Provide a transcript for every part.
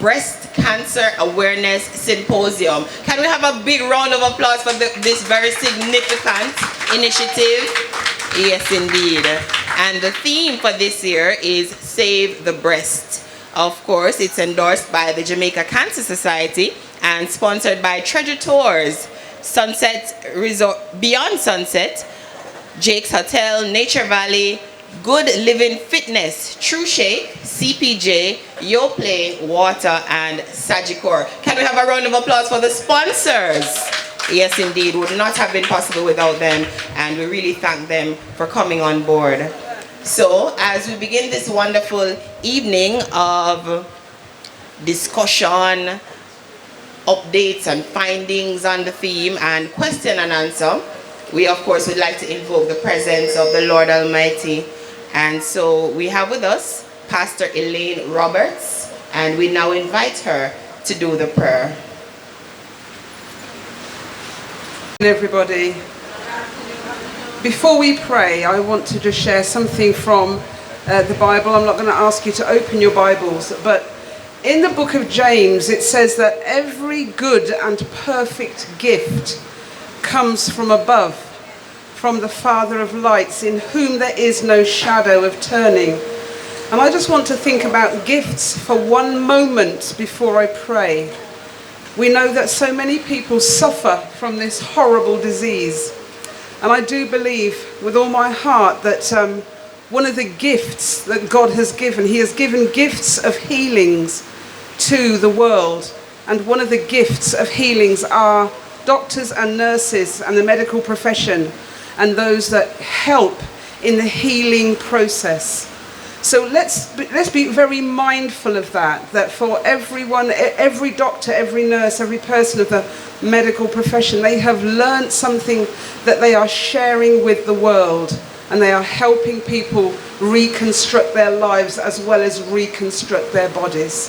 Breast Cancer Awareness Symposium. Can we have a big round of applause for this very significant initiative? Yes, indeed. And the theme for this year is Save the Breast. Of course, it's endorsed by the Jamaica Cancer Society and sponsored by Treasure Tours, Sunset Resort, Beyond Sunset, Jake's Hotel, Nature Valley, Good Living Fitness, True Shake, CPJ, YoPlay, Water, and Sagicor. Can we have a round of applause for the sponsors? Yes, indeed. Would not have been possible without them, and we really thank them for coming on board. So, as we begin this wonderful evening of discussion, updates and findings on the theme, and question and answer, we of course would like to invoke the presence of the Lord Almighty. And so we have with us Pastor Elaine Roberts, and we now invite her to do the prayer. Everybody, before we pray, I want to just share something from the Bible. I'm not going to ask you to open your Bibles, but in the book of James, it says that every good and perfect gift comes from above, from the Father of lights, in whom there is no shadow of turning. And I just want to think about gifts for one moment before I pray. We know that so many people suffer from this horrible disease. And I do believe with all my heart that one of the gifts that God has given, He has given gifts of healings to the world. And one of the gifts of healings are doctors and nurses and the medical profession, and those that help in the healing process. So let's be very mindful of that for everyone, every doctor, every nurse, every person of the medical profession, they have learned something that they are sharing with the world, and they are helping people reconstruct their lives as well as reconstruct their bodies.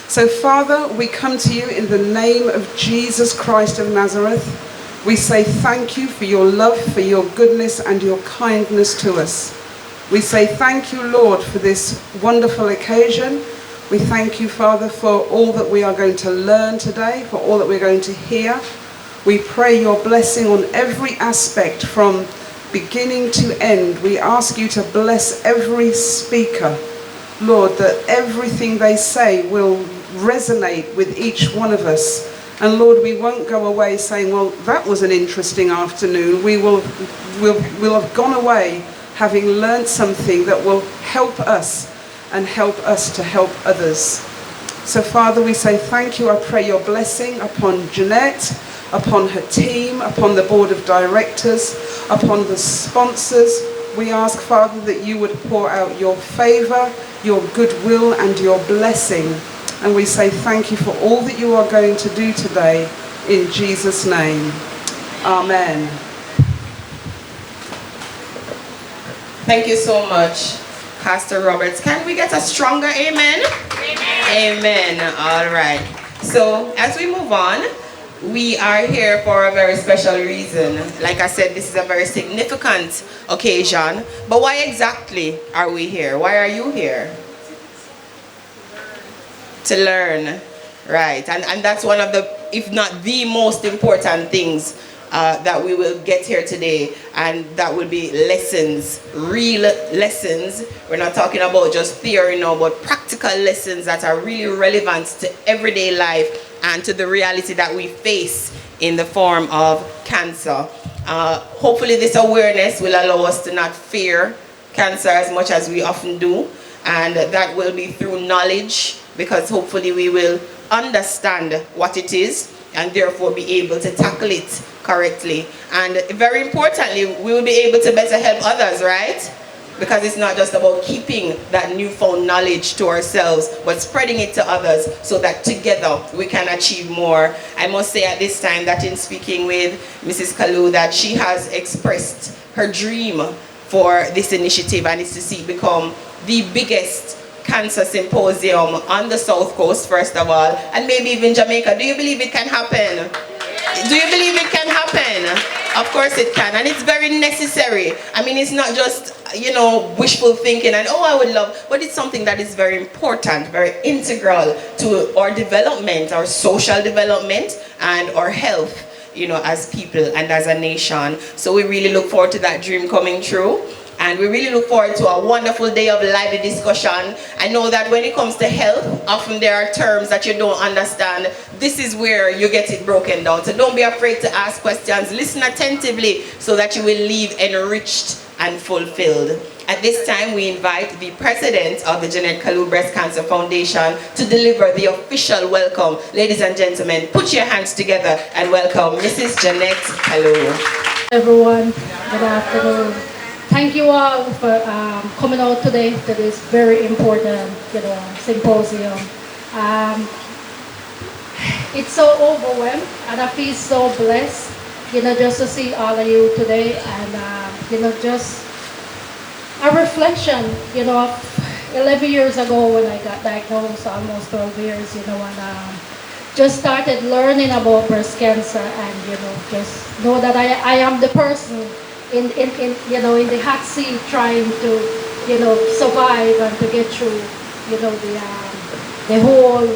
So Father, we come to you in the name of Jesus Christ of Nazareth. We say thank you for your love, for your goodness and your kindness to us. We say thank you, Lord, for this wonderful occasion. We thank you, Father, for all that we are going to learn today, for all that we're going to hear. We pray your blessing on every aspect from beginning to end. We ask you to bless every speaker, Lord, that everything they say will resonate with each one of us. And Lord, we won't go away saying, well, that was an interesting afternoon. We'll have gone away having learned something that will help us and help us to help others. So Father, we say thank you. I pray your blessing upon Jeanette, upon her team, upon the board of directors, upon the sponsors. We ask, Father, that you would pour out your favor, your goodwill and your blessing. And we say thank you for all that you are going to do today in Jesus' name. Amen. Thank you so much, Pastor Roberts. Can we get a stronger amen? Amen. Amen. All right. So as we move on, we are here for a very special reason. Like I said, this is a very significant occasion. But why exactly are we here? Why are you here? To learn. Right. And that's one of the, if not the most important things that we will get here today, and that will be lessons, real lessons. We're not talking about just theory now, but practical lessons that are really relevant to everyday life and to the reality that we face in the form of cancer. Hopefully this awareness will allow us to not fear cancer as much as we often do, and that will be through knowledge, because hopefully we will understand what it is and therefore be able to tackle it correctly. And very importantly, we will be able to better help others, right? Because it's not just about keeping that newfound knowledge to ourselves, but spreading it to others so that together we can achieve more. I must say at this time that in speaking with Mrs. Kalu, that she has expressed her dream for this initiative, and it's to see it become the biggest cancer symposium on the South Coast, first of all, and maybe even Jamaica. Do you believe it can happen? Do you believe it can happen? Of course it can, and it's very necessary. I mean, it's not just, wishful thinking and, oh, I would love, but it's something that is very important, very integral to our development, our social development, and our health, as people and as a nation. So we really look forward to that dream coming true. And we really look forward to a wonderful day of lively discussion. I know that when it comes to health, often there are terms that you don't understand. This is where you get it broken down. So don't be afraid to ask questions. Listen attentively so that you will leave enriched and fulfilled. At this time, we invite the president of the Jeanette Kalu Breast Cancer Foundation to deliver the official welcome. Ladies and gentlemen, put your hands together and welcome Mrs. Jeanette Kalu. Everyone, good afternoon. Thank you all for coming out today to this very important, symposium. It's so overwhelmed, and I feel so blessed, just to see all of you today, and just a reflection, of 11 years ago when I got diagnosed, almost 12 years, and just started learning about breast cancer, and just know that I am the person in the hot seat trying to survive and to get through the whole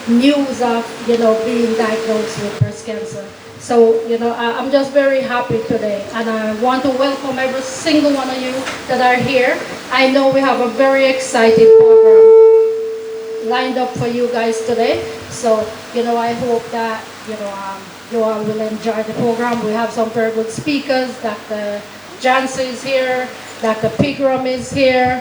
news of being diagnosed with breast cancer. So I'm just very happy today, and I want to welcome every single one of you that are here. I know we have a very exciting program lined up for you guys today, so I hope that you all will enjoy the program. We have some very good speakers. Dr. Jansen is here, Dr. Pigram is here,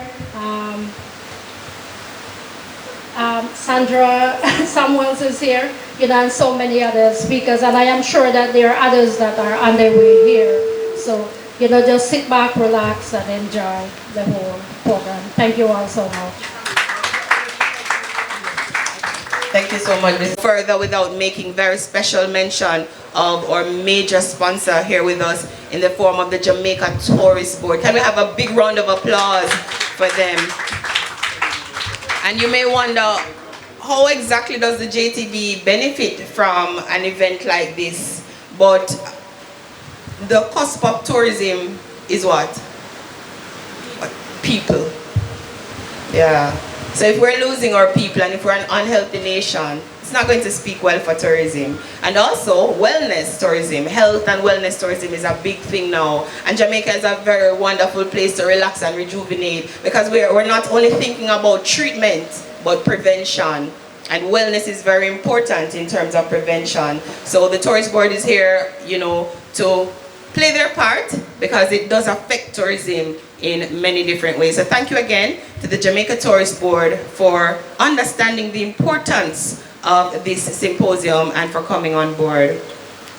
Sandra Samuels is here, and so many other speakers. And I am sure that there are others that are on their way here. So, just sit back, relax, and enjoy the whole program. Thank you all so much. Thank you so much. Further, without making very special mention of our major sponsor here with us in the form of the Jamaica Tourist Board. Can we have a big round of applause for them? And you may wonder, how exactly does the JTV benefit from an event like this? But the cusp of tourism is what? People. Yeah. So if we're losing our people and if we're an unhealthy nation, it's not going to speak well for tourism. And also wellness tourism, health and wellness tourism is a big thing now. And Jamaica is a very wonderful place to relax and rejuvenate, because we're not only thinking about treatment, but prevention. And wellness is very important in terms of prevention. So the Tourist Board is here, to play their part, because it does affect tourism in many different ways. So thank you again to the Jamaica Tourist Board for understanding the importance of this symposium and for coming on board.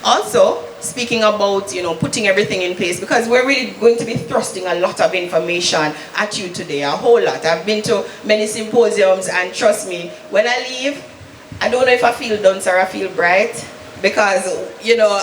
Also, speaking about, putting everything in place, because we're really going to be thrusting a lot of information at you today, a whole lot. I've been to many symposiums, and trust me, when I leave, I don't know if I feel dunce or I feel bright. Because,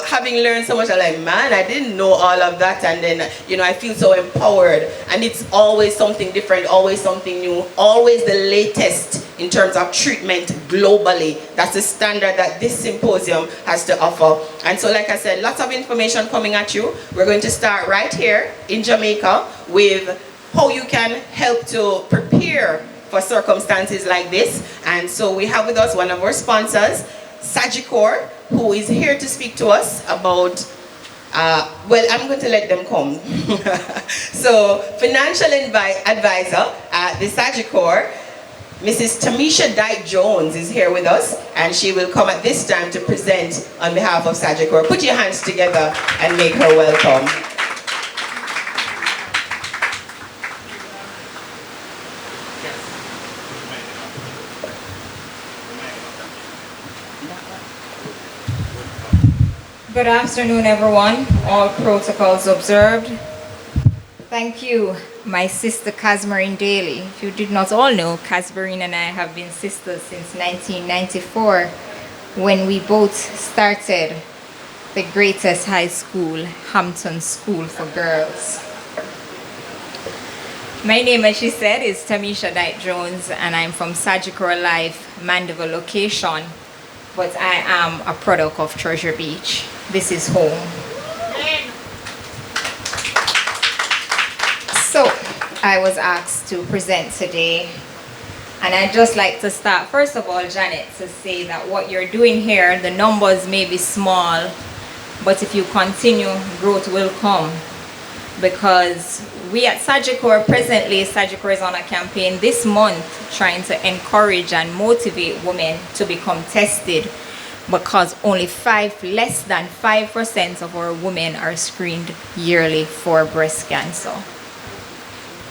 having learned so much, I'm like, man, I didn't know all of that. And then, I feel so empowered. And it's always something different, always something new, always the latest in terms of treatment globally. That's the standard that this symposium has to offer. And so, like I said, lots of information coming at you. We're going to start right here in Jamaica with how you can help to prepare for circumstances like this. And so we have with us one of our sponsors, Sagicor, who is here to speak to us about, well, I'm going to let them come. So, financial advisor at the Sagicor, Mrs. Tamisha Dyke Jones is here with us, and she will come at this time to present on behalf of Sagicor. Put your hands together and make her welcome. Good afternoon, everyone. All protocols observed. Thank you, my sister Casmarine Daly. If you did not all know, Casmarine and I have been sisters since 1994, when we both started the greatest high school, Hampton School for Girls. My name, as she said, is Tamisha Dyke Jones, and I'm from Sagicor Life, Mandeville location, but I am a product of Treasure Beach. this is home. So, I was asked to present today, and I'd just like to start, first of all, Janet, to say that what you're doing here, the numbers may be small, but if you continue, growth will come. Because we at Sagicor, presently, Sagicor is on a campaign this month trying to encourage and motivate women to become tested, because only less than 5% of our women are screened yearly for breast cancer.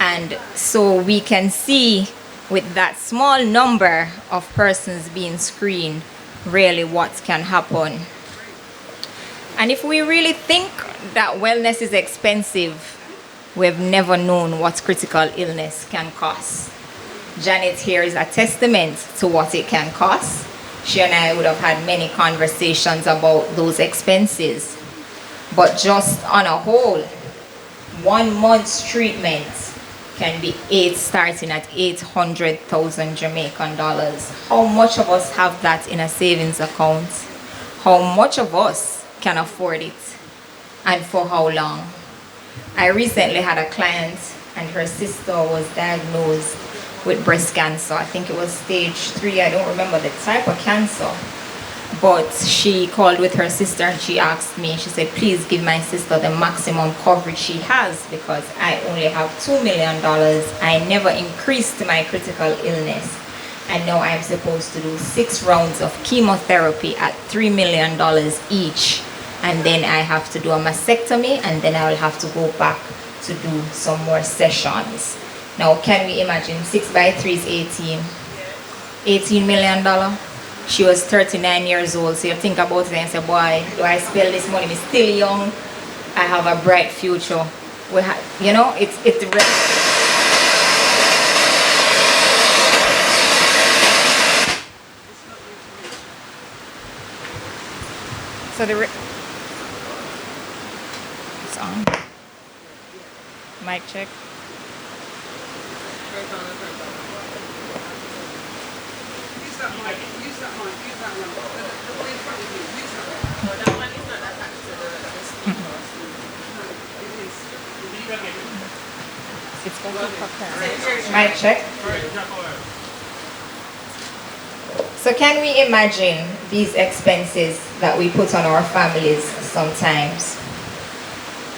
And so we can see with that small number of persons being screened, really what can happen. And if we really think that wellness is expensive, we've never known what critical illness can cost. Janet here is a testament to what it can cost. She and I would have had many conversations about those expenses. But just on a whole, 1 month's treatment can be starting at 800,000 Jamaican dollars. How much of us have that in a savings account? How much of us can afford it? And for how long? I recently had a client and her sister was diagnosed with breast cancer. I think it was stage 3. I don't remember the type of cancer. But she called with her sister and she asked me, she said, please give my sister the maximum coverage she has, because I only have $2 million. I never increased my critical illness. And now I'm supposed to do 6 rounds of chemotherapy at $3 million each. And then I have to do a mastectomy, and then I will have to go back to do some more sessions. Now, can we imagine 6 by 3 is 18 million dollars? She was 39 years old, so you think about it and say, boy, do I spend this money? I'm still young. I have a bright future. You know, it's so it's on. Mic check. Use that mic. Use that one. The one in front of you. Use that one. No, that one is not attached to the It's going to be mic check. So can we imagine these expenses that we put on our families sometimes?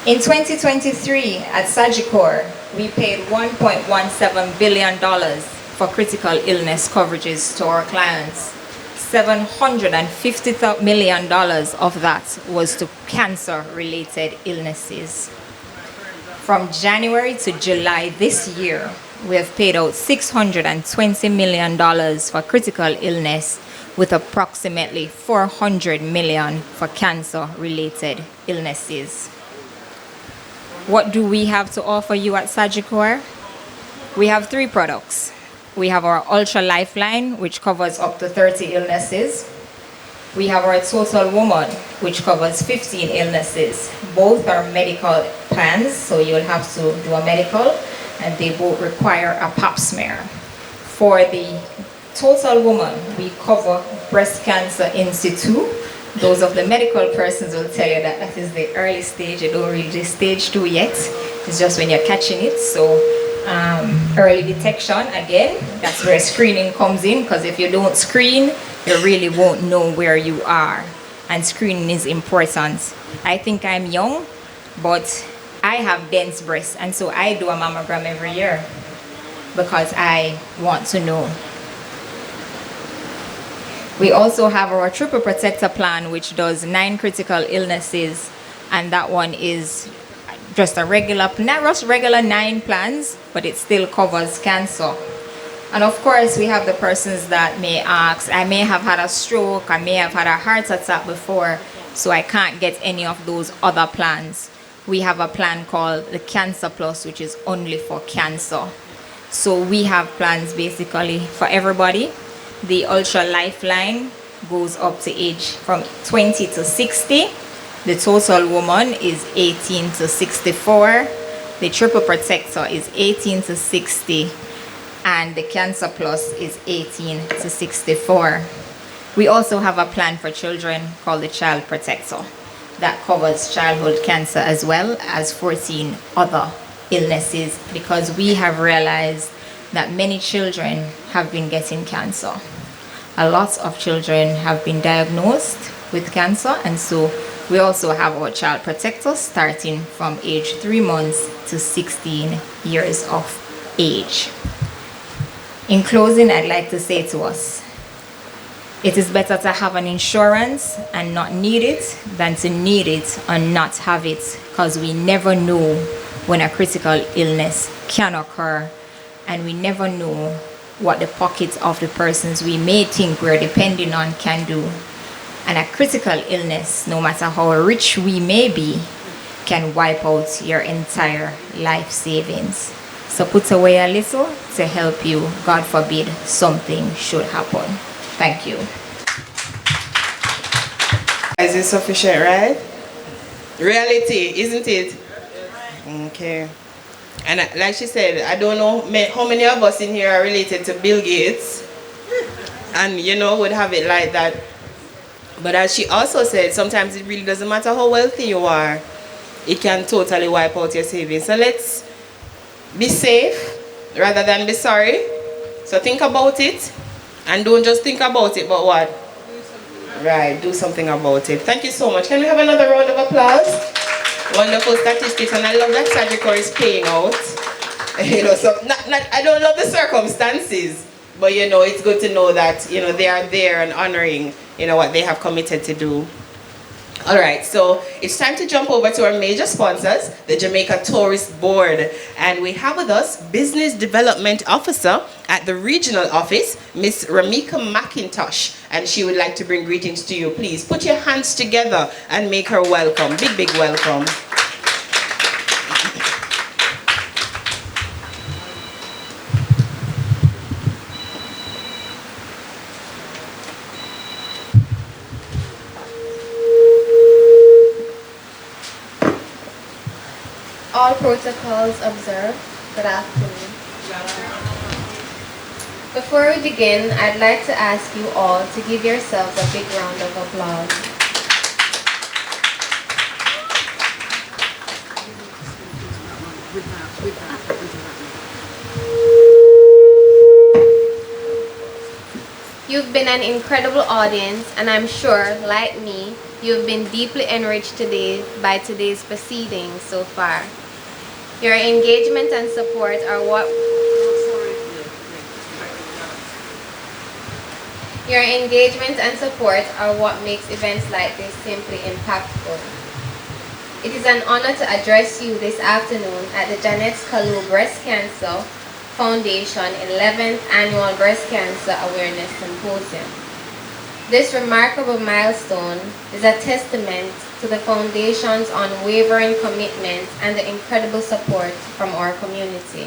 In 2023 at Sagicor, we paid $1.17 billion for critical illness coverages to our clients. $750 million of that was to cancer-related illnesses. From January to July this year, we have paid out $620 million for critical illness, with approximately $400 million for cancer-related illnesses. What do we have to offer you at Sagicor? We have 3 products. We have our Ultra Lifeline, which covers up to 30 illnesses. We have our Total Woman, which covers 15 illnesses. Both are medical plans, so you'll have to do a medical, and they both require a pap smear. For the Total Woman, we cover breast cancer in situ. Those of the medical persons will tell you that that is the early stage. You don't reach stage 2 yet. It's just when you're catching it. So early detection, again, that's where screening comes in, because if you don't screen, you really won't know where you are. And screening is important. I think I'm young, but I have dense breasts, and so I do a mammogram every year because I want to know. We also have our Triple Protector plan, which does 9 critical illnesses, and that one is just a regular, not just regular 9 plans, but it still covers cancer. And of course, we have the persons that may ask, I may have had a stroke, I may have had a heart attack before, so I can't get any of those other plans. We have a plan called the Cancer Plus, which is only for cancer. So we have plans basically for everybody. The Ultra Lifeline goes up to age from 20 to 60. The Total Woman is 18 to 64. The Triple Protector is 18 to 60. And the Cancer Plus is 18 to 64. We also have a plan for children called the Child Protector. that covers childhood cancer as well as 14 other illnesses, because we have realized that many children have been getting cancer. A lot of children have been diagnosed with cancer, and so we also have our child protectors starting from age 3 months to 16 years of age. In closing, I'd like to say to us, it is better to have an insurance and not need it than to need it and not have it, because we never know when a critical illness can occur, and we never know what the pockets of the persons we may think we're depending on can do. And a critical illness, no matter how rich we may be, can wipe out your entire life savings. So put away a little to help you, God forbid something should happen. Thank you. Is it sufficient, right? Reality, isn't it? Okay. And like she said, I don't know how many of us in here are related to Bill Gates and, you know, would have it like that. But as she also said, sometimes it really doesn't matter how wealthy you are. It can totally wipe out your savings. So let's be safe rather than be sorry. So think about it. And don't just think about it, but what? Right, do something about it. Thank you so much. Can we have another round of applause? Wonderful statistics, and I love that Sagicor is paying out. You know, so I don't love the circumstances, but you know, it's good to know that, you know, they are there and honoring, you know, what they have committed to do. All right, so it's time to jump over to our major sponsors, the Jamaica Tourist Board. And we have with us Business Development Officer at the regional office, Miss Ramika McIntosh. And she would like to bring greetings to you. Please put your hands together and make her welcome. Big, big welcome. All protocols observed. Good afternoon. Before we begin, I'd like to ask you all to give yourselves a big round of applause. You've been an incredible audience, and I'm sure, like me, you've been deeply enriched today by today's proceedings so far. Your engagement and support are what makes events like this simply impactful. It is an honor to address you this afternoon at the Janet Kalu Breast Cancer Foundation 11th Annual Breast Cancer Awareness Symposium. This remarkable milestone is a testament to the Foundation's unwavering commitment and the incredible support from our community.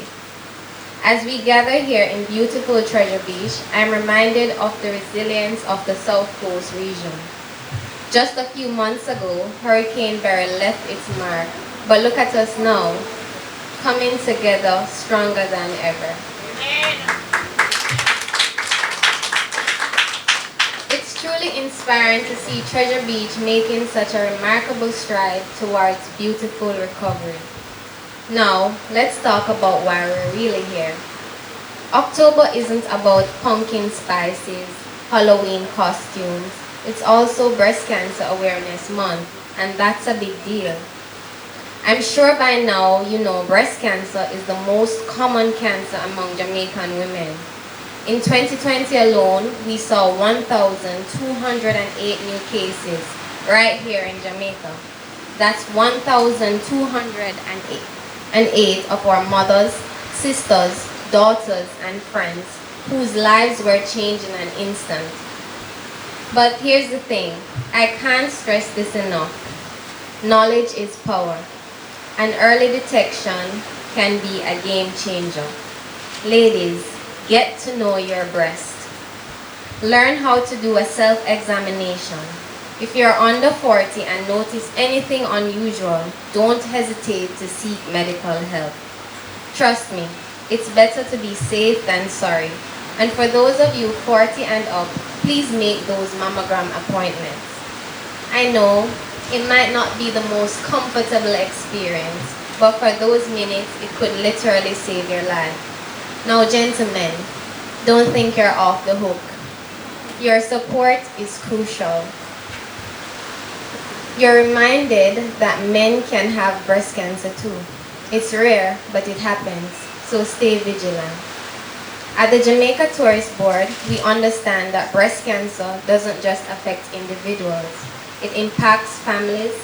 As we gather here in beautiful Treasure Beach, I'm reminded of the resilience of the South Coast region. Just a few months ago, Hurricane Barry left its mark, but look at us now, coming together stronger than ever. It's truly inspiring to see Treasure Beach making such a remarkable stride towards beautiful recovery. Now, let's talk about why we're really here. October isn't about pumpkin spices, Halloween costumes. It's also Breast Cancer Awareness Month, and that's a big deal. I'm sure by now you know breast cancer is the most common cancer among Jamaican women. In 2020 alone, we saw 1,208 new cases right here in Jamaica. That's 1,208 of our mothers, sisters, daughters, and friends whose lives were changed in an instant. But here's the thing, I can't stress this enough. Knowledge is power, and early detection can be a game changer. Ladies, get to know your breast. Learn how to do a self-examination. If you're under 40 and notice anything unusual, don't hesitate to seek medical help. Trust me, it's better to be safe than sorry. And for those of you 40 and up, please make those mammogram appointments. I know It might not be the most comfortable experience, but for those minutes, it could literally save your life. Now, gentlemen, don't think you're off the hook. Your support is crucial. You're reminded that men can have breast cancer too. It's rare, but it happens, so stay vigilant. At the Jamaica Tourist Board, we understand that breast cancer doesn't just affect individuals. It impacts families,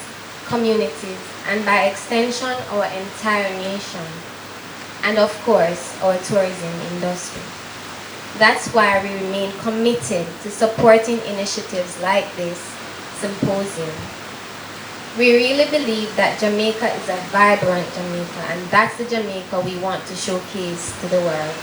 communities, and by extension, our entire nation. And of course, our tourism industry. That's why we remain committed to supporting initiatives like this Symposium. We really believe that Jamaica is a vibrant Jamaica, and that's the Jamaica we want to showcase to the world.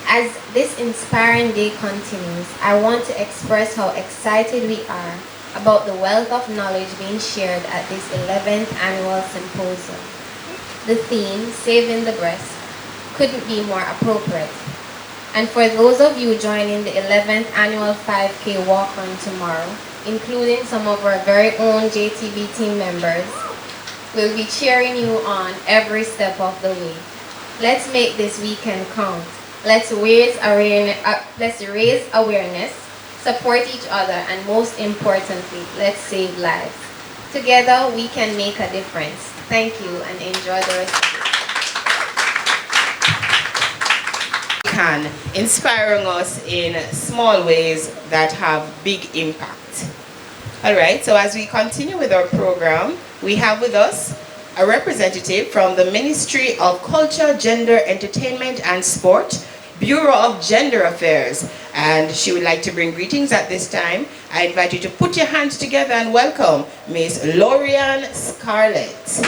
As this inspiring day continues, I want to express how excited we are about the wealth of knowledge being shared at this 11th annual symposium. The theme, Saving the Breast, couldn't be more appropriate. And for those of you joining the 11th annual 5K walk-run tomorrow, including some of our very own JTV team members, we'll be cheering you on every step of the way. Let's make this weekend count. Let's raise awareness, support each other, and most importantly, let's save lives. Together, we can make a difference. Thank you, and enjoy the rest of the day. Can, inspiring us in small ways that have big impact. All right, so as we continue with our program, we have with us a representative from the Ministry of Culture, Gender, Entertainment and Sport, Bureau of Gender Affairs, and she would like to bring greetings at this time. I invite you to put your hands together and welcome Miss Lorian Scarlett.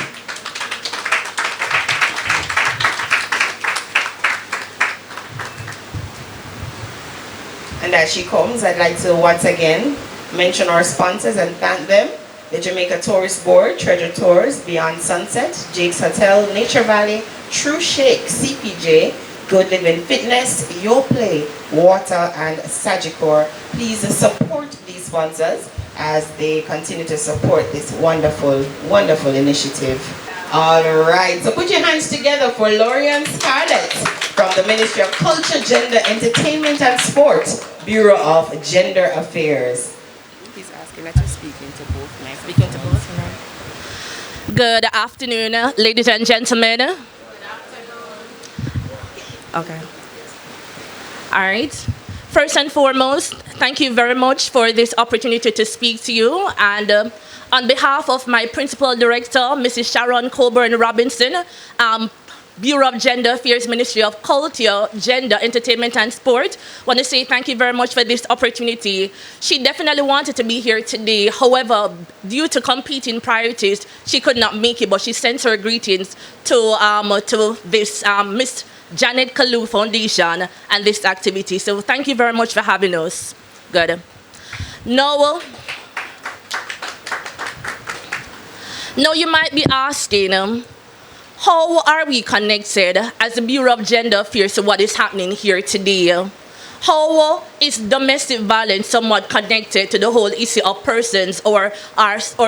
And as she comes, I'd like to once again mention our sponsors and thank them. The Jamaica Tourist Board, Treasure Tours, Beyond Sunset, Jake's Hotel, Nature Valley, True Shake, CPJ, Good Living Fitness, Yo Play, Water, and Sagicor. Please support these sponsors as they continue to support this wonderful, wonderful initiative. All right, so put your hands together for Lorian Scarlett from the Ministry of Culture, Gender, Entertainment and Sport, Bureau of Gender Affairs. He's asking that you speak into both. Speaking to both. Good afternoon, ladies and gentlemen. Good afternoon. Okay. All right. First and foremost, thank you very much for this opportunity to speak to you. And on behalf of my Principal Director, Mrs. Sharon Coburn Robinson, Bureau of Gender Affairs, Ministry of Culture, Gender, Entertainment and Sport, want to say thank you very much for this opportunity. She definitely wanted to be here today. However, due to competing priorities, she could not make it, but she sends her greetings to this Miss Janet Kalu Foundation and this activity. So thank you very much for having us. Good. Now you might be asking, how are we connected as the Bureau of Gender Affairs to what is happening here today? How is domestic violence somewhat connected to the whole issue of persons or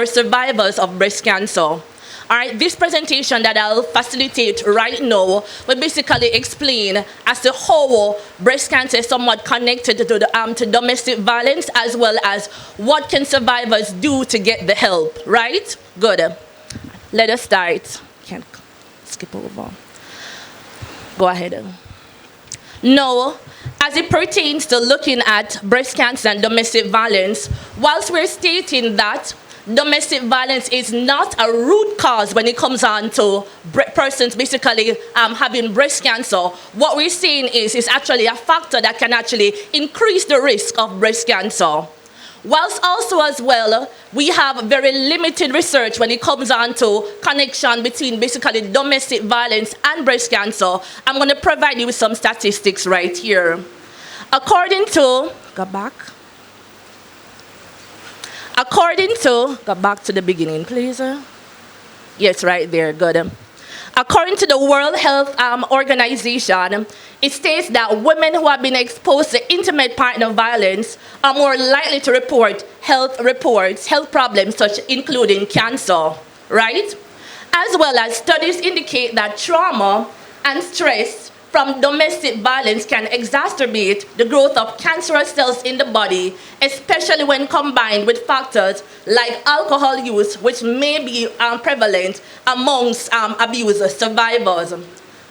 survivors of breast cancer? All right, this presentation that I'll facilitate right now will basically explain as to how breast cancer is somewhat connected to domestic violence, as well as what can survivors do to get the help, right? Good. Let us start. Can't skip over. Go ahead. Now, as it pertains to looking at breast cancer and domestic violence, whilst we're stating that domestic violence is not a root cause when it comes on to persons basically having breast cancer, what we're saying is it's actually a factor that can actually increase the risk of breast cancer. Whilst also as well, we have very limited research when it comes on to connection between basically domestic violence and breast cancer. I'm going to provide you with some statistics right here. According to, go back to the beginning, please. Yes, right there, good. according to the World Health Organization, it states that women who have been exposed to intimate partner violence are more likely to report health problems, such including cancer, right? As well as studies indicate that trauma and stress from domestic violence can exacerbate the growth of cancerous cells in the body, especially when combined with factors like alcohol use, which may be prevalent amongst abuse survivors.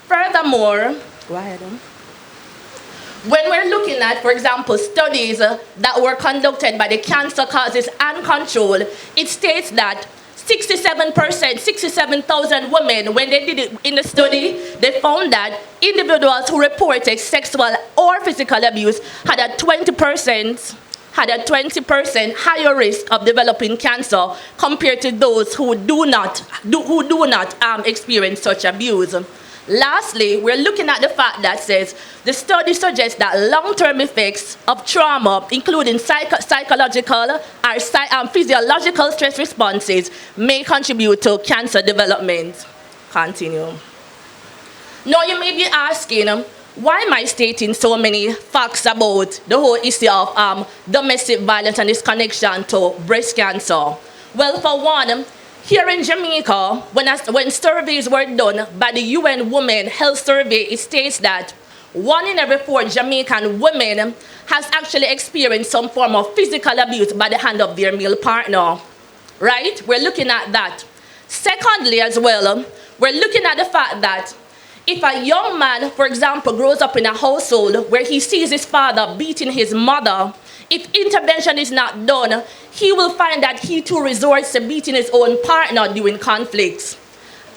Furthermore, go ahead. When we're looking at, for example, studies that were conducted by the Cancer Causes and Control, it states that 67,000 women, when they did it in the study, they found that individuals who reported sexual or physical abuse had a 20% higher risk of developing cancer compared to those who do not experience such abuse. Lastly, we're looking at the fact that says the study suggests that long-term effects of trauma, including psychological or physiological stress responses, may contribute to cancer development. Continue. Now you may be asking, why am I stating so many facts about the whole issue of domestic violence and its connection to breast cancer? Well, for one, here in Jamaica, when surveys were done by the UN Women Health Survey, it states that 1 in every 4 Jamaican women has actually experienced some form of physical abuse by the hand of their male partner. Right? We're looking at that. Secondly, as well, we're looking at the fact that if a young man, for example, grows up in a household where he sees his father beating his mother, if intervention is not done, he will find that he too resorts to beating his own partner during conflicts.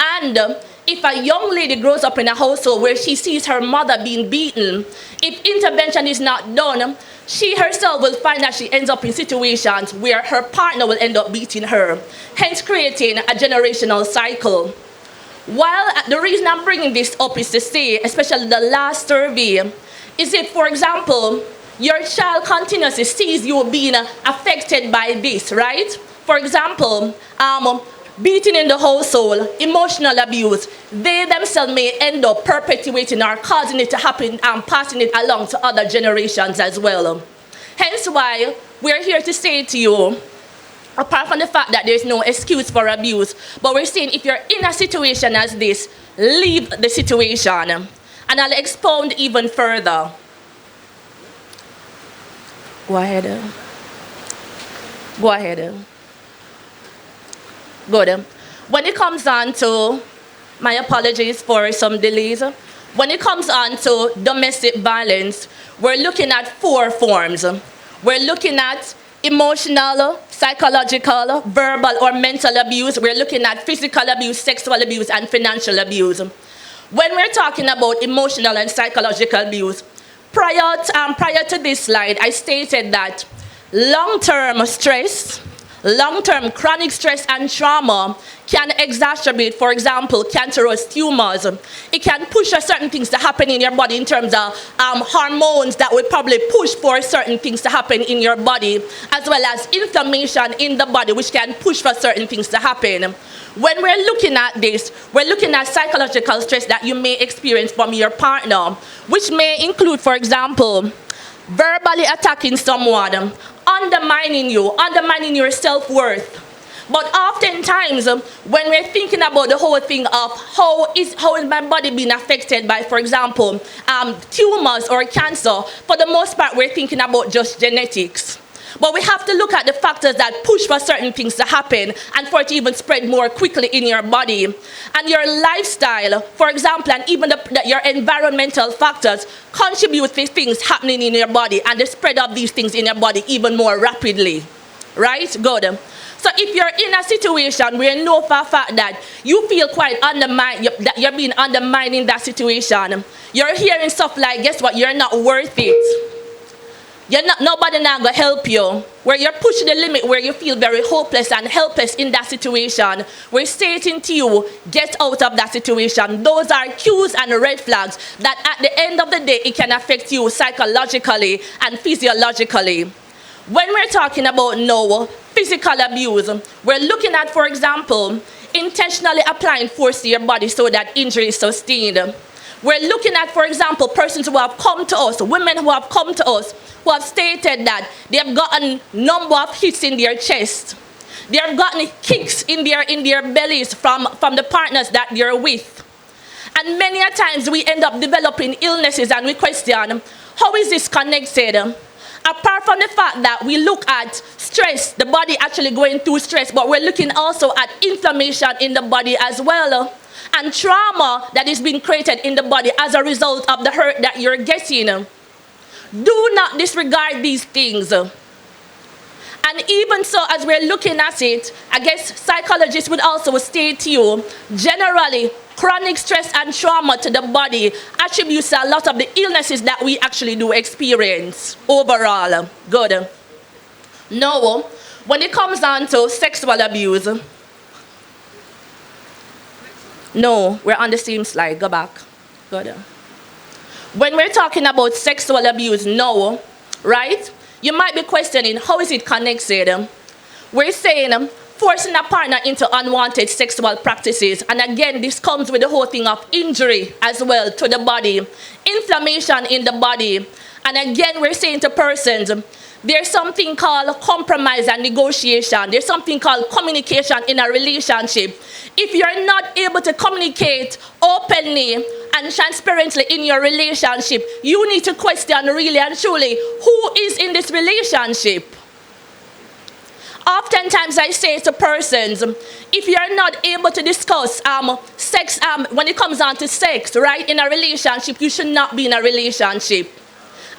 And if a young lady grows up in a household where she sees her mother being beaten, if intervention is not done, she herself will find that she ends up in situations where her partner will end up beating her, hence creating a generational cycle. While the reason I'm bringing this up is to say, especially the last survey, is if, for example, your child continuously sees you being affected by this, right? For example, beating in the household, emotional abuse, they themselves may end up perpetuating or causing it to happen and passing it along to other generations as well. Hence why we're here to say to you, apart from the fact that there's no excuse for abuse, but we're saying if you're in a situation as this, leave the situation. And I'll expound even further. Go ahead. Good. When it comes on to, my apologies for some delays. When it comes on to domestic violence, we're looking at 4 forms. We're looking at emotional, psychological, verbal or mental abuse. We're looking at physical abuse, sexual abuse, and financial abuse. When we're talking about emotional and psychological abuse, prior to this slide, I stated that long-term stress, long-term chronic stress and trauma can exacerbate, for example, cancerous tumors. It can push certain things to happen in your body in terms of hormones that will probably push for certain things to happen in your body, as well as inflammation in the body, which can push for certain things to happen. When we're looking at this, we're looking at psychological stress that you may experience from your partner, which may include, for example, verbally attacking someone, undermining you, undermining your self-worth. But oftentimes, when we're thinking about the whole thing of how is my body being affected by, for example, tumors or cancer, for the most part, we're thinking about just genetics. But we have to look at the factors that push for certain things to happen and for it to even spread more quickly in your body. And your lifestyle, for example, and even your environmental factors contribute to things happening in your body and the spread of these things in your body even more rapidly. Right? Good. So if you're in a situation where you know for a fact that you feel quite undermined, that you're being undermined in that situation, you're hearing stuff like, guess what, you're not worth it. Nobody now gonna help you. Where you're pushing the limit, where you feel very hopeless and helpless in that situation, we're stating to you, get out of that situation. Those are cues and red flags that at the end of the day, it can affect you psychologically and physiologically. When we're talking about physical abuse, we're looking at, for example, intentionally applying force to your body so that injury is sustained. We're looking at, for example, persons who have come to us, women who have come to us, who have stated that they have gotten number of hits in their chest. They have gotten kicks in their bellies from the partners that they're with. And many a times we end up developing illnesses and we question, how is this connected? Apart from the fact that we look at stress, the body actually going through stress, but we're looking also at inflammation in the body as well. And trauma that is being created in the body as a result of the hurt that you're getting. Do not disregard these things. And even so, as we're looking at it, I guess psychologists would also state to you, generally, chronic stress and trauma to the body attributes a lot of the illnesses that we actually do experience overall. Good. Now, when it comes down to sexual abuse, no, we're on the same slide. Go back. Good. When we're talking about sexual abuse now, right? You might be questioning, how is it connected? We're saying forcing a partner into unwanted sexual practices. And again, this comes with the whole thing of injury as well to the body, inflammation in the body. And again, we're saying to persons, there's something called compromise and negotiation. There's something called communication in a relationship. If you're not able to communicate openly and transparently in your relationship, you need to question really and truly, who is in this relationship? Oftentimes I say to persons, if you're not able to discuss sex, when it comes down to sex, right, in a relationship, you should not be in a relationship.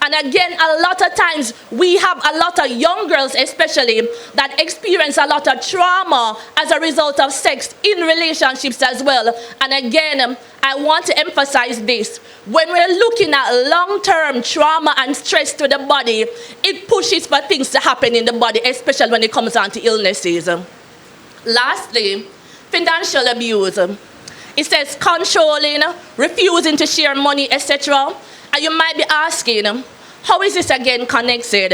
And again, a lot of times we have a lot of young girls especially that experience a lot of trauma as a result of sex in relationships as well. And again, I want to emphasize this. When we're looking at long-term trauma and stress to the body, it pushes for things to happen in the body, especially when it comes down to illnesses. Lastly, financial abuse. It says controlling, refusing to share money, etc. And you might be asking, how is this again connected?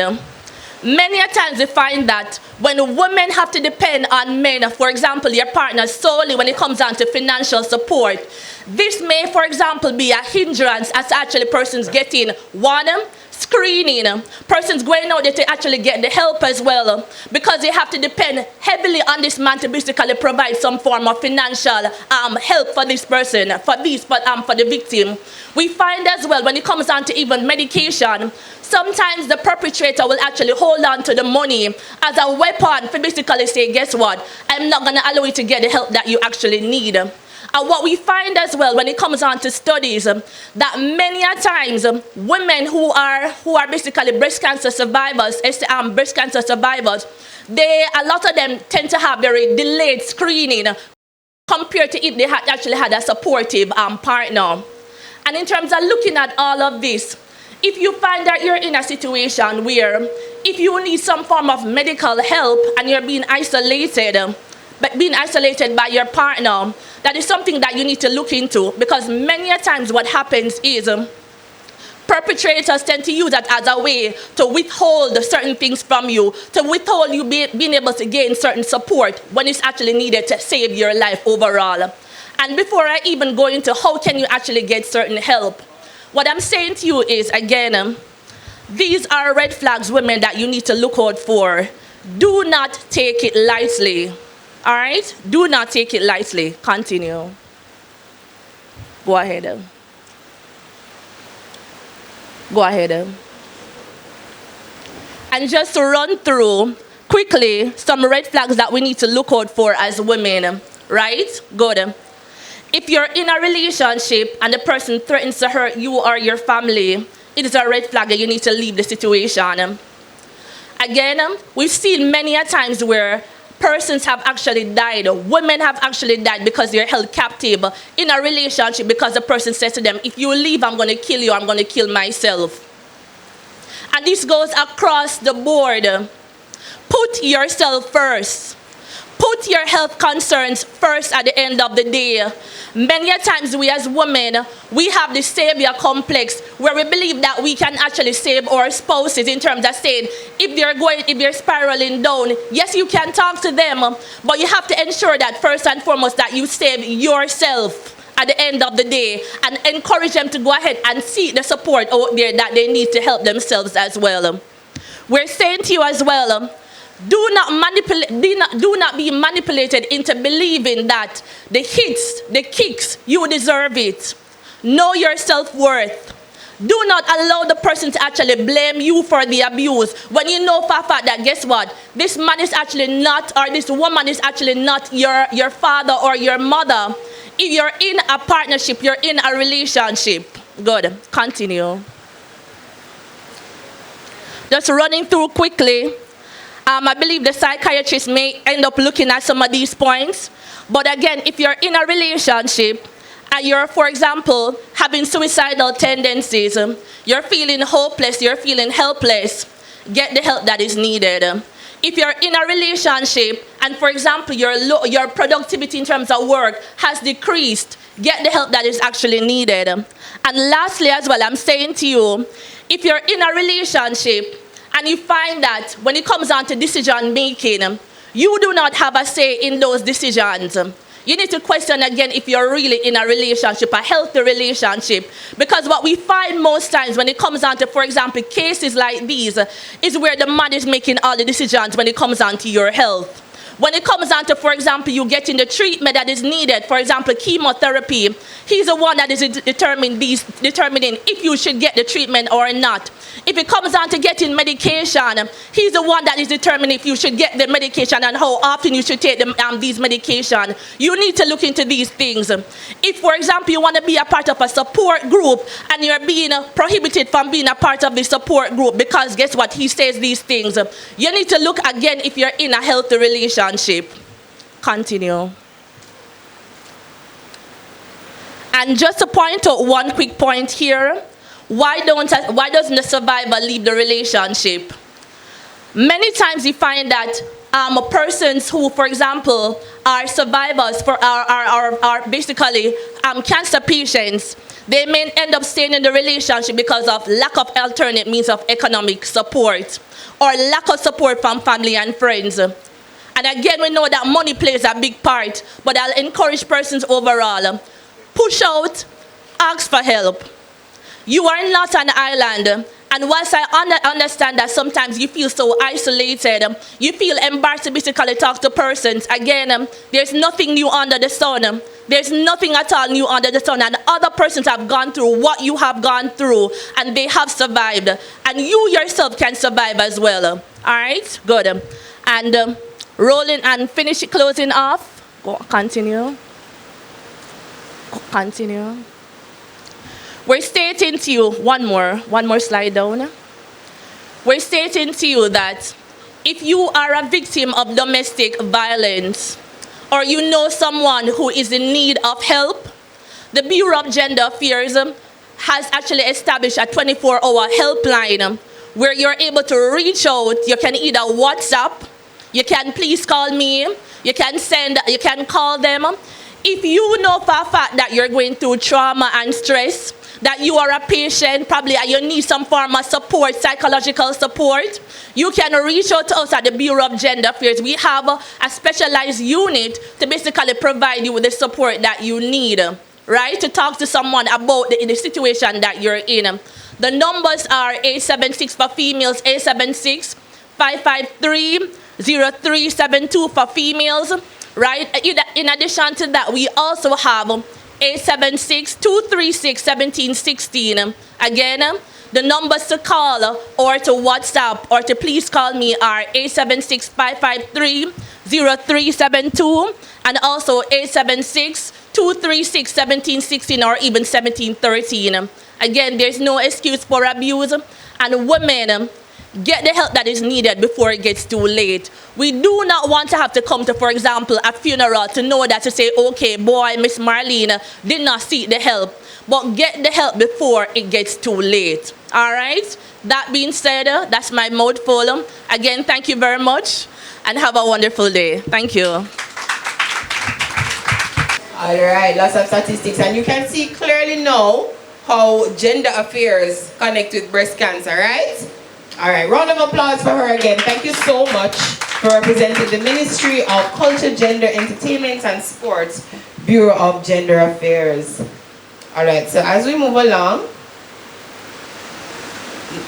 Many a times we find that when women have to depend on men, for example, your partner solely when it comes down to financial support, this may, for example, be a hindrance as actually persons getting one, screening, persons going out there to actually get the help as well, because they have to depend heavily on this man to basically provide some form of financial help for this person, for the victim. We find as well when it comes down to even medication, sometimes the perpetrator will actually hold on to the money as a weapon for basically say, guess what, I'm not going to allow you to get the help that you actually need. And what we find as well when it comes on to studies, that many a times women who are basically breast cancer survivors, a lot of them tend to have very delayed screening compared to if they had actually had a supportive partner. And in terms of looking at all of this, if you find that you're in a situation where if you need some form of medical help and you're being isolated, but being isolated by your partner, that is something that you need to look into, because many a times what happens is perpetrators tend to use that as a way to withhold certain things from you, to withhold you being able to gain certain support when it's actually needed to save your life overall. And before I even go into how can you actually get certain help, what I'm saying to you is, again, these are red flags, women, that you need to look out for. Do not take it lightly. All right? Do not take it lightly. Continue. Go ahead. Go ahead. And just to run through quickly some red flags that we need to look out for as women. Right? Good. If you're in a relationship and the person threatens to hurt you or your family, it is a red flag that you need to leave the situation. Again, we've seen many a times where persons have actually died, women have actually died because they're held captive in a relationship because the person says to them, if you leave, I'm going to kill you, I'm going to kill myself. And this goes across the board. Put yourself first. Put your health concerns first at the end of the day. Many a times we as women, we have the savior complex where we believe that we can actually save our spouses in terms of saying, if they're spiraling down, yes, you can talk to them, but you have to ensure that first and foremost that you save yourself at the end of the day, and encourage them to go ahead and seek the support out there that they need to help themselves as well. We're saying to you as well, do not be manipulated into believing that the hits, the kicks, you deserve it. Know your self-worth. Do not allow the person to actually blame you for the abuse. When you know for a fact that, guess what? This man is actually not, or this woman is actually not your father or your mother. If you're in a partnership, you're in a relationship. Good. Continue. Just running through quickly. I believe the psychiatrist may end up looking at some of these points. But again, if you're in a relationship and you're, for example, having suicidal tendencies, you're feeling hopeless, you're feeling helpless, get the help that is needed. If you're in a relationship and, for example, your productivity in terms of work has decreased, get the help that is actually needed. And lastly as well, I'm saying to you, if you're in a relationship and you find that when it comes down to decision making, you do not have a say in those decisions, you need to question again if you're really in a relationship, a healthy relationship. Because what we find most times when it comes down to, for example, cases like these, is where the man is making all the decisions when it comes down to your health. When it comes down to, for example, you getting the treatment that is needed, for example, chemotherapy, he's the one that is determining if you should get the treatment or not. If it comes down to getting medication, he's the one that is determining if you should get the medication and how often you should take these medication. You need to look into these things. If, for example, you want to be a part of a support group and you're being prohibited from being a part of the support group because guess what, he says these things, you need to look again if you're in a healthy relationship. Continue. And just to point out one quick point here, why doesn't the survivor leave the relationship? Many times you find that persons who, for example, are survivors are basically cancer patients, they may end up staying in the relationship because of lack of alternate means of economic support or lack of support from family and friends. And again, we know that money plays a big part, but I'll encourage persons overall, push out, ask for help. You are not an island. And whilst I understand that sometimes you feel so isolated, you feel embarrassed to basically talk to persons, again, there's nothing new under the sun. There's nothing at all new under the sun. And other persons have gone through what you have gone through, and they have survived. And you yourself can survive as well. All right? Good. And rolling and finish it, closing off. Go, continue. Continue. We're stating to you, one more slide down. We're stating to you that if you are a victim of domestic violence or you know someone who is in need of help, the Bureau of Gender Affairs has actually established a 24-hour helpline where you're able to reach out. You can either WhatsApp, you can please call me, you can call them. If you know for a fact that you're going through trauma and stress, that you are a patient, probably you need some form of support, psychological support, you can reach out to us at the Bureau of Gender Affairs. We have a specialized unit to basically provide you with the support that you need, right? To talk to someone about the situation that you're in. The numbers are 876 for females, 876 553 0372 for females, right? In addition to that, we also have 876-236-1716. Again, the numbers to call or to WhatsApp or to please call me are 876-553-0372 and also 876-236-1716 or even 1713. Again, there's no excuse for abuse. And women, get the help that is needed before it gets too late. We do not want to have to come to, for example, a funeral to know that to say, okay, boy, Miss Marlene did not seek the help, but get the help before it gets too late. All right? That being said, that's my mouthful. Again, thank you very much and have a wonderful day. Thank you. All right, lots of statistics, and you can see clearly now how gender affairs connect with breast cancer, right? All right, round of applause for her again. Thank you so much for representing the Ministry of Culture, Gender, Entertainment and Sports, Bureau of Gender Affairs. All right, so as we move along,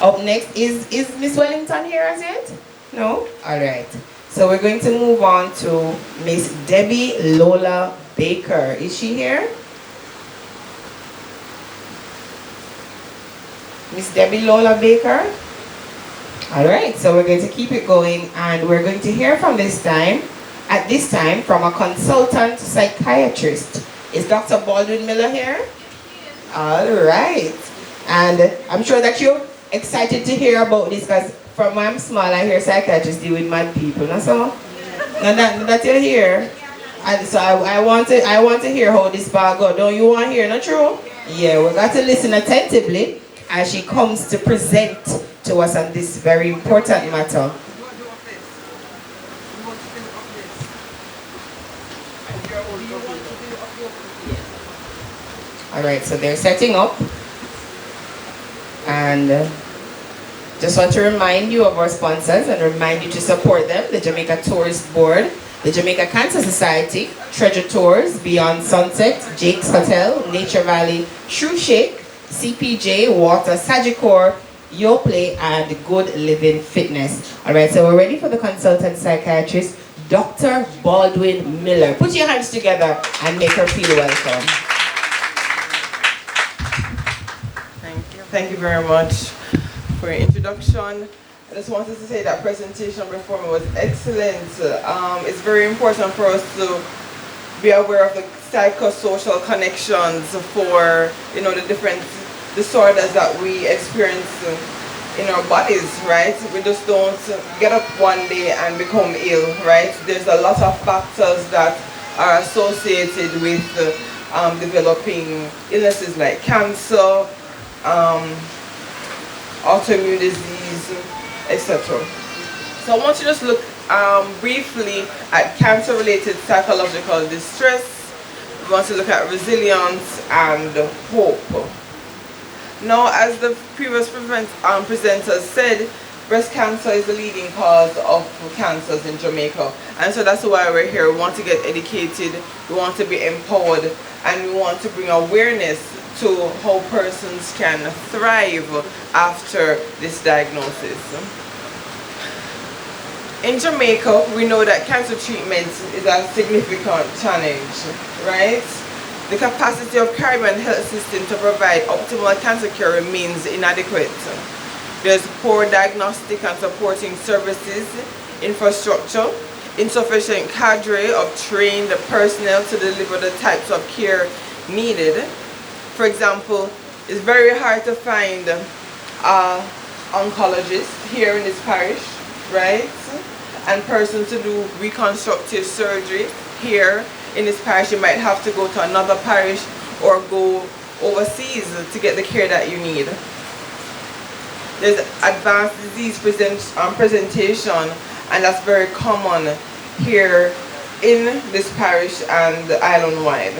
up next is Miss Wellington here as yet? No? All right. So we're going to move on to Miss Debbie Lola Baker. Is she here? Miss Debbie Lola Baker? All right, so we're going to keep it going, and we're going to hear from at this time, from a consultant psychiatrist. Is Dr. Baldwin Miller here? All right. And I'm sure that you're excited to hear about this, because from when I'm small, I hear psychiatrists deal with mad people. That's all? Now that you're here. And so I want to hear how this part goes. Don't you want to hear, not true? Yeah, we got to listen attentively as she comes to present to us on this very important matter. All right, so they're setting up, and just want to remind you of our sponsors and remind you to support them: the Jamaica Tourist Board, the Jamaica Cancer Society, Treasure Tours, Beyond Sunset, Jake's Hotel, Nature Valley, True Shake, CPJ, Water, Sagicor, Yo Play, and Good Living Fitness. All right, so we're ready for the consultant psychiatrist, Dr. Baldwin Miller. Put your hands together and make her feel welcome. Thank you very much for your introduction. I just wanted to say that presentation before me was excellent. It's very important for us to be aware of the psychosocial connections for, the different disorders that we experience in our bodies, right? We just don't get up one day and become ill, right? There's a lot of factors that are associated with developing illnesses like cancer, autoimmune disease, etc. So I want to just look briefly at cancer-related psychological distress. We want to look at resilience and hope. Now, as the previous presenters said, breast cancer is the leading cause of cancers in Jamaica, and so that's why we're here. We want to get educated, we want to be empowered, and we want to bring awareness to how persons can thrive after this diagnosis. In Jamaica, we know that cancer treatment is a significant challenge, right? The capacity of Caribbean health system to provide optimal cancer care remains inadequate. There's poor diagnostic and supporting services, infrastructure, insufficient cadre of trained personnel to deliver the types of care needed. For example, it's very hard to find an oncologist here in this parish, right? And persons to do reconstructive surgery here in this parish. You might have to go to another parish or go overseas to get the care that you need. There's advanced disease presentation, and that's very common here in this parish and island-wide.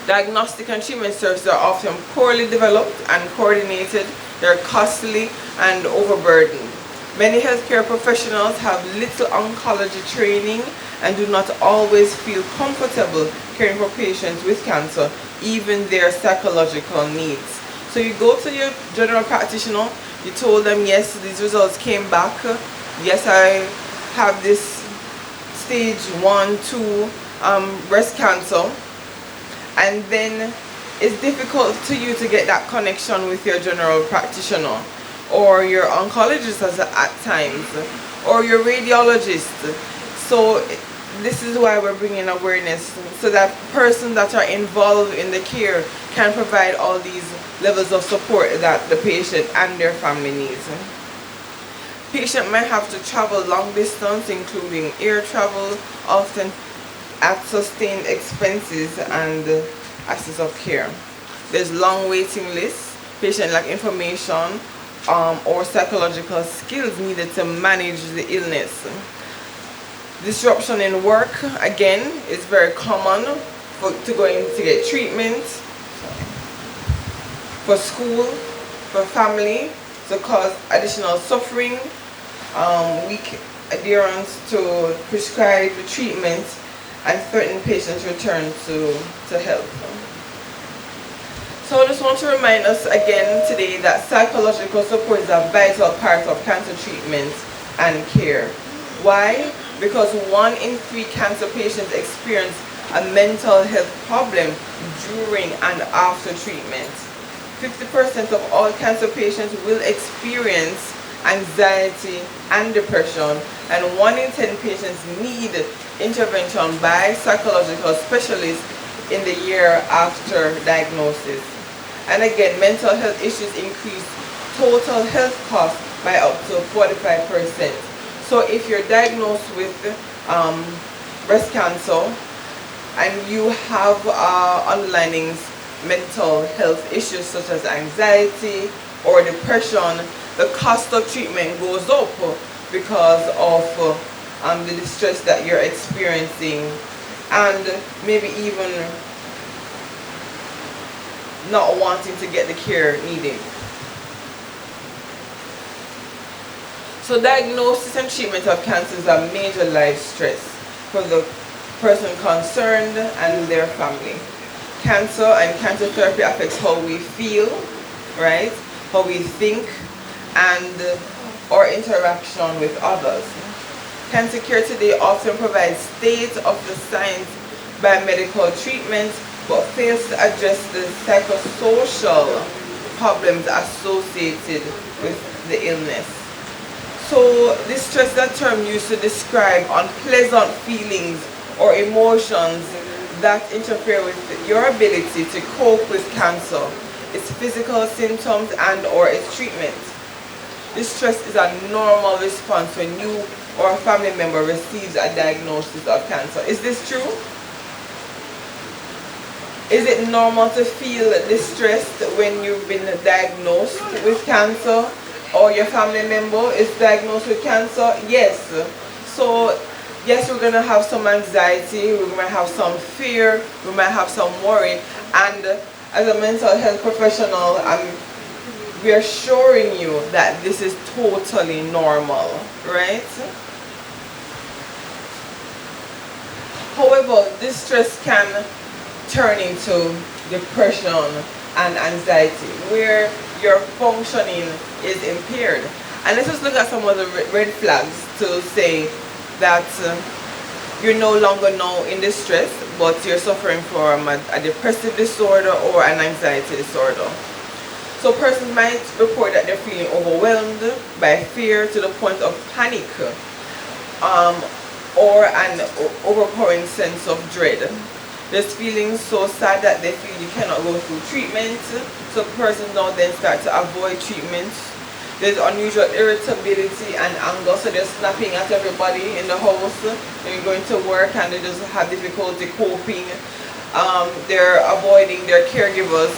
Diagnostic and treatment services are often poorly developed and coordinated. They're costly and overburdened. Many healthcare professionals have little oncology training and do not always feel comfortable caring for patients with cancer, even their psychological needs. So you go to your general practitioner, you told them, yes, these results came back. Yes, I have this stage 1, 2 breast cancer. And then it's difficult to you to get that connection with your general practitioner or your oncologist at times, or your radiologist. So this is why we're bringing awareness, so that persons that are involved in the care can provide all these levels of support that the patient and their family needs. Patient might have to travel long distance, including air travel, often at sustained expenses and access of care. There's long waiting lists. Patient lack information or psychological skills needed to manage the illness. Disruption in work, again, is very common to get treatment, for school, for family, to cause additional suffering, weak adherence to prescribed treatment, and threaten patients' return to health. So I just want to remind us again today that psychological support is a vital part of cancer treatment and care. Why? Because 1 in 3 cancer patients experience a mental health problem during and after treatment. 50% of all cancer patients will experience anxiety and depression, and 1 in 10 patients need intervention by psychological specialists in the year after diagnosis. And again, mental health issues increase total health costs by up to 45%. So if you're diagnosed with breast cancer and you have underlying mental health issues such as anxiety or depression, the cost of treatment goes up because of the distress that you're experiencing, and maybe even not wanting to get the care needed. So diagnosis and treatment of cancer is a major life stress for the person concerned and their family. Cancer and cancer therapy affects how we feel, right? How we think, and our interaction with others. Cancer care today often provides state-of-the-science biomedical treatment, but fails to address the psychosocial problems associated with the illness. So distress is a term used to describe unpleasant feelings or emotions that interfere with your ability to cope with cancer, its physical symptoms and or its treatment. Distress is a normal response when you or a family member receives a diagnosis of cancer. Is this true? Is it normal to feel distressed when you've been diagnosed with cancer, or your family member is diagnosed with cancer? Yes. So yes, we're going to have some anxiety, we might have some fear, we might have some worry, and as a mental health professional, I'm reassuring you that this is totally normal, right? However, distress can turn into depression and anxiety, where your functioning is impaired. And let's just look at some of the red flags to say that you're no longer now in distress, but you're suffering from a depressive disorder or an anxiety disorder. So persons might report that they're feeling overwhelmed by fear to the point of panic, or an overpowering sense of dread. There's feelings so sad that they feel you cannot go through treatment, so persons now then start to avoid treatment. There's unusual irritability and anger, so they're snapping at everybody in the house. They're going to work and they just have difficulty coping. They're avoiding their caregivers.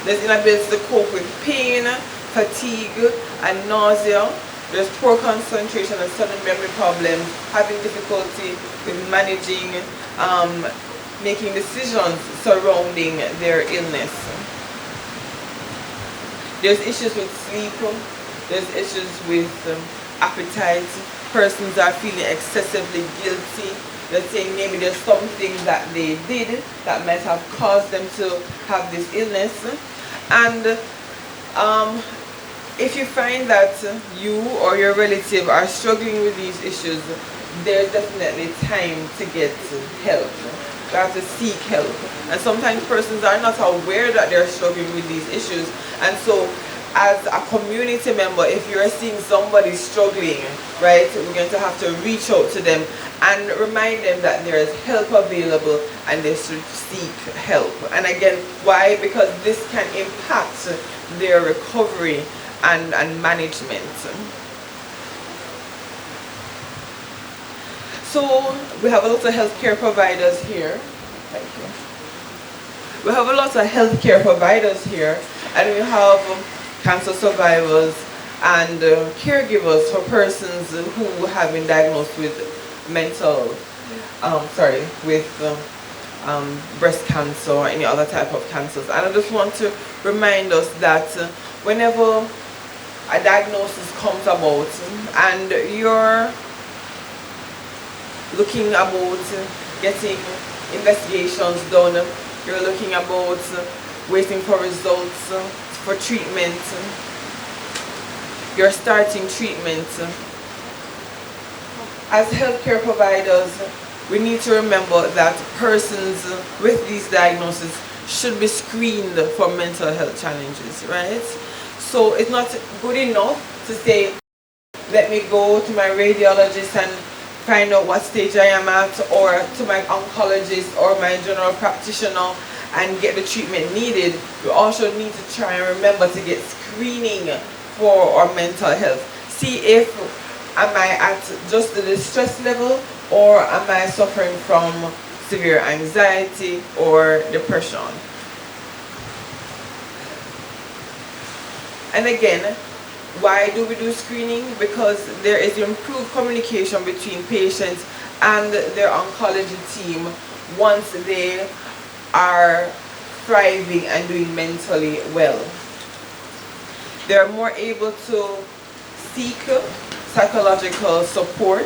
There's inability to cope with pain, fatigue, and nausea. There's poor concentration and sudden memory problems, having difficulty with managing, making decisions surrounding their illness. There's issues with sleep, there's issues with appetite. Persons are feeling excessively guilty. They're saying maybe there's something that they did that might have caused them to have this illness. And if you find that you or your relative are struggling with these issues, there's definitely time to get help. You have to seek help. And sometimes persons are not aware that they're struggling with these issues. And so as a community member, if you're seeing somebody struggling, right, we're going to have to reach out to them and remind them that there is help available and they should seek help. And again, why? Because this can impact their recovery and management. So we have a lot of healthcare providers here. Thank you. We have a lot of healthcare providers here, and we have cancer survivors and caregivers for persons who have been diagnosed with breast cancer or any other type of cancers. And I just want to remind us that whenever a diagnosis comes about and you're looking about getting investigations done, you're looking about waiting for results for treatment, you're starting treatment. As healthcare providers, we need to remember that persons with these diagnoses should be screened for mental health challenges, right? So it's not good enough to say, let me go to my radiologist and find out what stage I am at, or to my oncologist or my general practitioner and get the treatment needed. We also need to try and remember to get screening for our mental health. See if am I at just the distress level, or am I suffering from severe anxiety or depression? And again, why do we do screening? Because there is improved communication between patients and their oncology team once they are thriving and doing mentally well. They're more able to seek psychological support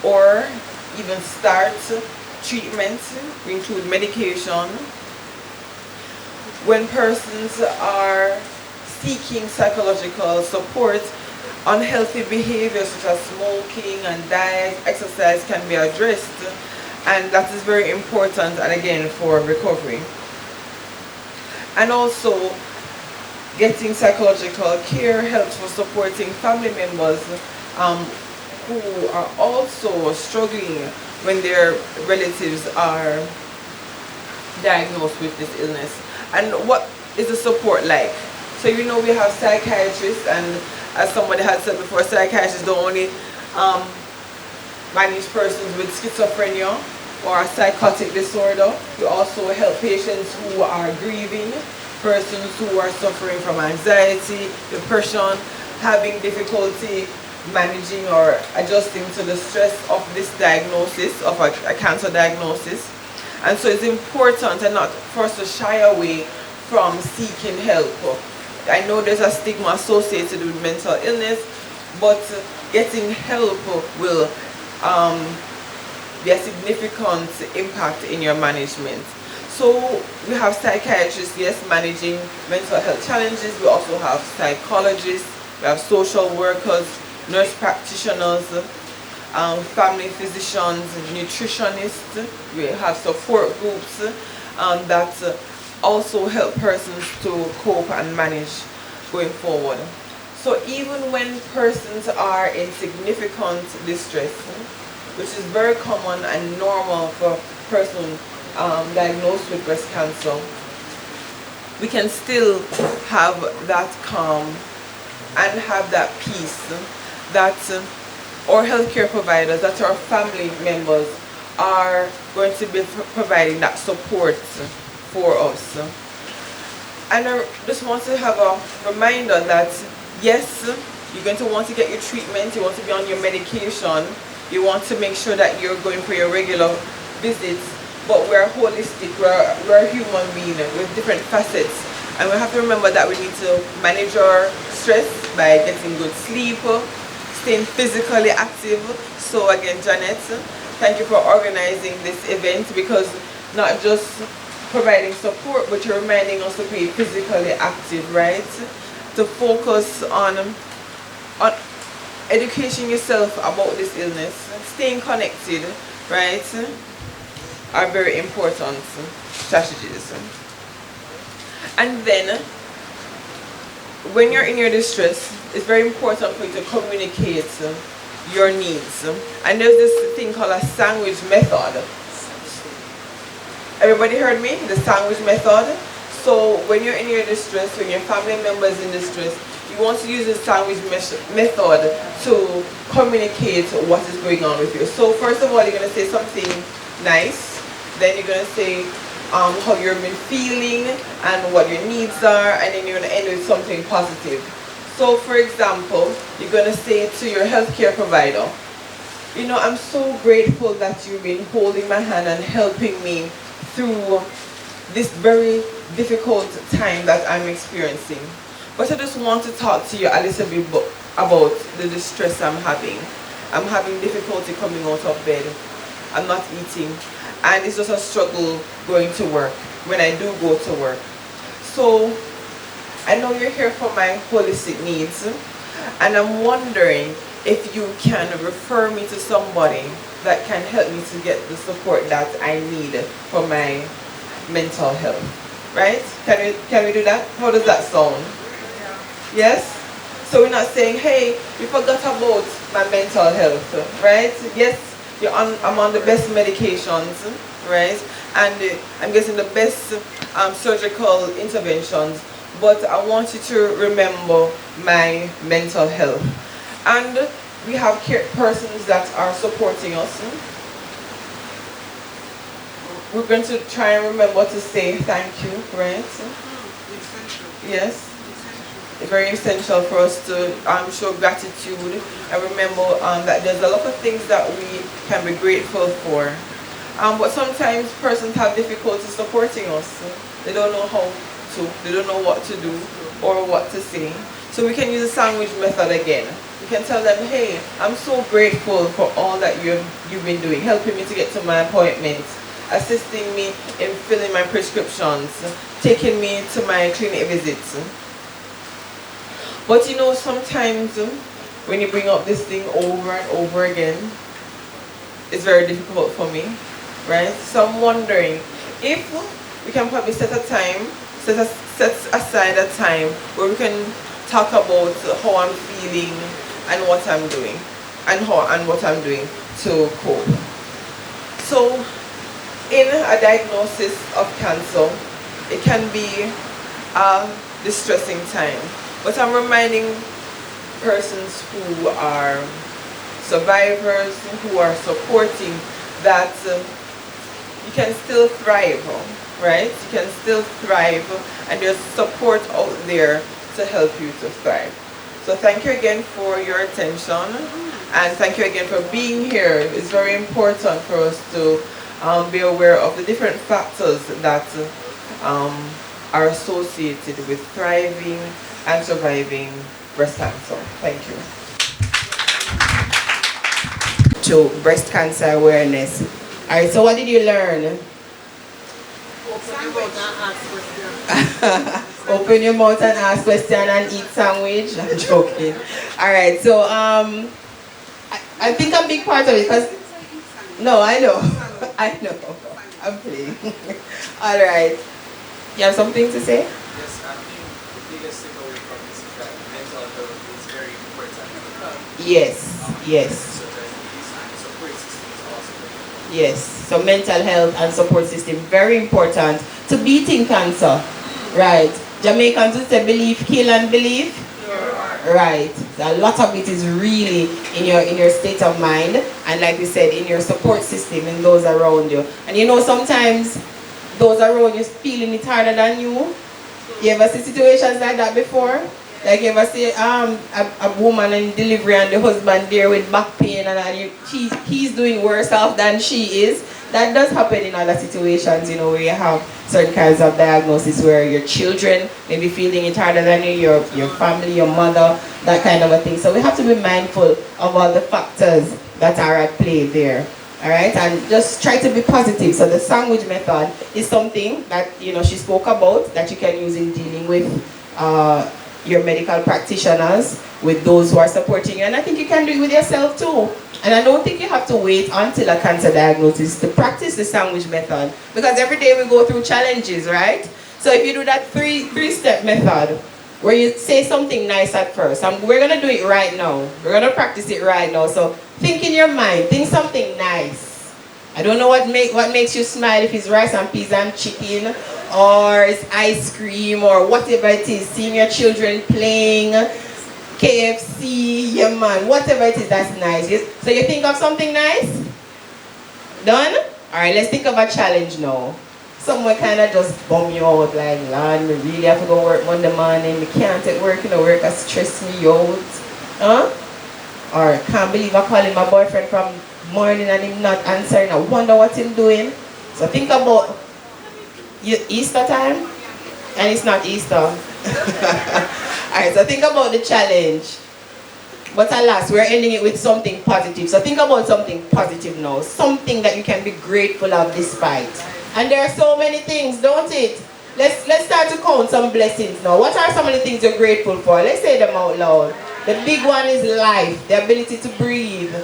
or even start treatment, include medication. When persons are seeking psychological support, unhealthy behaviors such as smoking and diet, exercise can be addressed, and that is very important, and again, for recovery. And also, getting psychological care helps for supporting family members who are also struggling when their relatives are diagnosed with this illness. And what is the support like? So we have psychiatrists, and as somebody had said before, psychiatrists don't only manage persons with schizophrenia or a psychotic disorder. We also help patients who are grieving, persons who are suffering from anxiety, depression, having difficulty managing or adjusting to the stress of this diagnosis, of a cancer diagnosis. And so it's important and not for us to shy away from seeking help. I know there's a stigma associated with mental illness, but getting help will be a significant impact in your management. So we have psychiatrists, yes, managing mental health challenges. We also have psychologists, we have social workers, nurse practitioners, family physicians, nutritionists. We have support groups that also help persons to cope and manage going forward. So even when persons are in significant distress, which is very common and normal for a person diagnosed with breast cancer, we can still have that calm and have that peace that our healthcare providers, that our family members are going to be providing that support for us. And I just want to have a reminder that yes, you're going to want to get your treatment, you want to be on your medication, you want to make sure that you're going for your regular visits, but we're holistic, we're a human being with different facets, and we have to remember that we need to manage our stress by getting good sleep, staying physically active. So again, Janet, thank you for organizing this event, because not just providing support, but you're reminding us to be physically active, right? To focus on educating yourself about this illness, staying connected, right, are very important strategies. And then, when you're in your distress, it's very important for you to communicate your needs. And there's this thing called a sandwich method. Everybody heard me? The sandwich method. So when you're in your distress, when your family member is in distress, you want to use the sandwich method to communicate what is going on with you. So first of all, you're going to say something nice. Then you're going to say how you've been feeling and what your needs are, and then you're going to end with something positive. So for example, you're going to say to your healthcare provider, you know, I'm so grateful that you've been holding my hand and helping me through this very difficult time that I'm experiencing. But I just want to talk to you a little bit about the distress I'm having. I'm having difficulty coming out of bed. I'm not eating. And it's just a struggle going to work when I do go to work. So I know you're here for my holistic needs, and I'm wondering if you can refer me to somebody that can help me to get the support that I need for my mental health. Right? Can we do that? How does that sound? Yes? So we're not saying, hey, you forgot about my mental health, right? Yes, I'm on the best medications, right? And I'm getting the best surgical interventions, but I want you to remember my mental health. And we have persons that are supporting us. We're going to try and remember to say thank you, right? Yes. It's very essential for us to show gratitude and remember that there's a lot of things that we can be grateful for. But sometimes persons have difficulty supporting us. They don't know how to, they don't know what to do or what to say. So we can use the sandwich method again. We can tell them, hey, I'm so grateful for all that you've been doing, helping me to get to my appointments, assisting me in filling my prescriptions, taking me to my clinic visits. But you know, sometimes when you bring up this thing over and over again, it's very difficult for me, right? So I'm wondering if we can probably set aside a time where we can talk about how I'm feeling and what I'm doing, and what I'm doing to cope. So in a diagnosis of cancer, it can be a distressing time. But I'm reminding persons who are survivors, who are supporting, that you can still thrive, right? You can still thrive, and there's support out there to help you to thrive. So thank you again for your attention, and thank you again for being here. It's very important for us to be aware of the different factors that are associated with thriving and surviving breast cancer. Thank you. To breast cancer awareness. All right, so what did you learn? Open your mouth and ask question and eat sandwich. I'm joking. All right, so I think a big part of it, because no, I know, I'm playing. All right, you have something to say? Yes, I think the biggest takeaway from this is that mental health is very important. Yes. Such as these and support systems also very important. Yes, so mental health and support system, very important to beating cancer. Right. Jamaicans would say believe, kill and believe. Right. A lot of it is really in your state of mind, and like we said, in your support system and those around you. And you know, sometimes those around you feeling it harder than you. You ever see situations like that before? Like you ever see a woman in delivery and the husband there with back pain, and he's doing worse off than she is. That does happen in other situations, you know, where you have certain kinds of diagnosis where your children may be feeling it harder than you, your family, your mother, that kind of a thing. So we have to be mindful of all the factors that are at play there. All right, and just try to be positive. So the sandwich method is something that, you know, she spoke about, that you can use in dealing with your medical practitioners, with those who are supporting you. And I think you can do it with yourself too. And I don't think you have to wait until a cancer diagnosis to practice the sandwich method, because every day we go through challenges, right? So if you do that three-step method, where you say something nice at first, and we're going to do it right now. We're going to practice it right now. So think in your mind, think something nice. I don't know what makes you smile, if it's rice and peas and chicken, or it's ice cream, or whatever it is. Seeing your children playing, KFC, yeah man, whatever it is, that's nice. So you think of something nice? Done? Alright, let's think of a challenge now. Someone kind of just bum you out, like, Lord, me really have to go work Monday morning, me can't take work, work has stressed me out. Huh? Or can't believe I calling my boyfriend from morning and him not answering. I wonder what he's doing. So think about Easter time, and it's not Easter. Alright, so think about the challenge. But alas, we're ending it with something positive. So think about something positive now. Something that you can be grateful of despite. And there are so many things, don't it? Let's start to count some blessings now. What are some of the things you're grateful for? Let's say them out loud. The big one is life, the ability to breathe,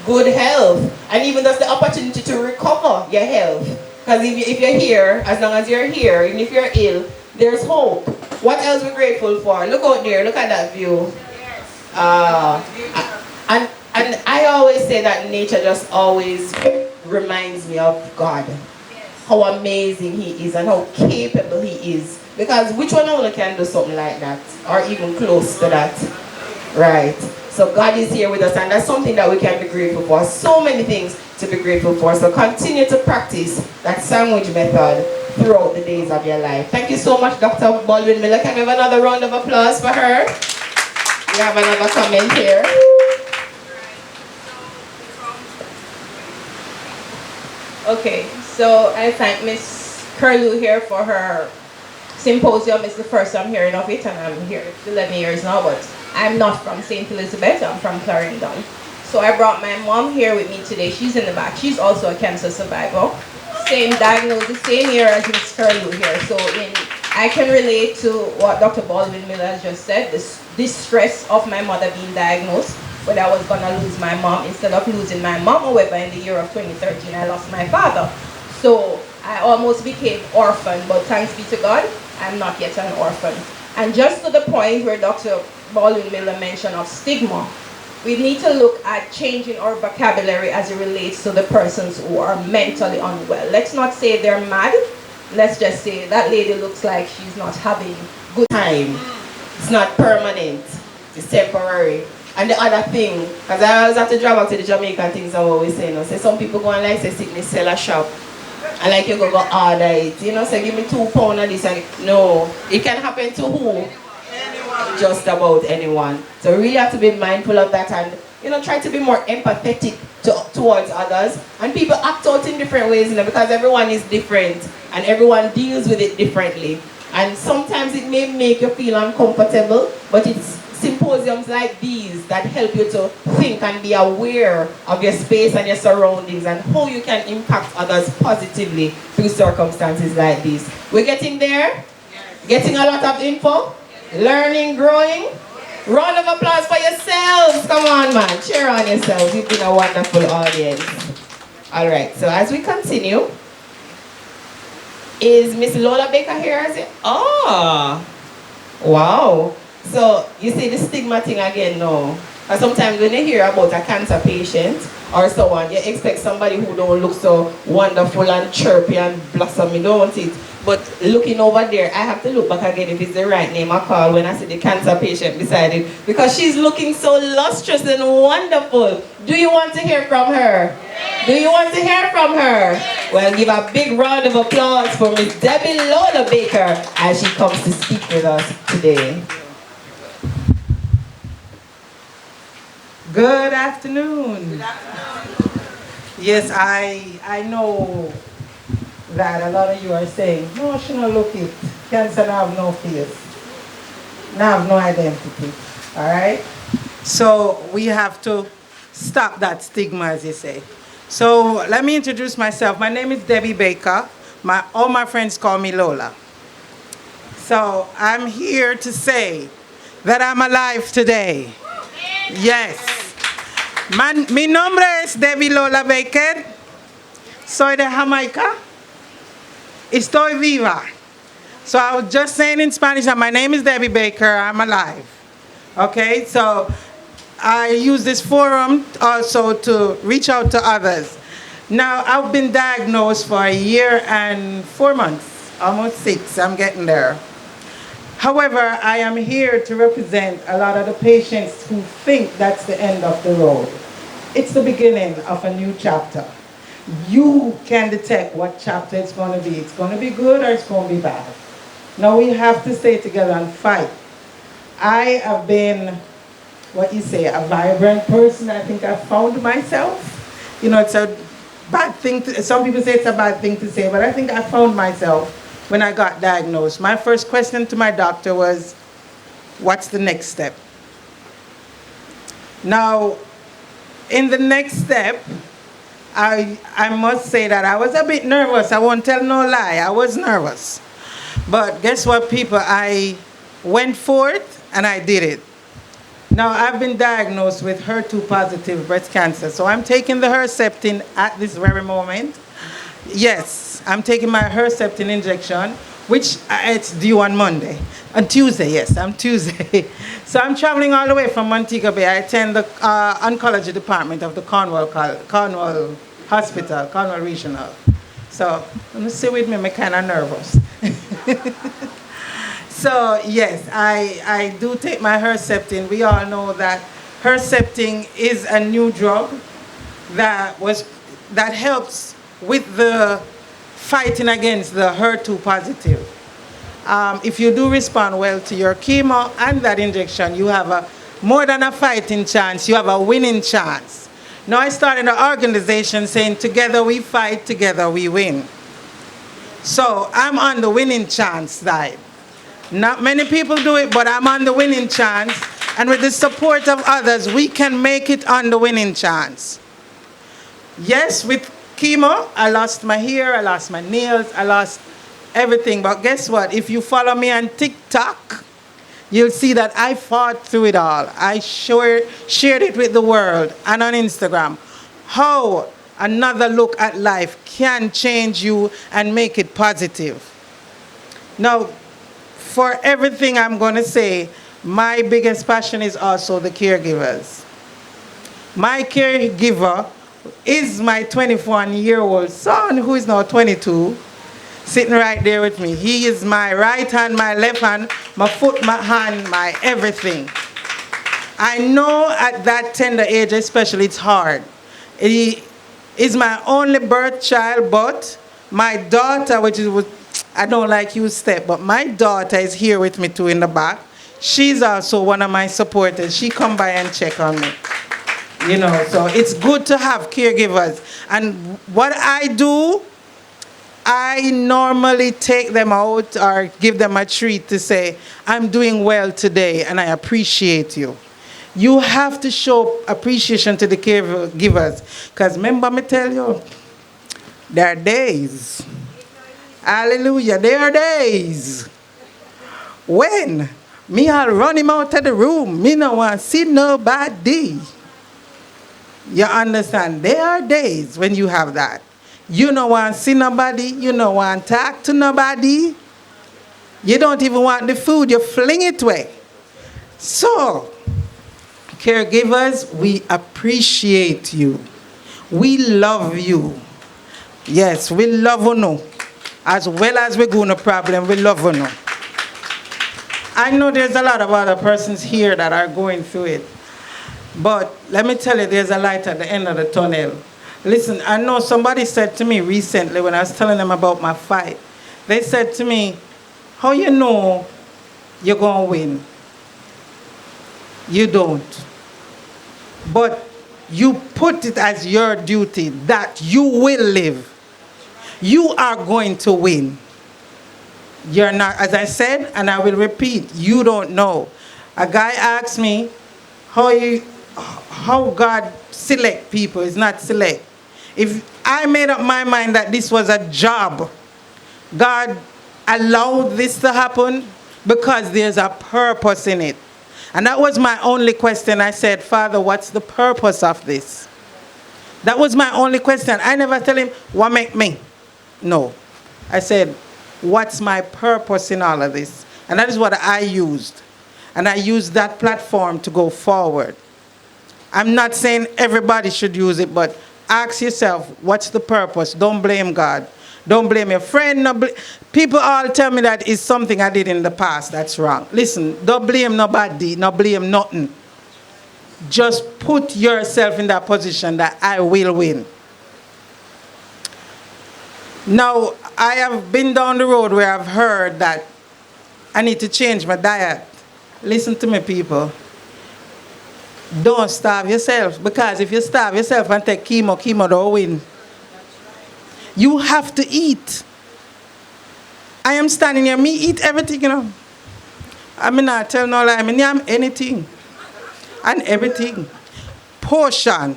good health, and even just the opportunity to recover your health. Because if you're here, as long as you're here, even if you're ill, there's hope. What else we're grateful for? Look out there, look at that view. And I always say that nature just always reminds me of God. How amazing He is and how capable He is. Because which one only can do something like that? Or even close to that? Right. So God is here with us, and that's something that we can be grateful for. So many things to be grateful for. So continue to practice that sandwich method throughout the days of your life. Thank you so much, Dr. Baldwin Miller. Can we have another round of applause for her? We have another comment here. Okay, so I thank Miss Curlew here for her symposium. It's the first I'm hearing of it, and I'm here 11 years now, but I'm not from St. Elizabeth, I'm from Clarendon. So I brought my mom here with me today. She's in the back. She's also a cancer survivor. Same diagnosis, same year as Miss Curlew here. So I can relate to what Dr. Baldwin Miller has just said, this stress of my mother being diagnosed, when I was gonna lose my mom. Instead of losing my mom, however, in the year of 2013, I lost my father. So I almost became orphan, but thanks be to God, I'm not yet an orphan. And just to the point where Dr. Baldwin Miller mentioned of stigma, we need to look at changing our vocabulary as it relates to the persons who are mentally unwell. Let's not say they're mad. Let's just say that lady looks like she's not having good time. It's not permanent. It's temporary. And the other thing, because I always have to drive back to the Jamaican things I'm always saying, say some people go and like say sickness sell a shop. And like you go order it. Say give me £2 of this, and no. It can happen to who? Anyone. Just about anyone. So we really have to be mindful of that, and try to be more empathetic towards others. And people act out in different ways, because everyone is different and everyone deals with it differently. And sometimes it may make you feel uncomfortable, but it's symposiums like these that help you to think and be aware of your space and your surroundings and how you can impact others positively through circumstances like these. We're getting there? Yes. Getting a lot of info? Yes. Learning, growing? Yes. Round of applause for yourselves. Come on, man. Cheer on yourselves. You've been a wonderful audience. All right, so as we continue, is Miss Lola Baker here? Oh, wow. So, you see the stigma thing again now. And sometimes when you hear about a cancer patient or so on, you expect somebody who don't look so wonderful and chirpy and blossomy, don't it? But looking over there, I have to look back again if it's the right name I call when I see the cancer patient beside it. Because she's looking so lustrous and wonderful. Do you want to hear from her? Do you want to hear from her? Well, give a big round of applause for Miss Debbie Lola Baker as she comes to speak with us today. Good afternoon. Good afternoon. Yes, I know that a lot of you are saying, no, she don't look it. Cancer now have no face. Now have no identity. Alright? So we have to stop that stigma, as you say. So let me introduce myself. My name is Debbie Baker. All my friends call me Lola. So I'm here to say that I'm alive today. Yes. Mi nombre es Debbie Lola Baker. Soy de Jamaica. Estoy viva. So I was just saying in Spanish that my name is Debbie Baker. I'm alive. Okay, so I use this forum also to reach out to others. Now, I've been diagnosed for a year and 4 months, almost 6. I'm getting there. However, I am here to represent a lot of the patients who think that's the end of the road. It's the beginning of a new chapter. You can detect what chapter it's going to be. It's going to be good or it's going to be bad. Now we have to stay together and fight. I have been, what you say, a vibrant person. I think I found myself. You know, it's a bad thing to, some people say it's a bad thing to say, but I think I found myself when I got diagnosed. My first question to my doctor was, what's the next step? Now, in the next step, I must say that I was a bit nervous. I won't tell no lie, I was nervous. But guess what, people? I went forth and I did it. Now, I've been diagnosed with HER2 positive breast cancer, so I'm taking the Herceptin at this very moment. Yes, I'm taking my Herceptin injection, which it's due on Monday. On Tuesday, yes, I'm Tuesday. So I'm traveling all the way from Montego Bay. I attend the oncology department of the Cornwall Hospital, Cornwall Regional. So, let me stay with me, I'm kind of nervous. So, yes, I do take my Herceptin. We all know that Herceptin is a new drug that helps with the fighting against the HER2 positive. If you do respond well to your chemo and that injection, you have more than a fighting chance, you have a winning chance. Now I started an organization saying, together we fight, together we win. So I'm on the winning chance side. Not many people do it, but I'm on the winning chance. And with the support of others, we can make it on the winning chance. Yes, with chemo, I lost my hair, I lost my nails, I lost everything. But guess what? If you follow me on TikTok, you'll see that I fought through it all. I shared it with the world and on Instagram. How another look at life can change you and make it positive. Now, for everything I'm going to say, my biggest passion is also the caregivers. My caregiver is my 21-year-old son, who is now 22, sitting right there with me. He is my right hand, my left hand, my foot, my hand, my everything. I know at that tender age especially, it's hard. He is my only birth child, but my daughter, which is, I don't like use step, but my daughter is here with me too in the back. She's also one of my supporters. She come by and check on me. You know, so it's good to have caregivers. And what I do, I normally take them out or give them a treat to say, I'm doing well today and I appreciate you. You have to show appreciation to the caregivers. Because remember me tell you, there are days, hallelujah, there are days when me I'll run him out of the room, me no want to see nobody. You understand? There are days when you have that. You don't want to see nobody. You don't want to talk to nobody. You don't even want the food. You fling it away. So, caregivers, we appreciate you. We love you. Yes, we love you. As well as we're going to problem, we love you. I know there's a lot of other persons here that are going through it. But let me tell you, there's a light at the end of the tunnel. Listen, I know somebody said to me recently when I was telling them about my fight, they said to me, how you know you're going to win? You don't. But you put it as your duty that you will live. You are going to win. You're not, as I said, and I will repeat, you don't know. A guy asked me how God select people. It's not select. If I made up my mind that this was a job, God allowed this to happen because there's a purpose in it. And that was my only question. I said, Father, what's the purpose of this? That was my only question. I never tell him, what make me? No. I said, what's my purpose in all of this? And that is what I used. And I used that platform to go forward. I'm not saying everybody should use it, but Ask yourself, what's the purpose? Don't blame God. Don't blame your friend. People all tell me that is something I did in the past. That's wrong. Listen, don't blame nobody. Don't blame nothing. Just put yourself in that position that I will win. Now, I have been down the road where I've heard that I need to change my diet. Listen to me, people. Don't starve yourself, because if you starve yourself and take chemo don't win. You have to eat. I am standing here, me eat everything, you know. I mean, I tell no lie, I mean, I'm anything and everything. Portion.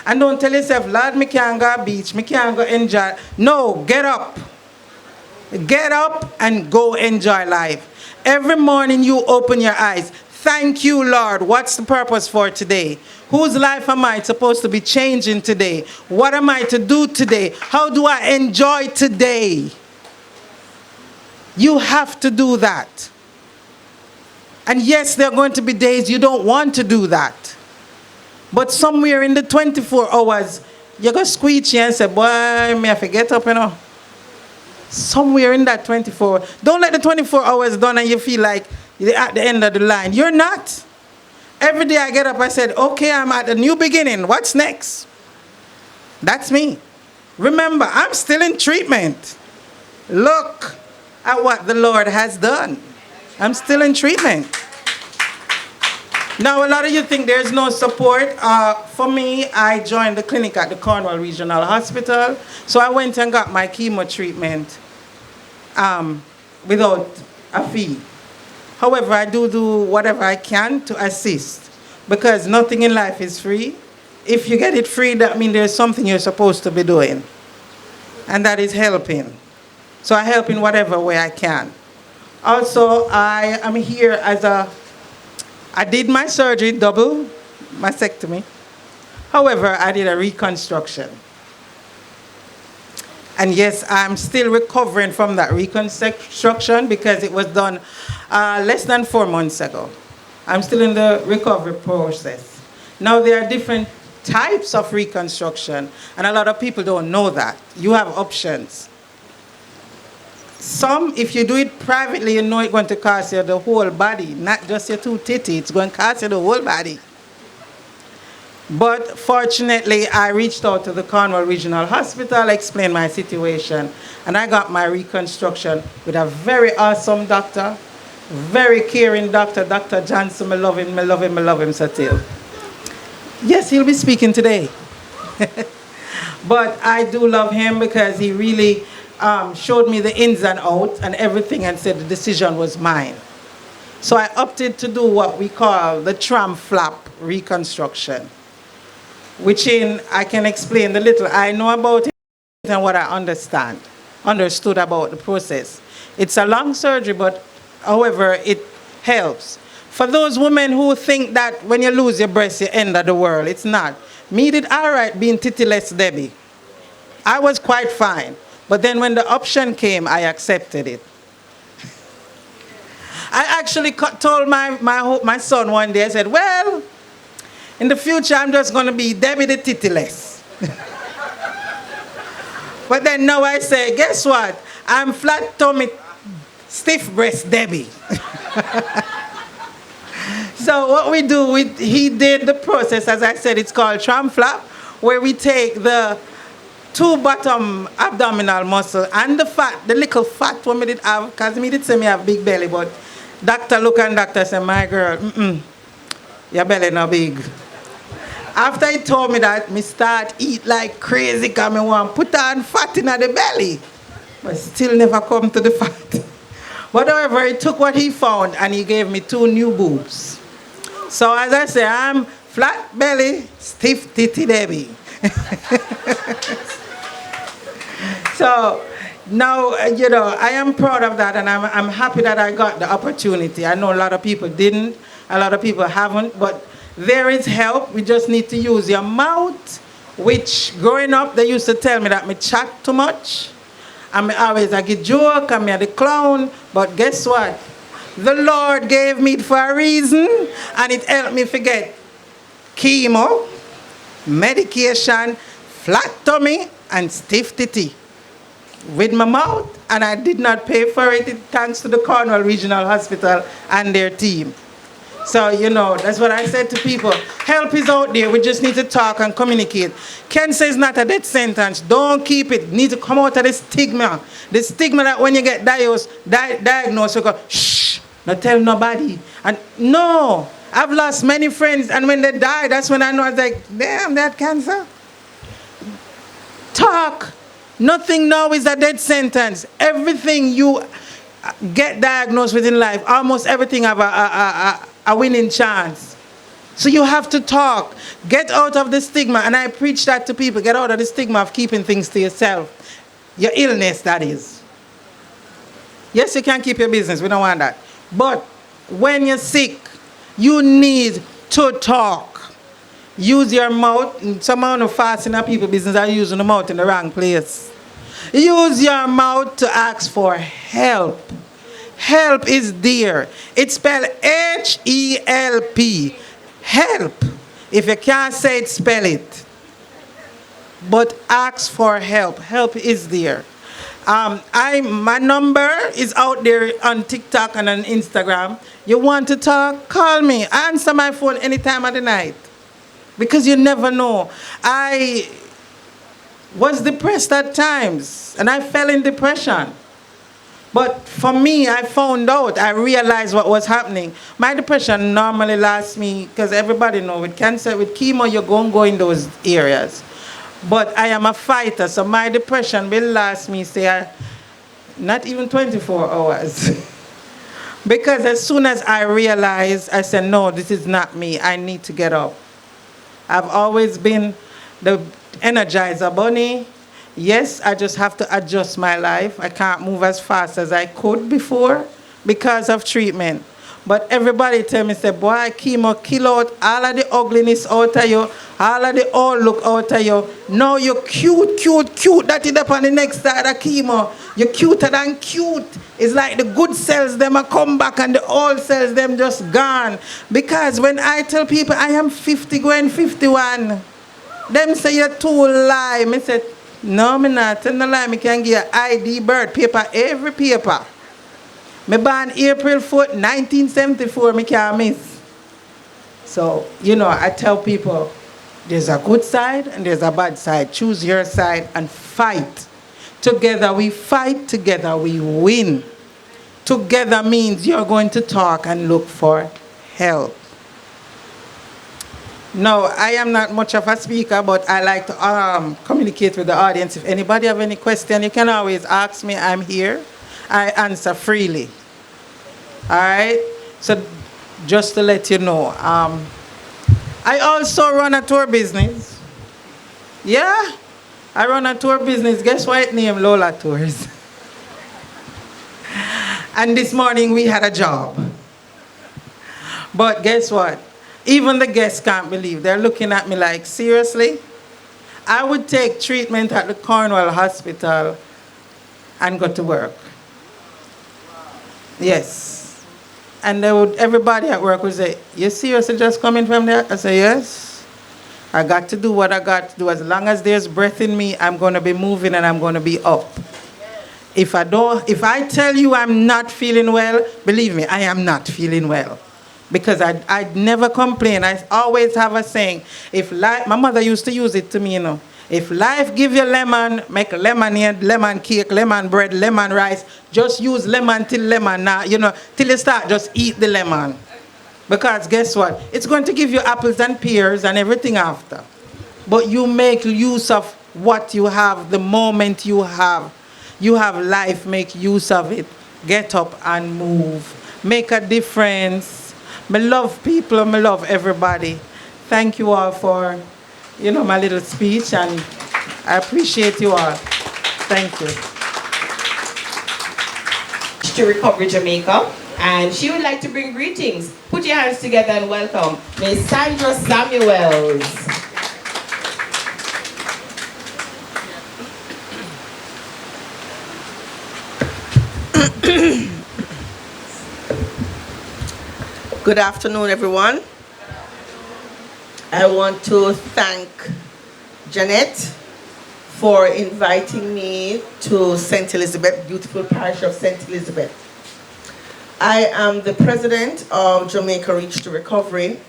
And don't tell yourself, Lord, me can't go beach, me can't go enjoy. No, get up. Get up and go enjoy life. Every morning you open your eyes. Thank you, Lord. What's the purpose for today? Whose life am I supposed to be changing today? What am I to do today? How do I enjoy today? You have to do that. And yes, there are going to be days you don't want to do that. But somewhere in the 24 hours, you're going to squeegee and say, boy, may I forget up, you know. Somewhere in that 24, don't let the 24 hours done and you feel like you're at the end of the line. You're not. Every day I get up, I said, okay, I'm at a new beginning. What's next? That's me. Remember, I'm still in treatment. Look at what the Lord has done. I'm still in treatment. Now, a lot of you think there's no support. For me, I joined the clinic at the Cornwall Regional Hospital. So I went and got my chemo treatment without a fee. However, I do whatever I can to assist, because nothing in life is free. If you get it free, that means there's something you're supposed to be doing, and that is helping. So I help in whatever way I can. Also, I am here I did my surgery, double mastectomy. However, I did a reconstruction. And yes, I'm still recovering from that reconstruction because it was done less than 4 months ago. I'm still in the recovery process. Now, there are different types of reconstruction, and a lot of people don't know that. You have options. Some, if you do it privately, you know it's going to cost you the whole body, not just your 2 titties. It's going to cost you the whole body. But fortunately, I reached out to the Cornwall Regional Hospital, explained my situation, and I got my reconstruction with a very awesome doctor, very caring doctor, Dr. Johnson. I love him so till. Yes, he'll be speaking today. But I do love him because he really showed me the ins and outs and everything and said the decision was mine. So I opted to do what we call the tram flap reconstruction, which I can explain the little I know about it and what I understood about the process. It's a long surgery, but however, it helps. For those women who think that when you lose your breast, you end of the world, it's not. Me did all right being titiless Debbie. I was quite fine. But then when the option came, I accepted it. I actually told my son one day, I said, well, in the future, I'm just going to be Debbie the titiless. But then now I say, guess what? I'm flat tummy, stiff breast Debbie. So what we do, he did the process, as I said, it's called tram flap, where we take the 2 bottom abdominal muscle and the fat, the little fat one we did have, because me did say me have big belly, but doctor look and doctor say, my girl, your belly not big. After he told me that, me start eat like crazy because me want put on fat in the belly. But still never come to the fat. But however, he took what he found and he gave me 2 new boobs. So as I say, I'm flat belly, stiff titty Debbie. So now, you know, I am proud of that, and I'm happy that I got the opportunity. I know a lot of people didn't, a lot of people haven't, but there is help. We just need to use your mouth, which growing up, they used to tell me that me chat too much. And I always get joke, and me the clown, but guess what? The Lord gave me it for a reason, and it helped me forget chemo, medication, flat tummy, and stiff titty with my mouth, and I did not pay for it, thanks to the Cornwall Regional Hospital and their team. So, you know, that's what I said to people. Help is out there. We just need to talk and communicate. Cancer is not a death sentence. Don't keep it. Need to come out of the stigma. The stigma that when you get diagnosed, you go, shh, not tell nobody. And no, I've lost many friends, and when they die, that's when I know, I was like, damn, they had cancer. Talk. Nothing now is a death sentence. Everything you get diagnosed with in life, almost everything have a winning chance. So you have to talk. Get out of the stigma. And I preach that to people. Get out of the stigma of keeping things to yourself. Your illness, that is. Yes, you can keep your business. We don't want that. But when you're sick, you need to talk. Use your mouth. Some amount of fasting of people business are using the mouth in the wrong place. Use your mouth to ask for help. Help is there. It's spelled H-E-L-P. Help. If you can't say it, spell it. But ask for help. Help is there. My number is out there on TikTok and on Instagram. You want to talk? Call me. I answer my phone any time of the night. Because you never know. I was depressed at times, and I fell in depression. But for me, I found out, I realized what was happening. My depression normally lasts me, because everybody knows with cancer, with chemo, you're going to go in those areas. But I am a fighter, so my depression will last me, say, not even 24 hours. Because as soon as I realized, I said, no, this is not me. I need to get up. I've always been the Energizer Bunny. Yes, I just have to adjust my life. I can't move as fast as I could before because of treatment. But everybody tell me, say, boy, chemo kill out all of the ugliness out of you, all of the old look out of you. Now you're cute, cute, cute. That is up on the next side of chemo. You're cuter than cute. It's like the good cells, them are come back and the old cells, them just gone. Because when I tell people I am 50 going 51, them say you're too lie. Me say, no, I'm not telling no lie. I can give you ID birth paper, every paper. Me born April 4th, 1974, me can't miss. So, you know, I tell people, there's a good side and there's a bad side. Choose your side and fight. Together we fight, together we win. Together means you're going to talk and look for help. No, I am not much of a speaker, but I like to communicate with the audience. If anybody have any question, you can always ask me. I'm here. I answer freely. All right? So just to let you know, I also run a tour business. Yeah, I run a tour business. Guess what it named? Lola Tours. And this morning we had a job. But guess what? Even the guests can't believe. They're looking at me like, seriously? I would take treatment at the Cornwall Hospital and go to work. Yes. And they would, everybody at work would say, you seriously just coming from there? I say, yes. I got to do what I got to do. As long as there's breath in me, I'm going to be moving and I'm going to be up. If I tell you I'm not feeling well, believe me, I am not feeling well. Because I never complain. I always have a saying, if life, my mother used to use it to me, you know. If life give you lemon, make lemonade, lemon cake, lemon bread, lemon rice, just use lemon till lemon now, you know, till you start, just eat the lemon. Because guess what? It's going to give you apples and pears and everything after. But you make use of what you have, the moment you have. You have life, make use of it. Get up and move. Make a difference. I love people, I love everybody. Thank you all for, you know, my little speech, and I appreciate you all. Thank you. To Recovery Jamaica, and she would like to bring greetings. Put your hands together and welcome Miss Sandra Samuels. Good afternoon, everyone. I want to thank Janet for inviting me to St. Elizabeth, beautiful parish of St. Elizabeth. I am the president of Jamaica Reach to Recovery,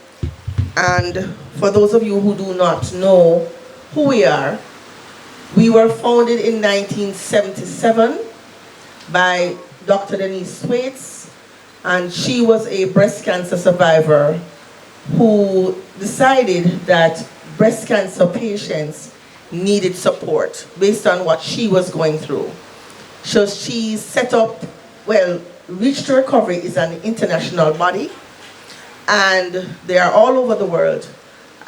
and for those of you who do not know who we were founded in 1977 by Dr. Denise Thwaites, and she was a breast cancer survivor who decided that breast cancer patients needed support based on what she was going through. So she set up, well, Reach to Recovery is an international body, and they are all over the world.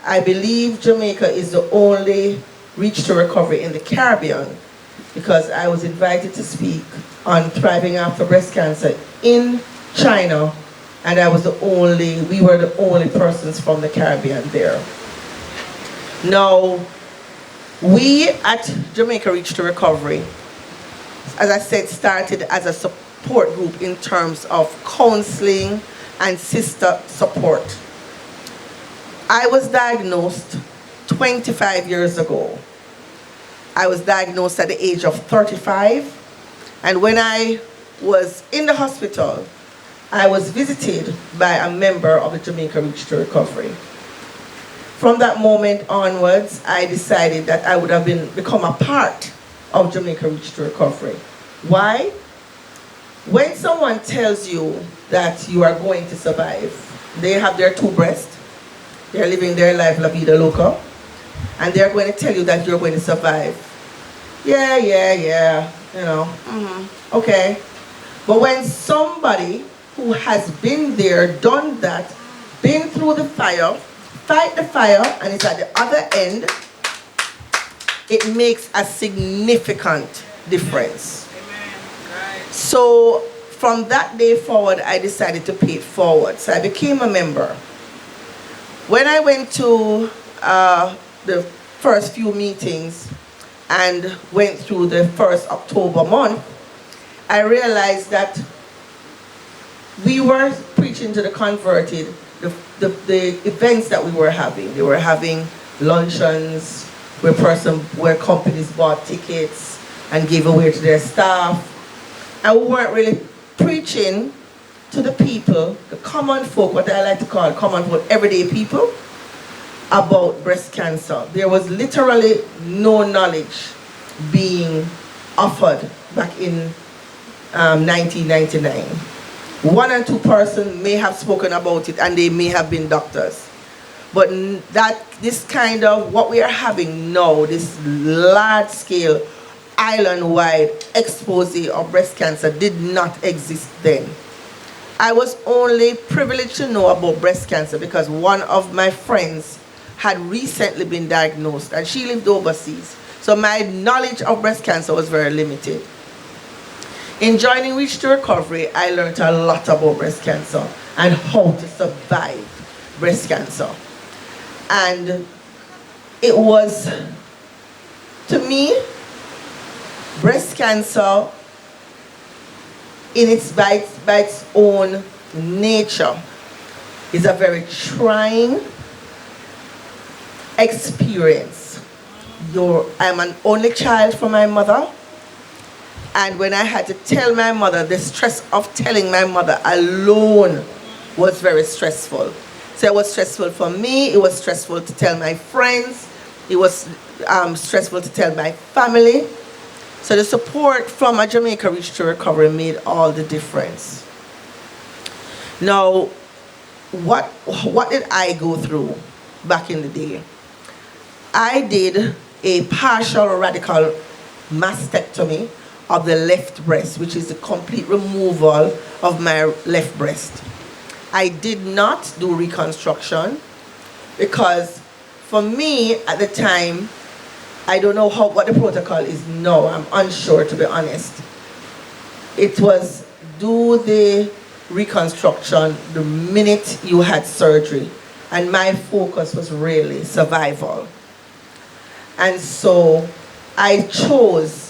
I believe Jamaica is the only Reach to Recovery in the Caribbean, because I was invited to speak on thriving after breast cancer in China, and we were the only persons from the Caribbean there. Now, we at Jamaica Reach to Recovery, as I said, started as a support group in terms of counseling and sister support. I was diagnosed 25 years ago. I was diagnosed at the age of 35, and when I was in the hospital, I was visited by a member of the Jamaica Reach to Recovery. From that moment onwards, I decided that I would have become a part of Jamaica Reach to Recovery. Why? When someone tells you that you are going to survive, they have their two breasts, they're living their life la vida loca, and they're going to tell you that you're going to survive. Yeah, you know, okay. But when somebody who has been there, done that, been through the fire, fight the fire, and is at the other end, it makes a significant difference. So from that day forward, I decided to pay it forward. So I became a member. When I went to the first few meetings and went through the first October month, I realized that we were preaching to the converted, the events that we were having. They were having luncheons where companies bought tickets and gave away to their staff. And we weren't really preaching to the people, the common folk, what I like to call common folk, everyday people, about breast cancer. There was literally no knowledge being offered back in 1999. One or two persons may have spoken about it, and they may have been doctors. But this kind of what we are having now, this large-scale, island-wide expose of breast cancer did not exist then. I was only privileged to know about breast cancer because one of my friends had recently been diagnosed, and she lived overseas. So my knowledge of breast cancer was very limited. In joining Reach to Recovery, I learned a lot about breast cancer and how to survive breast cancer. And it was, to me, breast cancer by its own nature is a very trying experience. I'm an only child for my mother. And when I had to tell my mother, the stress of telling my mother alone was very stressful. So it was stressful for me, it was stressful to tell my friends, it was stressful to tell my family. So the support from a Jamaica Reach to Recovery made all the difference. Now, what did I go through back in the day? I did a partial radical mastectomy of the left breast, which is the complete removal of my left breast. I did not do reconstruction because for me at the time, I don't know what the protocol is now, I'm unsure to be honest. It was do the reconstruction the minute you had surgery, and my focus was really survival. And so I chose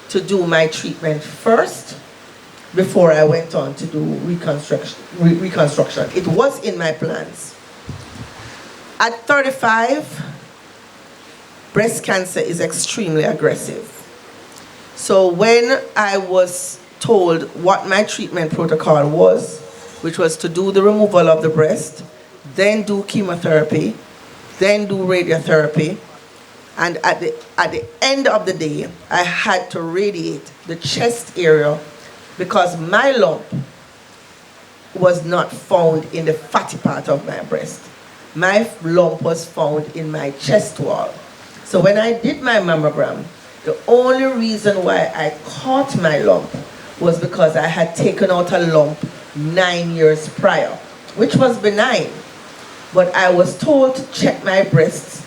to do my treatment first before I went on to do reconstruction. It was in my plans. At 35, breast cancer is extremely aggressive. So when I was told what my treatment protocol was, which was to do the removal of the breast, then do chemotherapy, then do radiotherapy, and at the end of the day, I had to radiate the chest area because my lump was not found in the fatty part of my breast. My lump was found in my chest wall. So when I did my mammogram, the only reason why I caught my lump was because I had taken out a lump 9 years prior, which was benign. But I was told to check my breasts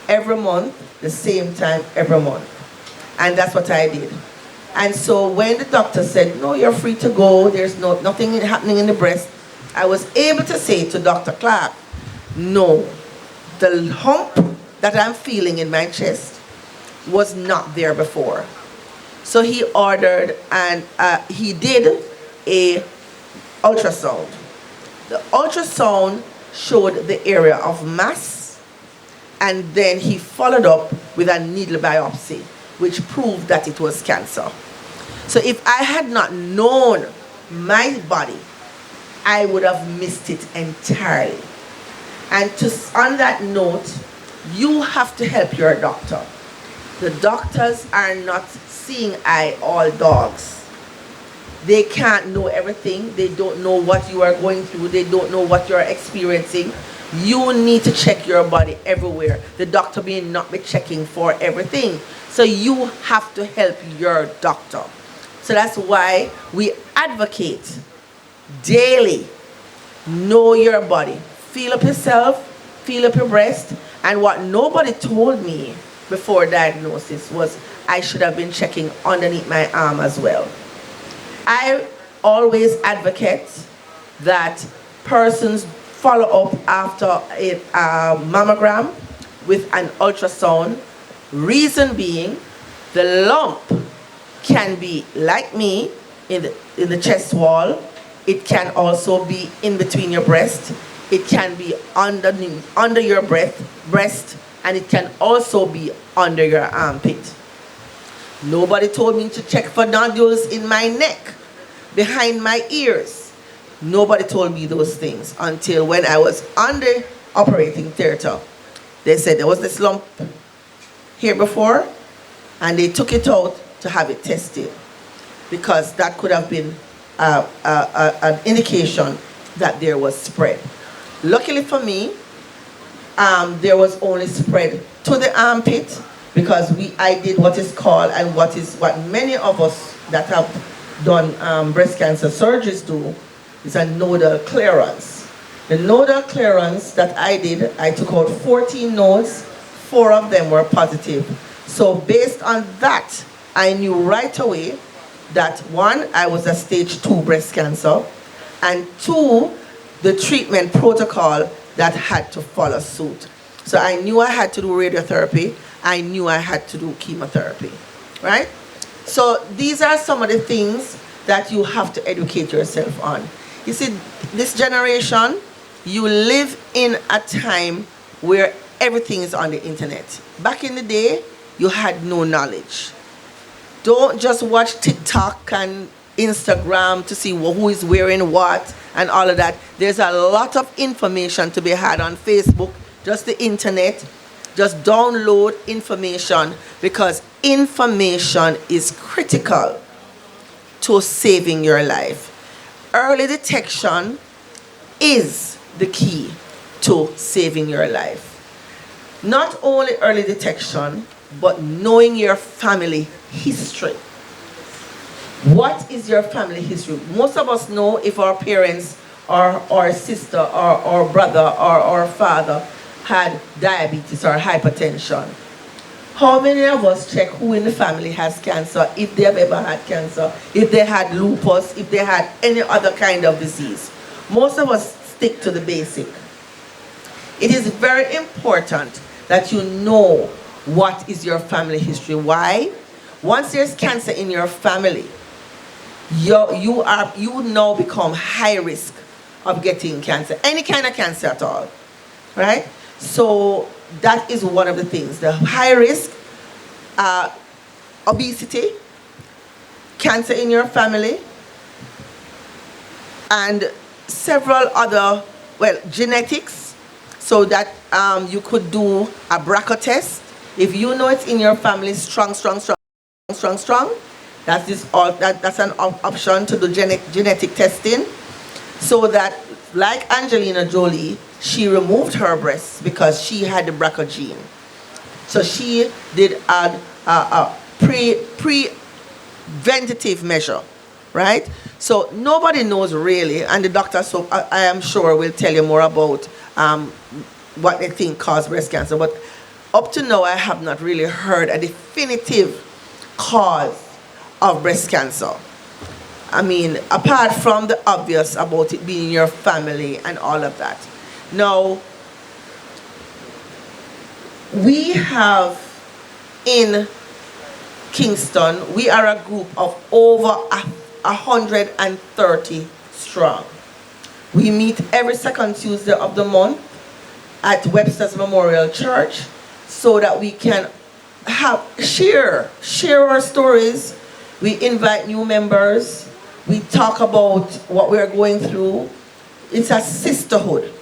every month, the same time every month. And that's what I did. And so when the doctor said, no, you're free to go, there's nothing happening in the breast, I was able to say to Dr. Clark, no, the hump that I'm feeling in my chest was not there before. So he ordered and he did a ultrasound. The ultrasound showed the area of mass, and then he followed up with a needle biopsy, which proved that it was cancer. So if I had not known my body, I would have missed it entirely. And on that note, you have to help your doctor. The doctors are not seeing eye all dogs. They can't know everything. They don't know what you are going through. They don't know what you're experiencing. You need to check your body everywhere. The doctor may not be checking for everything. So you have to help your doctor. So that's why we advocate daily. Know your body. Feel up yourself, feel up your breast. And what nobody told me before diagnosis was I should have been checking underneath my arm as well. I always advocate that persons follow up after a mammogram with an ultrasound. Reason being, the lump can be like me in the chest wall. It can also be in between your breast. It can be under your breast, and it can also be under your armpit. Nobody told me to check for nodules in my neck, behind my ears. Nobody told me those things until when I was on the operating theater. They said there was this lump here before, and they took it out to have it tested because that could have been an indication that there was spread. Luckily for me, there was only spread to the armpit because I did what is called and what many of us that have done breast cancer surgeries do is a nodal clearance. The nodal clearance that I did, I took out 14 nodes, 4 of them were positive. So based on that, I knew right away that 1, I was a stage 2 breast cancer, and 2, the treatment protocol that had to follow suit. So I knew I had to do radiotherapy, I knew I had to do chemotherapy, right? So these are some of the things that you have to educate yourself on. You see, this generation, you live in a time where everything is on the internet. Back in the day, you had no knowledge. Don't just watch TikTok and Instagram to see who is wearing what and all of that. There's a lot of information to be had on Facebook, just the internet. Just download information because information is critical to saving your life. Early detection is the key to saving your life. Not only early detection, but knowing your family history. What is your family history? Most of us know if our parents or our sister or our brother or our father had diabetes or hypertension. How many of us check who in the family has cancer, if they have ever had cancer, if they had lupus, if they had any other kind of disease? Most of us stick to the basic. It is very important that you know what is your family history. Why? Once there's cancer in your family, you now become high risk of getting cancer, any kind of cancer at all, right? So that is one of the things. The high risk, obesity, cancer in your family, and several other, well, genetics, so that you could do a BRCA test. If you know it's in your family, strong, that's an option to do genetic testing, so that, like Angelina Jolie, she removed her breasts because she had the BRCA gene. So she did a preventative measure, right? So nobody knows really, and the doctor, so I am sure, will tell you more about what they think caused breast cancer. But up to now, I have not really heard a definitive cause of breast cancer. I mean, apart from the obvious about it being in your family and all of that. Now, we have in Kingston, we are a group of over 130 strong. We meet every second Tuesday of the month at Webster's Memorial Church, so that we can share our stories. We invite new members. We talk about what we're going through. It's a sisterhood.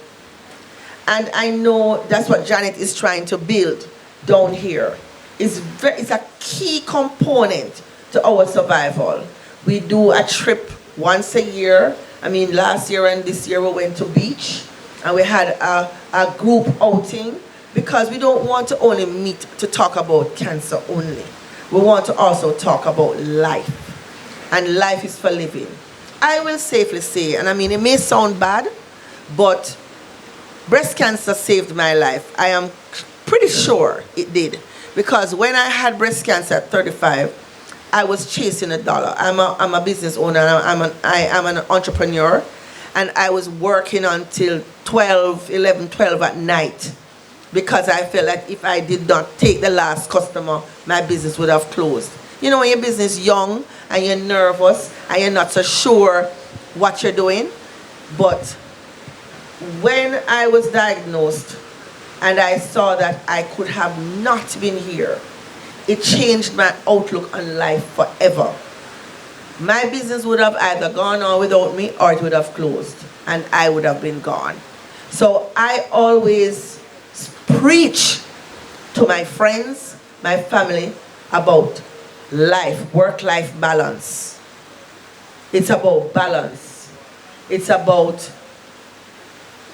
And I know that's what Janet is trying to build down here. It's a key component to our survival. We do a trip once a year. I mean, last year and this year we went to beach, and we had a group outing, because we don't want to only meet to talk about cancer only. We want to also talk about life. And life is for living. I will safely say, and I mean, it may sound bad, but breast cancer saved my life. I am pretty sure it did. Because when I had breast cancer at 35, I was chasing a dollar. I'm a business owner, I am an entrepreneur, and I was working until 11, 12 at night, because I felt like if I did not take the last customer, my business would have closed. You know, when your business is young and you're nervous and you're not so sure what you're doing. But when I was diagnosed and I saw that I could have not been here, it changed my outlook on life forever. My business would have either gone on without me, or it would have closed and I would have been gone. So I always preach to my friends, my family, about life, work-life balance. It's about balance. It's about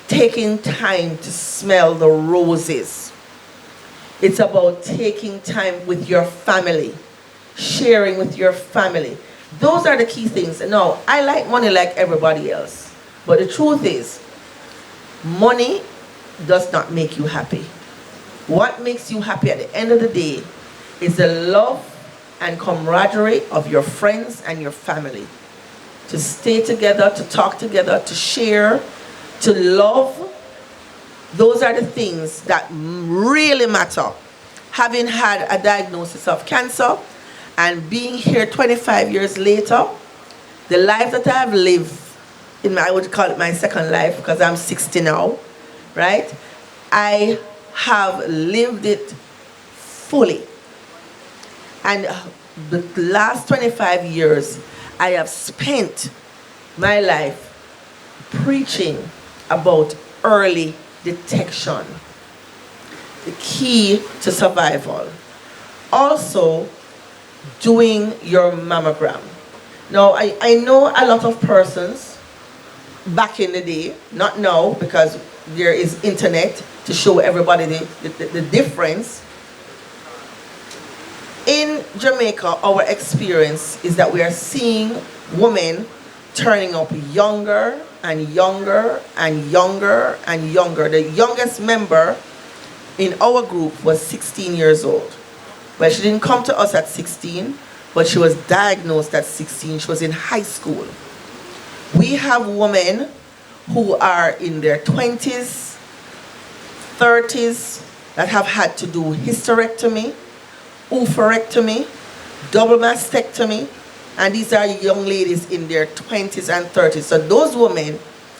taking time to smell the roses. It's about taking time with your family, sharing with your family. Those are the key things. Now, I like money like everybody else, but the truth is, money does not make you happy. What makes you happy at the end of the day is the love and camaraderie of your friends and your family. To stay together, to talk together, to share, to love. Those are the things that really matter. Having had a diagnosis of cancer and being here 25 years later, the life that I've lived, I would call it my second life, because I'm 60 now, right? I have lived it fully. And the last 25 years, I have spent my life preaching about early detection, the key to survival. Also, doing your mammogram. Now, I know a lot of persons back in the day, not now, because there is internet to show everybody the difference. In Jamaica, our experience is that we are seeing women turning up younger and younger and younger and younger. The youngest member in our group was 16 years old. Well, she didn't come to us at 16, but she was diagnosed at 16. She was in high school. We have women who are in their 20s, 30s, that have had to do hysterectomy, oophorectomy, double mastectomy, and these are young ladies in their 20s and 30s. So those women,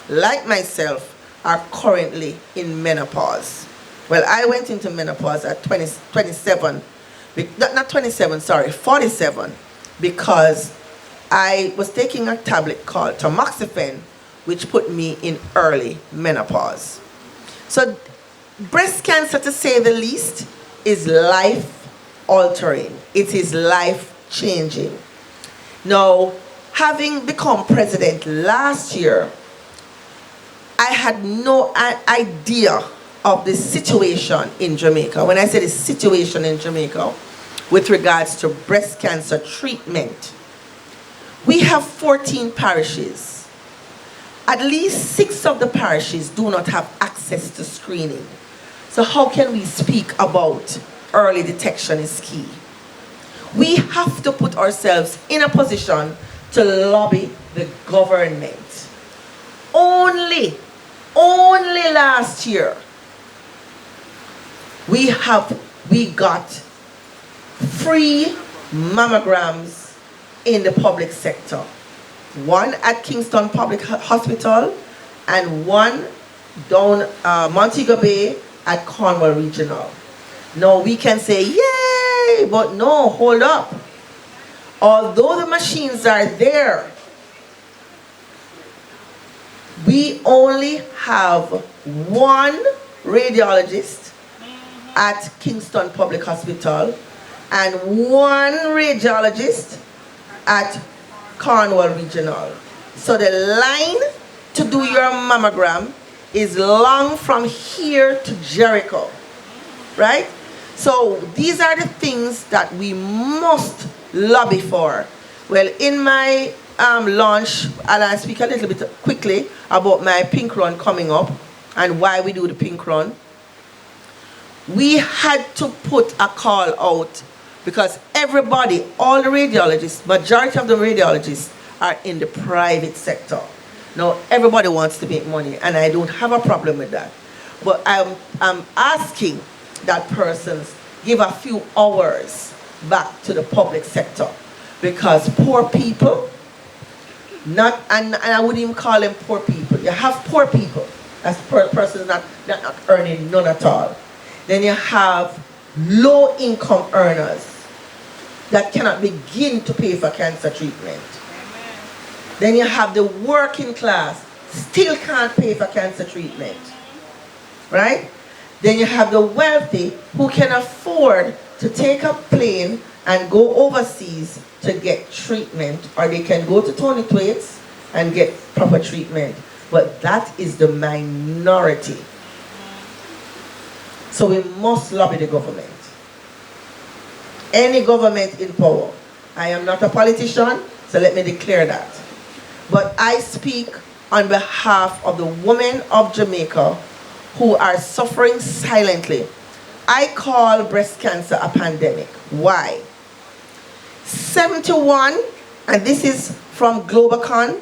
like myself, are currently in menopause. Well, I went into menopause at 47, because I was taking a tablet called tamoxifen, which put me in early menopause. So breast cancer, to say the least, is life altering. It is life changing. Now, having become president last year, I had no idea of the situation in Jamaica. When I say the situation in Jamaica with regards to breast cancer treatment, we have 14 parishes. At least 6 of the parishes do not have access to screening. So how can we speak about early detection is key? We have to put ourselves in a position to lobby the government. Only last year, we got free mammograms in the public sector. One at Kingston Public Hospital and one down Montego Bay at Cornwall Regional. Now we can say, yay, but no, hold up. Although the machines are there, we only have one radiologist at Kingston Public Hospital and one radiologist at Cornwall Regional. So the line to do your mammogram is long from here to Jericho, right? So these are the things that we must lobby for. Well, in my launch, I'll speak a little bit quickly about my pink run coming up and why we do the pink run. We had to put a call out because everybody, all the radiologists, majority of the radiologists are in the private sector. Now, everybody wants to make money, and I don't have a problem with that. But I'm asking that persons give a few hours back to the public sector, because poor people, and I wouldn't even call them poor people. You have poor people, that's persons not earning none at all. Then you have low income earners that cannot begin to pay for cancer treatment. Then you have the working class, still can't pay for cancer treatment, right? Then you have the wealthy who can afford to take a plane and go overseas to get treatment, or they can go to Tony Thwaites and get proper treatment. But that is the minority. So we must lobby the government. Any government in power. I am not a politician, so let me declare that. But I speak on behalf of the women of Jamaica who are suffering silently. I call breast cancer a pandemic. Why? 71, and this is from Globacon,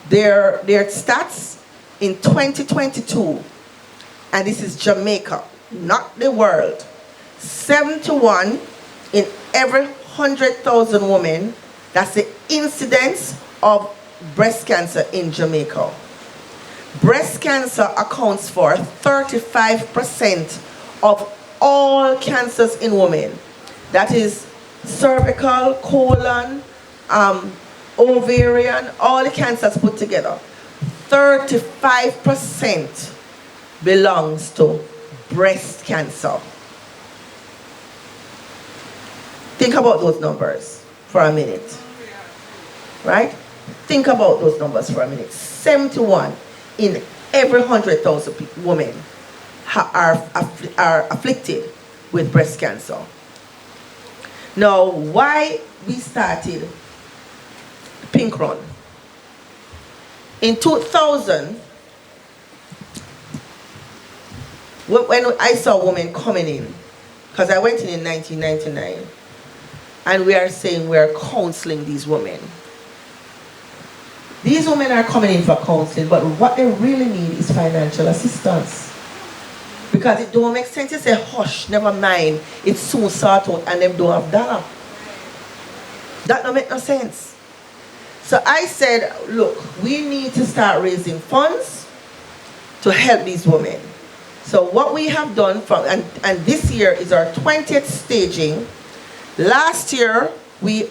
their stats in 2022, and this is Jamaica, not the world. 71 in every 100,000 women, that's the incidence of breast cancer in Jamaica. Breast cancer accounts for 35% of all cancers in women. That is cervical, colon, ovarian, all the cancers put together. 35% belongs to breast cancer. Think about those numbers for a minute, right? Think about those numbers for a minute. 71 in every 100,000 women are afflicted with breast cancer. Now, why we started Pink Run? In 2000, when I saw women coming in, because I went in 1999, and we are saying we are counseling these women. These women are coming in for counseling, but what they really need is financial assistance. Because it don't make sense to say, hush, never mind, it's soon sort out, and them don't have dollar. That don't make no sense. So I said, look, we need to start raising funds to help these women. So what we have done and this year is our 20th staging. Last year we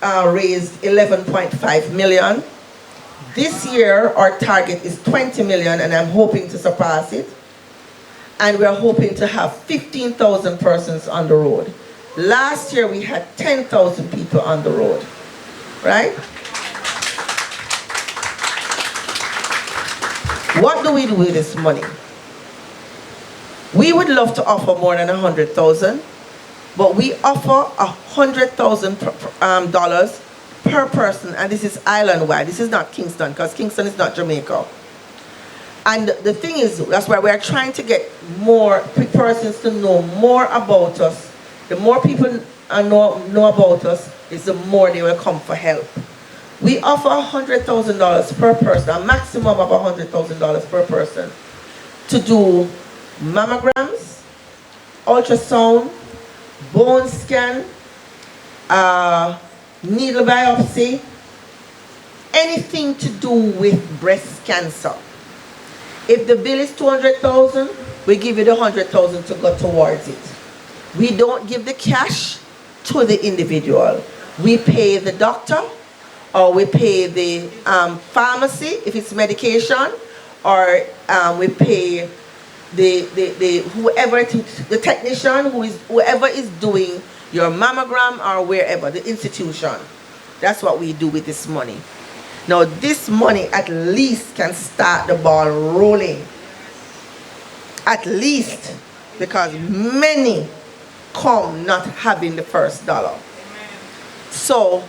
raised 11.5 million. This year our target is 20 million, and I'm hoping to surpass it. And we're hoping to have 15,000 persons on the road. Last year we had 10,000 people on the road, right? What do we do with this money? We would love to offer more than 100,000, but we offer $100,000 per person, and this is island-wide. This is not Kingston, because Kingston is not Jamaica. And the thing is, that's why we're trying to get more persons to know more about us. The more people know about us, is the more they will come for help. We offer $100,000 per person, a maximum of $100,000 per person, to do mammograms, ultrasound, bone scan, needle biopsy, anything to do with breast cancer. If the bill is $200,000, we give you the $100,000 to go towards it. We don't give the cash to the individual. We pay the doctor, or we pay the pharmacy if it's medication, or we pay the technician whoever is doing your mammogram, or wherever, the institution. That's what we do with this money. Now this money at least can start the ball rolling. At least, because many come not having the first dollar. So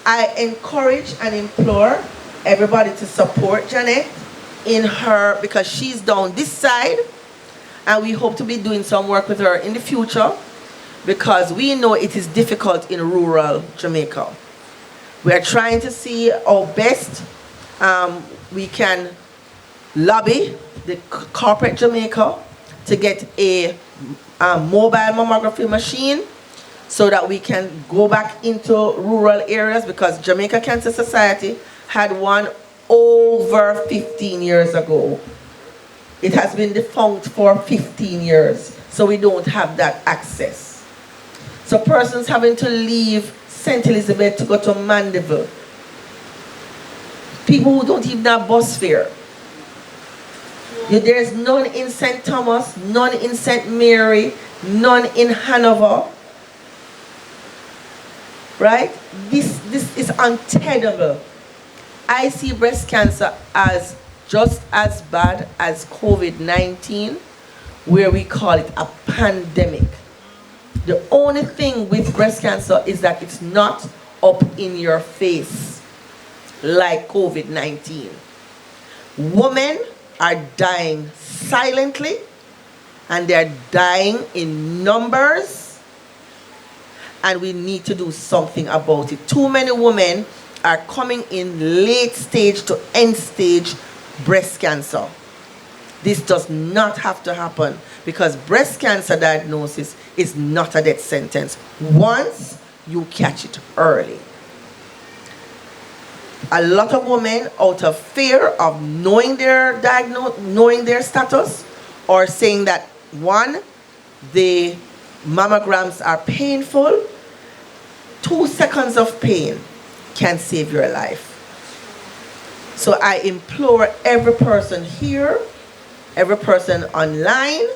I encourage and implore everybody to support Janet in her, because she's down this side, and we hope to be doing some work with her in the future, because we know it is difficult in rural Jamaica. We are trying to see how best we can lobby the corporate Jamaica to get a mobile mammography machine, so that we can go back into rural areas, because Jamaica Cancer Society had one over 15 years ago. It has been defunct for 15 years, so we don't have that access. So persons having to leave St. Elizabeth to go to Mandeville, people who don't even have bus fare. There's none in St. Thomas, none in St. Mary, none in Hanover. Right? This is untenable. I see breast cancer as just as bad as COVID-19, where we call it a pandemic. The only thing with breast cancer is that it's not up in your face like COVID-19. Women are dying silently, and they're dying in numbers, and we need to do something about it. Too many women are coming in late stage to end stage breast cancer. This does not have to happen, because breast cancer diagnosis is not a death sentence once you catch it early. A lot of women, out of fear of knowing their knowing their status, or saying that, one, the mammograms are painful, 2 seconds of pain can save your life. So I implore every person here, every person online,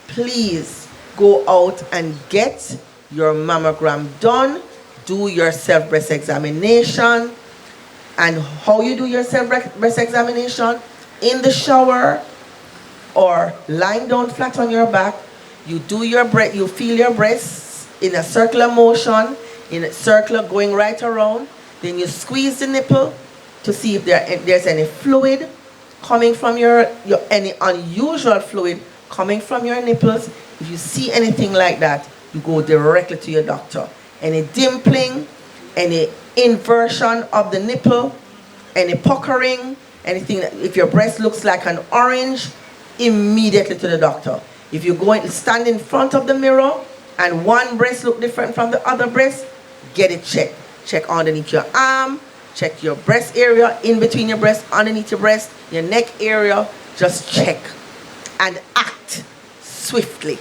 please go out and get your mammogram done. Do your self-breast examination. And how you do your self-breast examination? In the shower, or lying down flat on your back. You do your breast, you feel your breasts in a circular motion, in a circle going right around. Then you squeeze the nipple to see if there's any fluid coming from any unusual fluid coming from your nipples. If you see anything like that, you go directly to your doctor. Any dimpling, any inversion of the nipple, any puckering, anything, if your breast looks like an orange, immediately to the doctor. If you go and stand in front of the mirror and one breast look different from the other breast, get it checked. Check underneath your arm, check your breast area, in between your breast, underneath your breast, your neck area, just check. and act swiftly.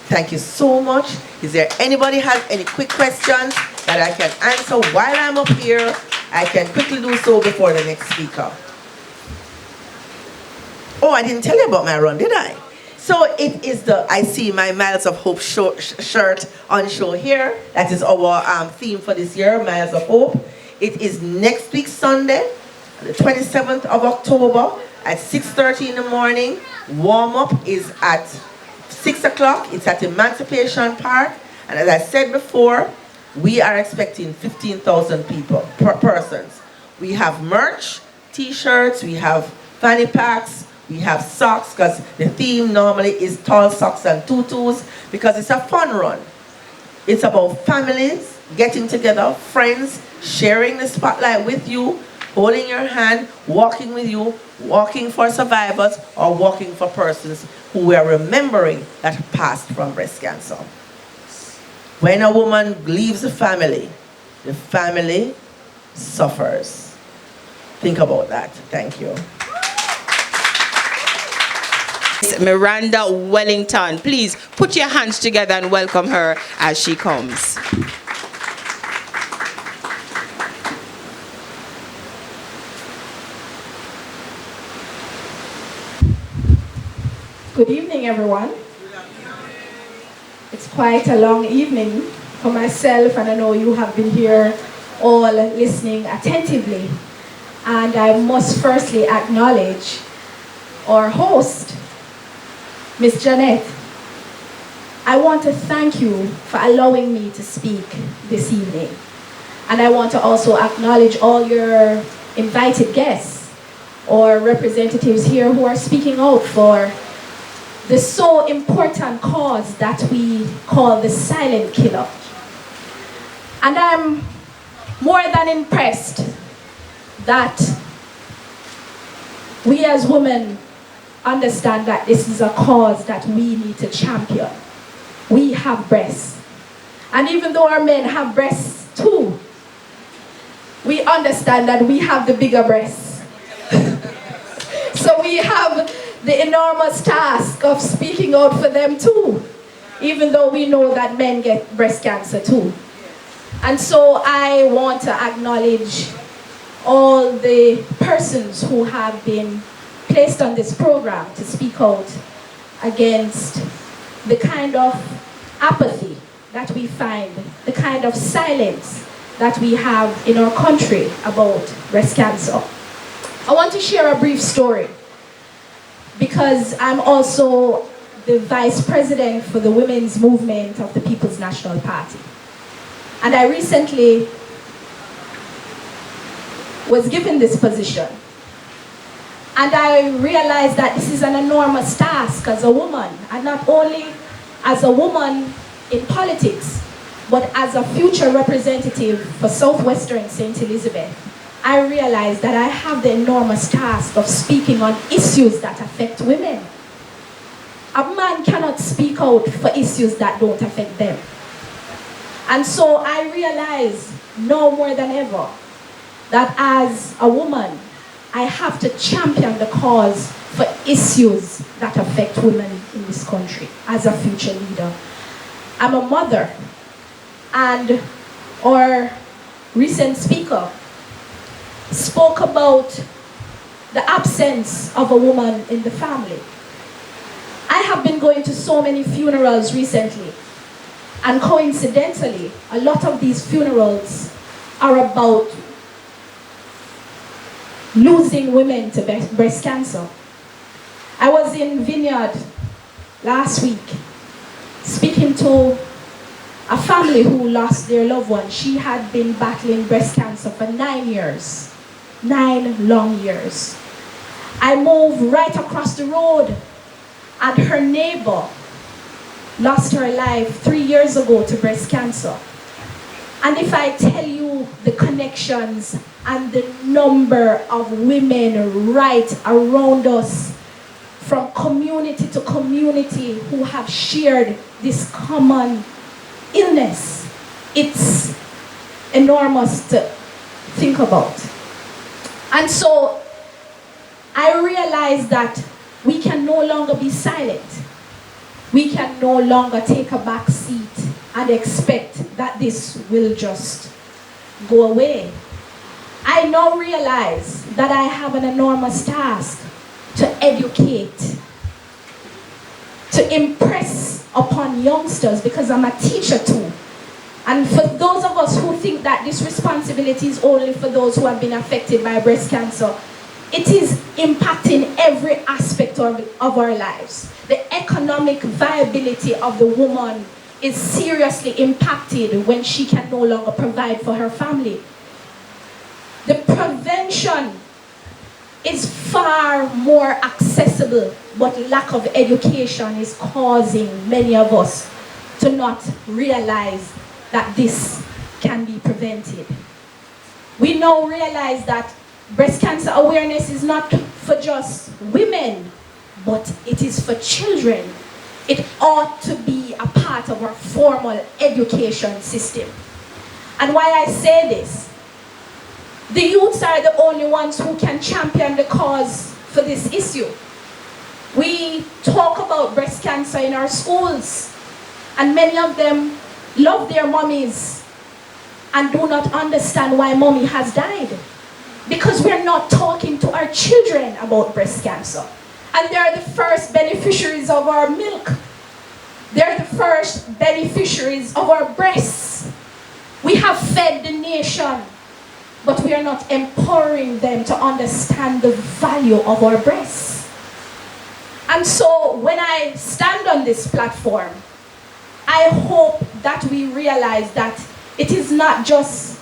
Thank you so much. Is there anybody has any quick questions that I can answer while I'm up here? I can quickly do so before the next speaker. Oh, I didn't tell you about my run, did I? So it is I see my Miles of Hope shirt on show here. That is our theme for this year, Miles of Hope. It is next week, Sunday, the 27th of October at 6:30 in the morning. Warm-up is at 6 o'clock. It's at Emancipation Park. And as I said before, we are expecting 15,000 persons. We have merch, t-shirts, we have fanny packs, we have socks, because the theme normally is tall socks and tutus, because it's a fun run. It's about families getting together, friends, sharing the spotlight with you, holding your hand, walking with you, walking for survivors, or walking for persons who were remembering that passed from breast cancer. When a woman leaves the family suffers. Think about that. Thank you. Miranda Wellington, please put your hands together and welcome her as she comes. Good evening, everyone. It's quite a long evening for myself, and I know you have been here all listening attentively. And I must firstly acknowledge our host, Miss Janet. I want to thank you for allowing me to speak this evening. And I want to also acknowledge all your invited guests or representatives here who are speaking out for the so important cause that we call the silent killer. And I'm more than impressed that we as women understand that this is a cause that we need to champion. We have breasts. And even though our men have breasts too, we understand that we have the bigger breasts. So we have the enormous task of speaking out for them too, even though we know that men get breast cancer too. And so I want to acknowledge all the persons who have been placed on this program to speak out against the kind of apathy that we find, the kind of silence that we have in our country about breast cancer. I want to share a brief story because I'm also the vice president for the women's movement of the People's National Party. And I recently was given this position. And I realized that this is an enormous task as a woman, and not only as a woman in politics, but as a future representative for Southwestern St. Elizabeth. I realized that I have the enormous task of speaking on issues that affect women. A man cannot speak out for issues that don't affect them. And so I realize now more than ever that as a woman, I have to champion the cause for issues that affect women in this country as a future leader. I'm a mother, and our recent speaker spoke about the absence of a woman in the family. I have been going to so many funerals recently, and coincidentally, a lot of these funerals are about losing women to breast cancer. I was in Vineyard last week speaking to a family who lost their loved one. She had been battling breast cancer for 9 years. 9 long years. I moved right across the road, and her neighbor lost her life 3 years ago to breast cancer. And if I tell you the connections and the number of women right around us from community to community who have shared this common illness, it's enormous to think about. And so I realized that we can no longer be silent. We can no longer take a back seat and expect that this will just go away. I now realize that I have an enormous task to educate, to impress upon youngsters, because I'm a teacher too. And for those of us who think that this responsibility is only for those who have been affected by breast cancer, it is impacting every aspect of our lives. The economic viability of the woman is seriously impacted when she can no longer provide for her family. The prevention is far more accessible, but lack of education is causing many of us to not realize that this can be prevented. We now realize that breast cancer awareness is not for just women, but it is for children. It ought to be a part of our formal education system. And why I say this, the youths are the only ones who can champion the cause for this issue. We talk about breast cancer in our schools, and many of them love their mommies and do not understand why mommy has died. Because we're not talking to our children about breast cancer. And they're the first beneficiaries of our milk. They're the first beneficiaries of our breasts. We have fed the nation, but we are not empowering them to understand the value of our breasts. And so when I stand on this platform, I hope that we realize that it is not just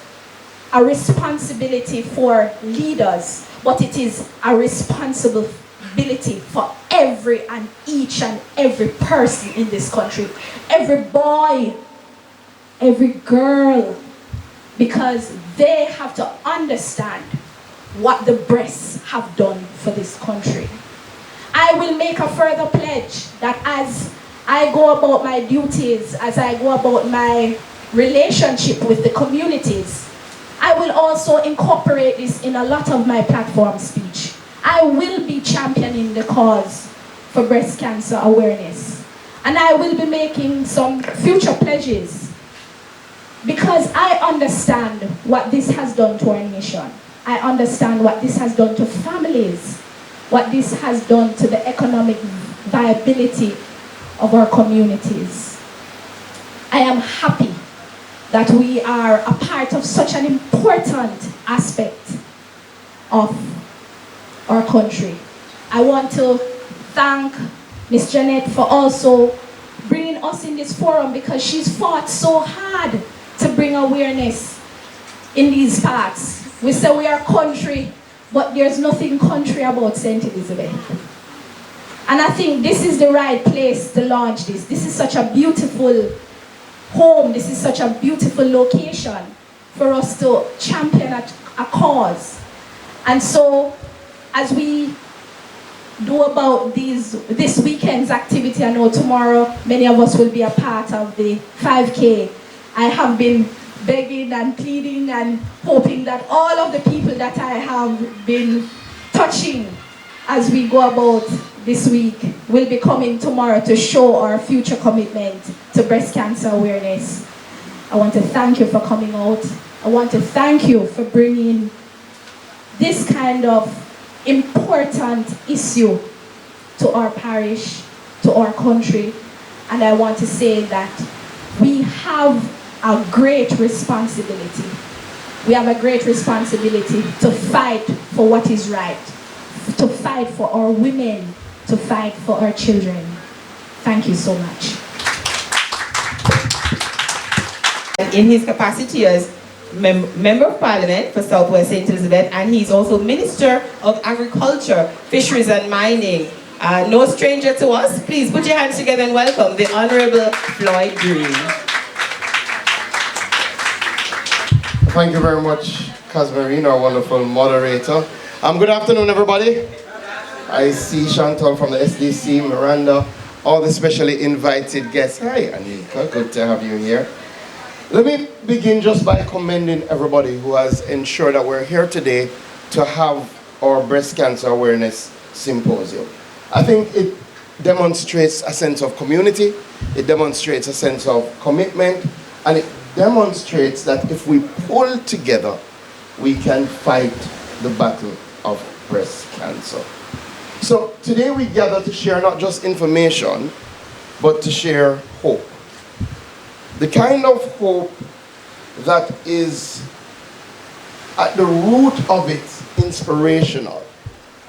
a responsibility for leaders, but it is a responsibility for every and each and every person in this country. Every boy, every girl, because they have to understand what the breasts have done for this country. I will make a further pledge that as I go about my duties, as I go about my relationship with the communities, I will also incorporate this in a lot of my platform speech. I will be championing the cause for breast cancer awareness. And I will be making some future pledges because I understand what this has done to our nation. I understand what this has done to families, what this has done to the economic viability of our communities. I am happy that we are a part of such an important aspect of our country. I want to thank Ms. Janet for also bringing us in this forum, because she's fought so hard to bring awareness in these parts. We say we are country, but there's nothing country about St. Elizabeth. And I think this is the right place to launch this. This is such a beautiful home. This is such a beautiful location for us to champion a cause. And so, as we do about this weekend's activity, I know tomorrow many of us will be a part of the 5K. I have been begging and pleading and hoping that all of the people that I have been touching as we go about this week will be coming tomorrow to show our future commitment to breast cancer awareness. I want to thank you for coming out. I want to thank you for bringing this kind of important issue to our parish, to our country. And I want to say that we have a great responsibility. We have a great responsibility to fight for what is right, to fight for our women, to fight for our children. Thank you so much. In his capacity as Member of Parliament for Southwest St. Elizabeth, and he's also Minister of Agriculture, Fisheries and Mining. No stranger to us. Please put your hands together and welcome the Honorable Floyd Green. Thank you very much, Casmarine, our wonderful moderator. Good afternoon, everybody. I see Chantal from the SDC, Miranda, all the specially invited guests. Hi, Anika, good to have you here. Let me begin just by commending everybody who has ensured that we're here today to have our breast cancer awareness symposium. I think it demonstrates a sense of community, it demonstrates a sense of commitment, and it demonstrates that if we pull together, we can fight the battle of breast cancer. So today we gather to share not just information, but to share hope. The kind of hope that is at the root of it inspirational.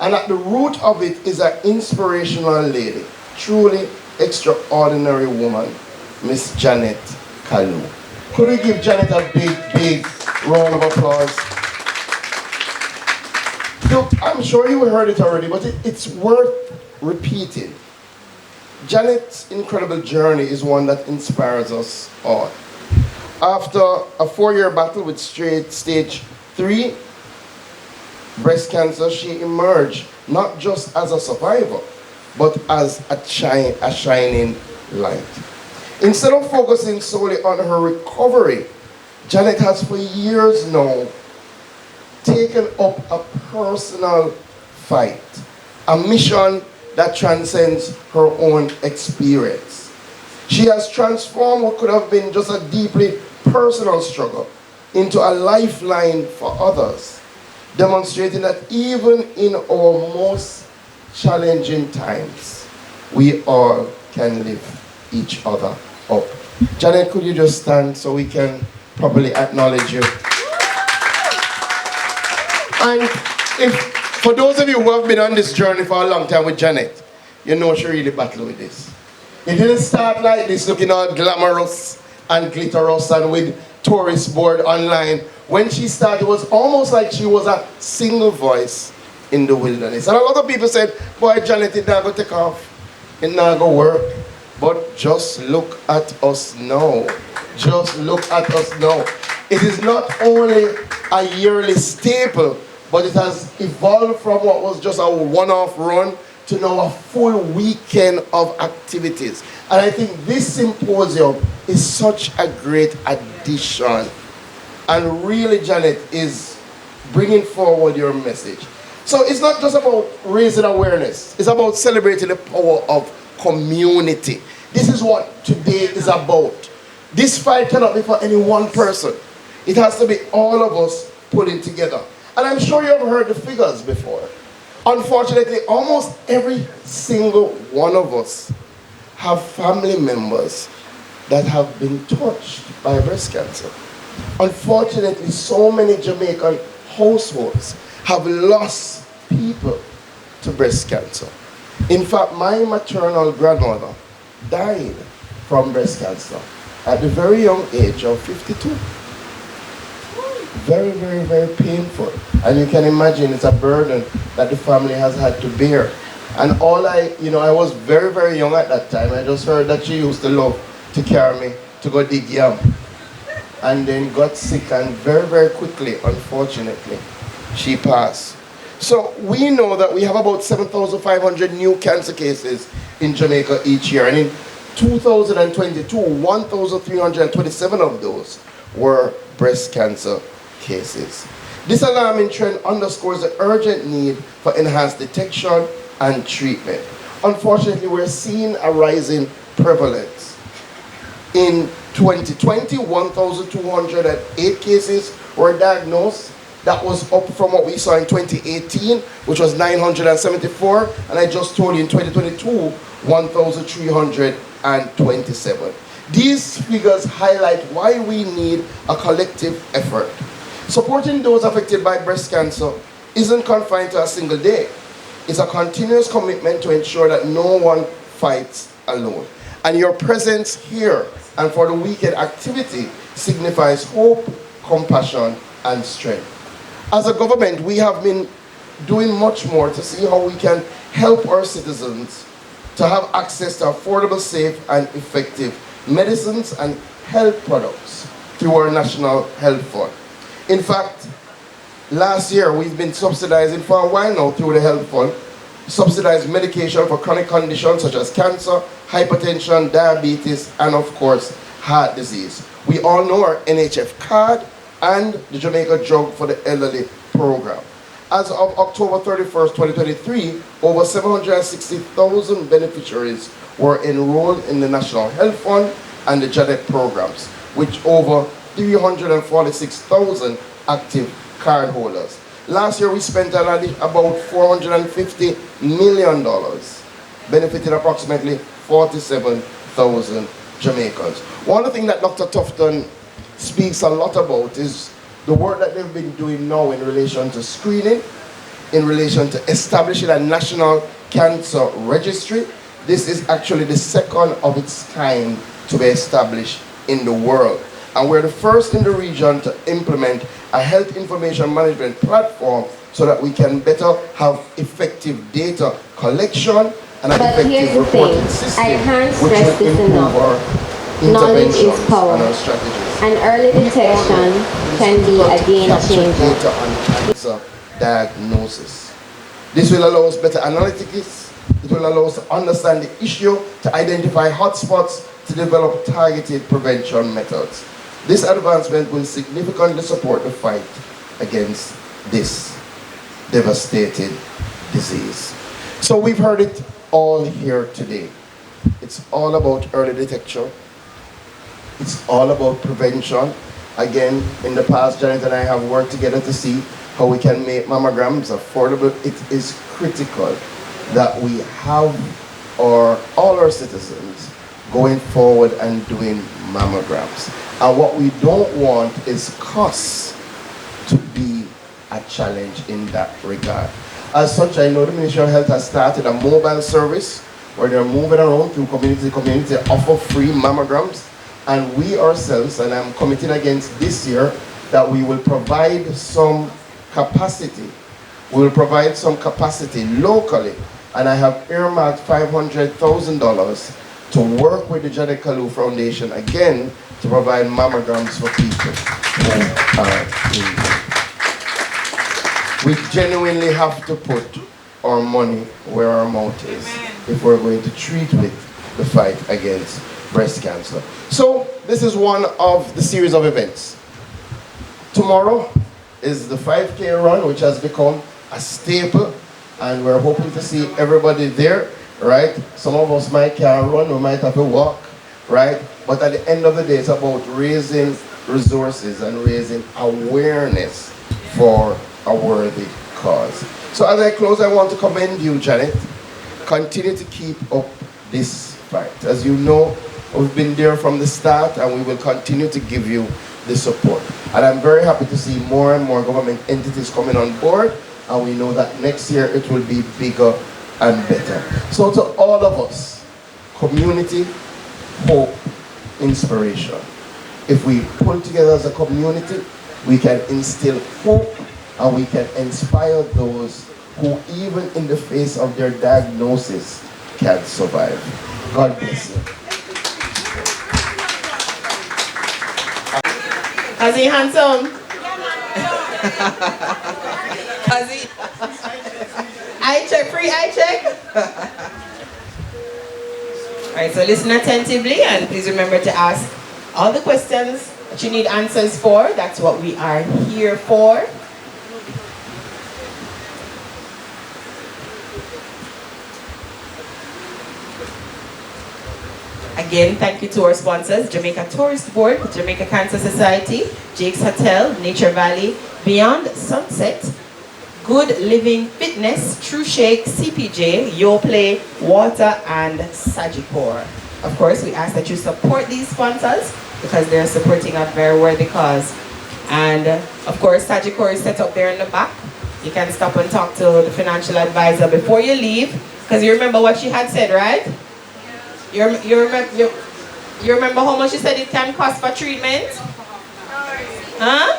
And at the root of it is an inspirational lady, truly extraordinary woman, Miss Janet Kalu. Could we give Janet a big, big round of applause? Look, I'm sure you heard it already, but it's worth repeating. Janet's incredible journey is one that inspires us all. After a 4-year battle with stage 3 breast cancer, she emerged not just as a survivor, but as a shining light. Instead of focusing solely on her recovery, Janet has for years now taken up a personal fight, a mission that transcends her own experience. She has transformed what could have been just a deeply personal struggle into a lifeline for others, demonstrating that even in our most challenging times, we all can lift each other up. Janet, could you just stand so we can properly acknowledge you? And for those of you who have been on this journey for a long time with Janet, you know she really battled with this. It didn't start like this, looking all glamorous and glitterous and with tourist board online. When she started, it was almost like she was a single voice in the wilderness. And a lot of people said, boy, Janet, it not going to take off. It not going to work. But just look at us now. Just look at us now. It is not only a yearly staple, but it has evolved from what was just a one-off run to now a full weekend of activities. And I think this symposium is such a great addition. And really, Janet, is bringing forward your message. So it's not just about raising awareness. It's about celebrating the power of community. This is what today is about. This fight cannot be for any one person. It has to be all of us pulling together. And I'm sure you have heard the figures before. Unfortunately, almost every single one of us have family members that have been touched by breast cancer. Unfortunately, so many Jamaican households have lost people to breast cancer. In fact, my maternal grandmother died from breast cancer at the very young age of 52. Very, very, very painful. And you can imagine it's a burden that the family has had to bear. And I was very, very young at that time. I just heard that she used to love to carry me to go dig yam. And then got sick, and very, very quickly, unfortunately, she passed. So we know that we have about 7,500 new cancer cases in Jamaica each year. And in 2022, 1,327 of those were breast cancer cases. This alarming trend underscores the urgent need for enhanced detection and treatment. Unfortunately, we're seeing a rising prevalence. In 2020, 1,208 cases were diagnosed. That was up from what we saw in 2018, which was 974. And I just told you in 2022, 1,327. These figures highlight why we need a collective effort. Supporting those affected by breast cancer isn't confined to a single day. It's a continuous commitment to ensure that no one fights alone. And your presence here and for the weekend activity signifies hope, compassion, and strength. As a government, we have been doing much more to see how we can help our citizens to have access to affordable, safe, and effective medicines and health products through our National Health Fund. In fact, last year we've been subsidizing for a while now through the Health Fund, subsidized medication for chronic conditions such as cancer, hypertension, diabetes, and of course, heart disease. We all know our NHF card and the Jamaica Drug for the Elderly program. As of October 31st, 2023, over 760,000 beneficiaries were enrolled in the National Health Fund and the JADET programs, which over 346,000 active cardholders. Last year, we spent about $450 million, benefiting approximately 47,000 Jamaicans. One of the things that Dr. Tufton speaks a lot about is the work that they've been doing now in relation to screening, in relation to establishing a national cancer registry. This is actually the second of its kind to be established in the world. And we're the first in the region to implement a health information management platform so that we can better have effective data collection and an effective reporting system, which will improve our interventions and our strategies. And early detection can be a game changer. Data on cancer diagnosis. This will allow us better analytics. It will allow us to understand the issue, to identify hotspots, to develop targeted prevention methods. This advancement will significantly support the fight against this devastating disease. So we've heard it all here today. It's all about early detection. It's all about prevention. Again, in the past, Janet and I have worked together to see how we can make mammograms affordable. It is critical that we have all our citizens going forward and doing mammograms. And what we don't want is costs to be a challenge in that regard. As such, I know the Ministry of Health has started a mobile service where they're moving around through community to community, offer free mammograms. And we ourselves, and I'm committing against this year, that we will provide some capacity. We will provide some capacity locally. And I have earmarked $500,000 to work with the Janet Kalu Foundation again to provide mammograms for people who are in need. We genuinely have to put our money where our mouth is if we're going to treat with the fight against breast cancer. So this is one of the series of events. Tomorrow is the 5K run, which has become a staple, and we're hoping to see everybody there, right? Some of us might can't run, we might have to walk, right? But at the end of the day, it's about raising resources and raising awareness for a worthy cause. So as I close, I want to commend you, Janet. Continue to keep up this fight. As you know, we've been there from the start, and we will continue to give you the support. And I'm very happy to see more and more government entities coming on board, and we know that next year it will be bigger and better. So to all of us, community, hope, inspiration. If we pull together as a community, we can instill hope, and we can inspire those who, even in the face of their diagnosis, can survive. God bless you. Kazi handsome? Kazi? Eye check, free eye check? Alright, so listen attentively and please remember to ask all the questions that you need answers for. That's what we are here for. Again, thank you to our sponsors, Jamaica Tourist Board, Jamaica Cancer Society, Jake's Hotel, Nature Valley, Beyond Sunset, Good Living Fitness, True Shake, CPJ, Yoplay, Water, and Sagicor. Of course, we ask that you support these sponsors because they're supporting a very worthy cause. And of course, Sagicor is set up there in the back. You can stop and talk to the financial advisor before you leave, because you remember what she had said, right? You remember how much you said it can cost for treatment? Huh?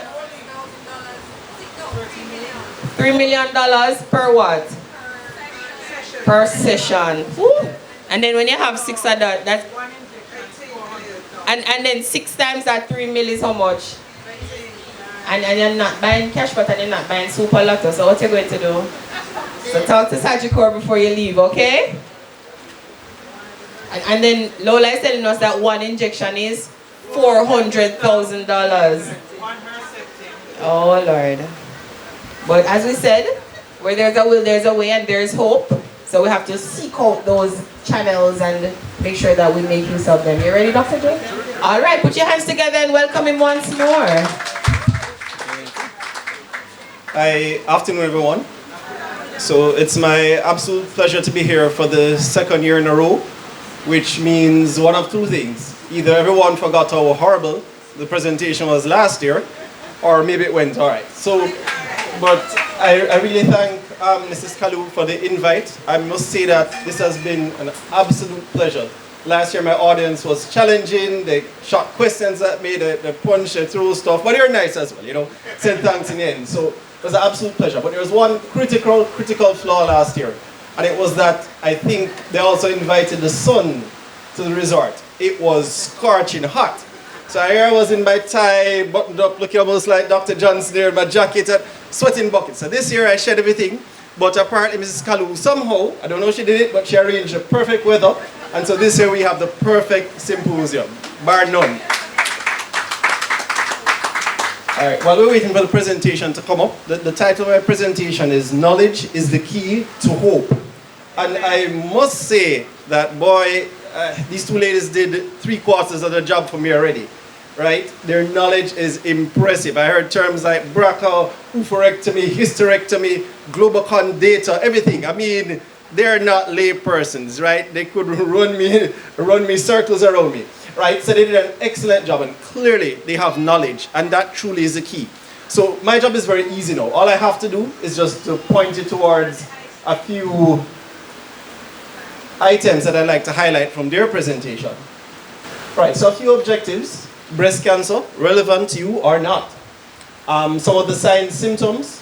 $3 million per what? Per session. Woo. And then when you have 6 of that, and then 6 times that 3 mil is how much? And you're not buying cash, but you're not buying super lotto. So what you're going to do? So talk to Sagicor before you leave, okay? And then Lola is telling us that one injection is $400,000. Oh Lord. But as we said, where there's a will, there's a way, and there's hope. So we have to seek out those channels and make sure that we make use of them. You ready, Dr. J? All right, put your hands together and welcome him once more. Hi, afternoon everyone. So it's my absolute pleasure to be here for the second year in a row, which means one of two things. Either everyone forgot how horrible the presentation was last year, or maybe it went all right. So, but I really thank Mrs. Kalu for the invite. I must say that this has been an absolute pleasure. Last year my audience was challenging, they shot questions at me, they punched, they threw stuff, but they were nice as well, you know, said thanks in the end. So it was an absolute pleasure. But there was one critical flaw last year, and it was that I think they also invited the sun to the resort. It was scorching hot. So here I was in my tie, buttoned up, looking almost like Dr. Johnson there, my jacket, and sweating buckets. So this year I shed everything, but apparently Mrs. Kalu somehow, I don't know if she did it, but she arranged the perfect weather. And so this year we have the perfect symposium, bar none. All right, while we're waiting for the presentation to come up, the title of my presentation is Knowledge is the Key to Hope. And I must say that, boy, these two ladies did 3/4 of the job for me already, right? Their knowledge is impressive. I heard terms like BRCA, oophorectomy, hysterectomy, Globacon data, everything. I mean, they're not lay persons, right? They could run me circles around me, right? So they did an excellent job, and clearly they have knowledge, and that truly is the key. So my job is very easy now. All I have to do is just to point you towards a few items that I'd like to highlight from their presentation. Right, so a few objectives. Breast cancer, relevant to you or not. Some of the signs, symptoms,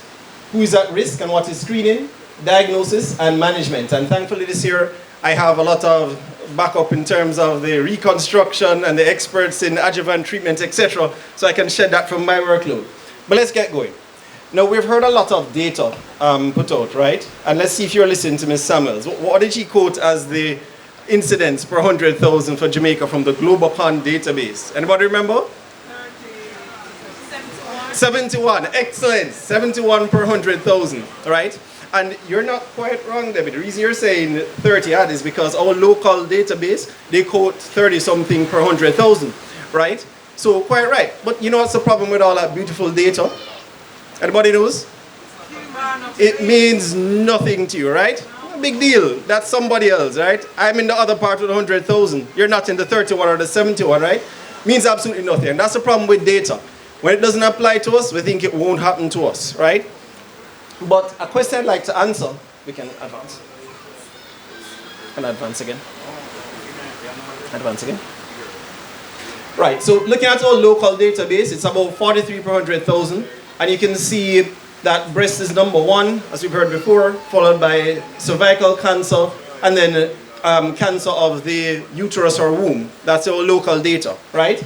who is at risk and what is screening, diagnosis and management. And thankfully this year I have a lot of backup in terms of the reconstruction and the experts in adjuvant treatment, etc. So I can shed that from my workload. But let's get going. Now, we've heard a lot of data put out, right? And let's see if you're listening to Ms. Samuels. What did she quote as the incidence per 100,000 for Jamaica from the Globacon database? Anybody remember? 71. Excellent. 71 per 100,000, right? And you're not quite wrong, David. The reason you're saying 30 odd is because our local database, they quote 30-something per 100,000, right? So, quite right. But you know what's the problem with all that beautiful data? Anybody knows? It means nothing to you, right? Big deal. That's somebody else, right? I'm in the other part of the 100,000. You're not in the 31 or the 71, right? Means absolutely nothing. And that's the problem with data. When it doesn't apply to us, we think it won't happen to us, right? But a question I'd like to answer, we can advance. Can I advance again? Advance again. Right, so looking at our local database, it's about 43 per 100,000. And you can see that breast is number 1, as we've heard before, followed by cervical cancer, and then cancer of the uterus or womb. That's our local data, right?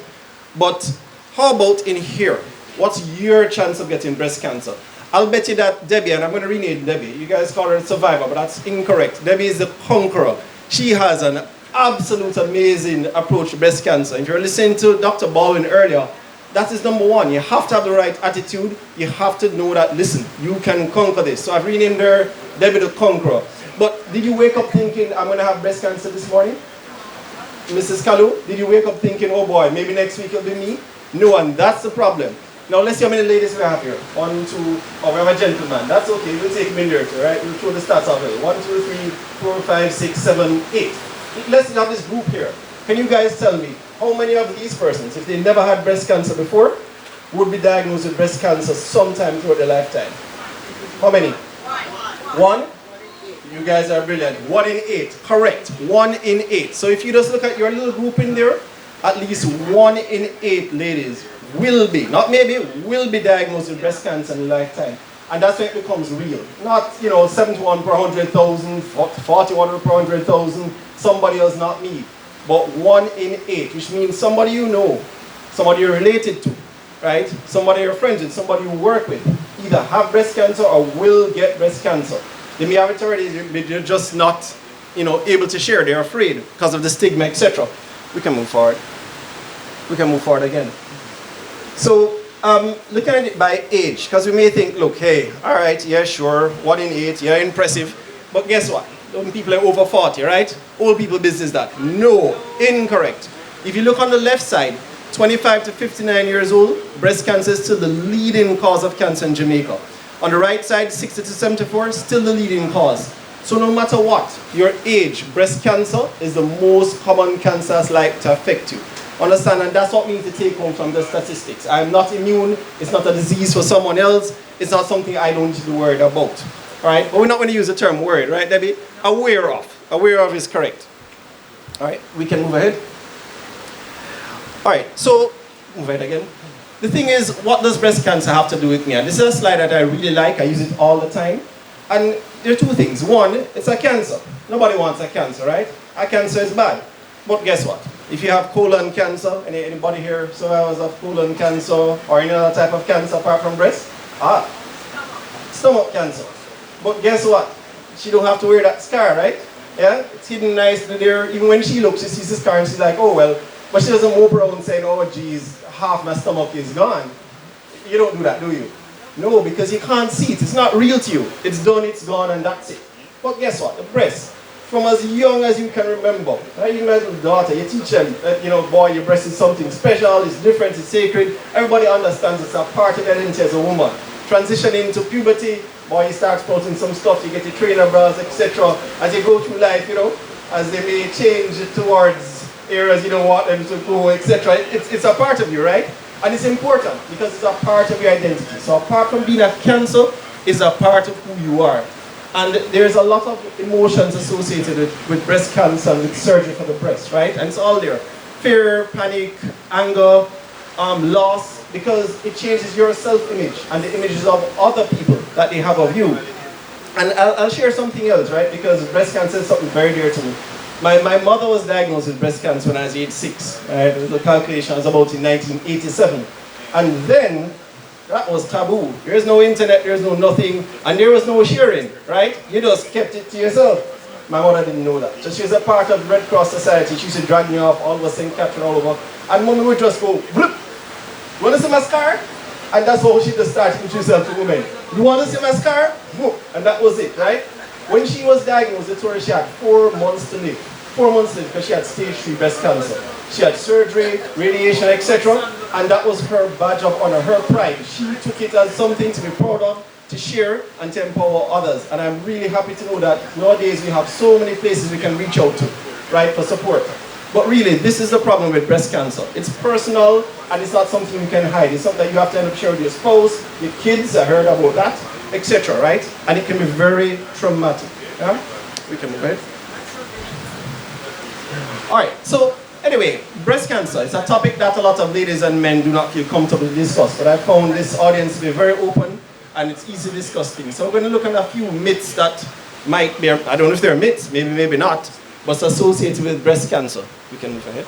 But how about in here? What's your chance of getting breast cancer? I'll bet you that Debbie, and I'm going to rename Debbie, you guys call her a survivor, but that's incorrect. Debbie is the conqueror. She has an absolute amazing approach to breast cancer. If you're listening to Dr. Baldwin earlier, that is number 1. You have to have the right attitude. You have to know that, listen, you can conquer this. So I've renamed her Debbie the Conqueror. But did you wake up thinking, I'm going to have breast cancer this morning? Mrs. Kalu, did you wake up thinking, oh boy, maybe next week it'll be me? No, and that's the problem. Now let's see how many ladies we have here. 1, 2, oh, we have a gentleman. That's okay, we'll take him in there too, right? We'll throw the stats out here. 1, 2, 3, 4, 5, 6, 7, 8. Let's have this group here. Can you guys tell me, how many of these persons, if they never had breast cancer before, would be diagnosed with breast cancer sometime throughout their lifetime? How many? 1? You guys are brilliant. 1 in 8. Correct. 1 in 8. So if you just look at your little group in there, at least 1 in 8 ladies will be, not maybe, will be diagnosed with breast cancer in their lifetime. And that's when it becomes real. Not, 71 per 100,000, 41 per 100,000, somebody else, not me. But 1 in 8, which means somebody you know, somebody you're related to, right? Somebody you're friends with, somebody you work with, either have breast cancer or will get breast cancer. They may have it already, they're just not, able to share. They're afraid because of the stigma, etc. We can move forward. We can move forward again. So, looking at it by age, because we may think, look, hey, all right, yeah, sure, 1 in 8, yeah, impressive. But guess what? Those people are over 40, right? Old people business that. No, incorrect. If you look on the left side, 25 to 59 years old, breast cancer is still the leading cause of cancer in Jamaica. On the right side, 60 to 74, still the leading cause. So no matter what, your age, breast cancer is the most common cancers like to affect you. Understand? And that's what we need to take home from the statistics. I'm not immune, it's not a disease for someone else, it's not something I don't need to be worried about. Alright? But we're not going to use the term worried, right, Debbie? Aware of. Aware of is correct. Alright, we can move ahead. Alright, so, move ahead again. The thing is, what does breast cancer have to do with me? And this is a slide that I really like, I use it all the time. And there are two things. One, it's a cancer. Nobody wants a cancer, right? A cancer is bad. But guess what? If you have colon cancer, anybody here survivors of colon cancer or any other type of cancer apart from breast? Stomach cancer. But guess what? She don't have to wear that scar, right? Yeah? It's hidden nicely there. Even when she looks, she sees the scar and she's like, oh well. But she doesn't mope around saying, oh geez, half my stomach is gone. You don't do that, do you? No, because you can't see it. It's not real to you. It's done, it's gone, and that's it. But guess what? The breast, from as young as you can remember, right? Even as a daughter, you teach them that, you know, boy, your breast is something special, it's different, it's sacred. Everybody understands it's a part of their identity as a woman. Transitioning to puberty, boy, you start sprouting some stuff, you get your trainer bras, etc. As you go through life, you know, as they may change towards areas you don't want them to go, etc. It's a part of you, right? And it's important because it's a part of your identity. So apart from being a cancer, it's a part of who you are. And there's a lot of emotions associated with breast cancer and with surgery for the breast, right? And it's all there. Fear, panic, anger, loss, because it changes your self-image and the images of other people that they have of you. And I'll share something else, right? Because breast cancer is something very dear to me. My mother was diagnosed with breast cancer when I was age 6. Right? The calculation was about in 1987. And then, that was taboo. There's no internet, there's no nothing, and there was no sharing, right? You just kept it to yourself. My mother didn't know that. So she was a part of the Red Cross Society. She used to drag me off all over St. Catherine all over. And mommy would just go, bloop. You want to see my scar? And that's how she just started to introduce herself to women. You want to see my scar? And that was it, right? When she was diagnosed, they told her she had 4 months to live. 4 months to live because she had stage 3 breast cancer. She had surgery, radiation, etc. And that was her badge of honor, her pride. She took it as something to be proud of, to share, and to empower others. And I'm really happy to know that nowadays we have so many places we can reach out to, right, for support. But really, this is the problem with breast cancer. It's personal, and it's not something you can hide. It's something that you have to end up sharing with your spouse, your kids, I heard about that, etc., right? And it can be very traumatic. Yeah? We can move ahead. Alright, so anyway, breast cancer is a topic that a lot of ladies and men do not feel comfortable to discuss. But I found this audience to be very open, and it's easy to discuss things. So we're going to look at a few myths that might be, I don't know if they're myths, maybe not, but associated with breast cancer. We can move ahead.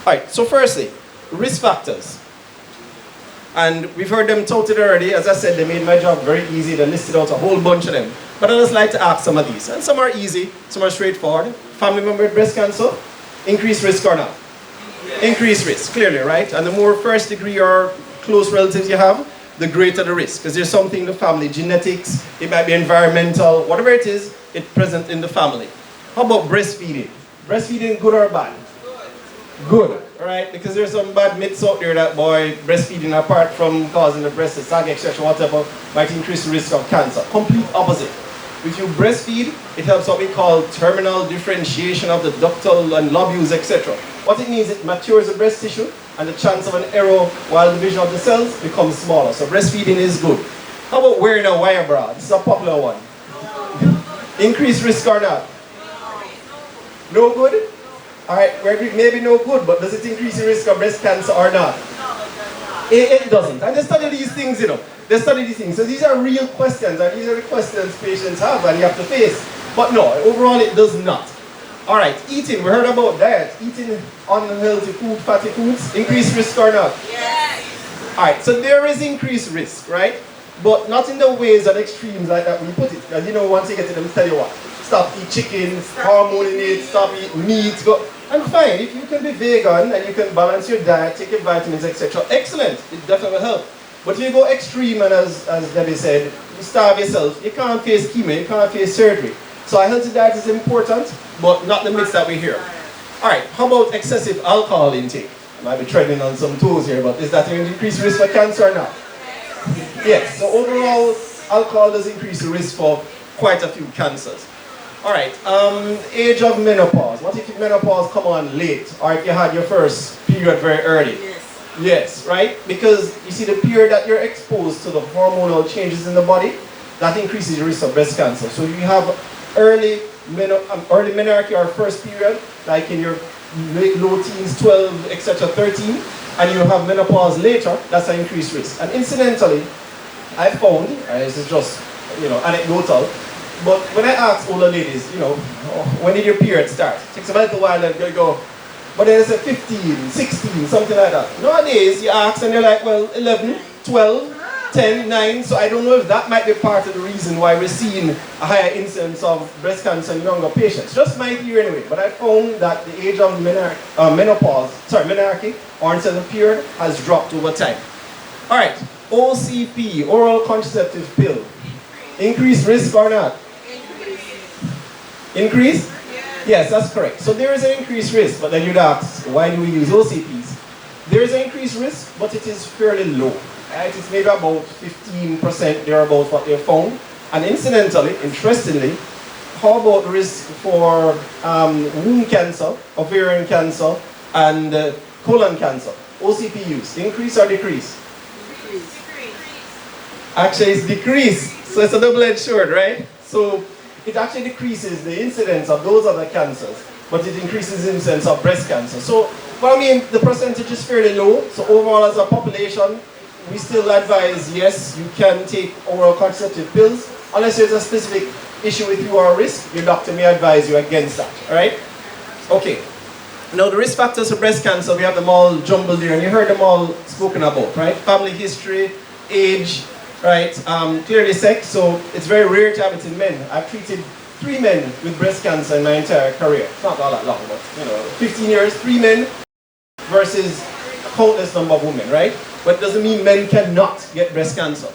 Alright, so firstly, risk factors. And we've heard them touted already. As I said, they made my job very easy. They listed out a whole bunch of them. But I just like to ask some of these. And some are easy, some are straightforward. Family member with breast cancer, increased risk or not? Increased risk, clearly, right? And the more first degree or close relatives you have, the greater the risk. Because there's something in the family, genetics, it might be environmental, whatever it is, it's present in the family. How about breastfeeding? Breastfeeding, good or bad? Good, right? Because there's some bad myths out there that, boy, breastfeeding apart from causing the breast to sag, etc., whatever, might increase the risk of cancer. Complete opposite. If you breastfeed, it helps what we call terminal differentiation of the ductal and lobules, etc. What it means, it matures the breast tissue, and the chance of an error while division of the cells becomes smaller. So breastfeeding is good. How about wearing a wire bra? This is a popular one. Increased risk or not? No good? Alright, maybe no good, but does it increase the risk of breast cancer or not? It doesn't. And they study these things, you know. They study these things. So these are real questions, and these are the questions patients have and you have to face. But no, overall it does not. Alright, eating, we heard about diet. Eating unhealthy food, fatty foods, increased risk or not? Yes. Alright, so there is increased risk, right? But not in the ways and extremes like that we put it. Because you know, once you get to them, tell you what. Stop eating chicken, hormone in it, stop eating meat. And fine, if you can be vegan and you can balance your diet, take your vitamins, etc., excellent, it definitely will help. But if you go extreme, and as Debbie said, you starve yourself, you can't face chemo, you can't face surgery. So a healthy diet is important, but not the myths that we hear. All right, how about excessive alcohol intake? I might be treading on some toes here, but is that an increased risk for cancer or not? Yes, so overall, alcohol does increase the risk for quite a few cancers. All right, age of menopause. What if menopause come on late, or if you had your first period very early? Yes, right? Because you see the period that you're exposed to the hormonal changes in the body, that increases your risk of breast cancer. So if you have early menarche or first period, like in your low teens, 12, etc., 13, and you have menopause later, that's an increased risk. And incidentally, I found, this is just, anecdotal, but when I ask older ladies, when did your period start? It takes a little while and they go, but then they say 15, 16, something like that. Nowadays, you ask and you're like, well, 11, 12, 10, 9, so I don't know if that might be part of the reason why we're seeing a higher incidence of breast cancer in younger patients. Just my theory anyway, but I found that the age of menarche, or instead of period, has dropped over time. All right, OCP, oral contraceptive pill. Increased risk or not? Increase? Yes, that's correct. So there is an increased risk, but then you'd ask, why do we use OCPs? There is an increased risk, but it is fairly low. Right? It's maybe about 15% thereabouts what they found. And incidentally, interestingly, how about the risk for womb cancer, ovarian cancer, and colon cancer? OCP use, increase or decrease? Decrease. Actually, it's decreased. So it's a double-edged sword, right? So it actually decreases the incidence of those other cancers, but it increases the incidence of breast cancer. So, but I mean, the percentage is fairly low. So overall, as a population, we still advise, yes, you can take oral contraceptive pills, unless there's a specific issue with you or risk, your doctor may advise you against that, all right? Okay. Now, the risk factors for breast cancer, we have them all jumbled here, and you heard them all spoken about, right? Family history, age, right? Clearly sex, so it's very rare to have it in men. I've treated 3 men with breast cancer in my entire career. It's not all that long, but 15 years, 3 men versus a countless number of women, right? But it doesn't mean men cannot get breast cancer,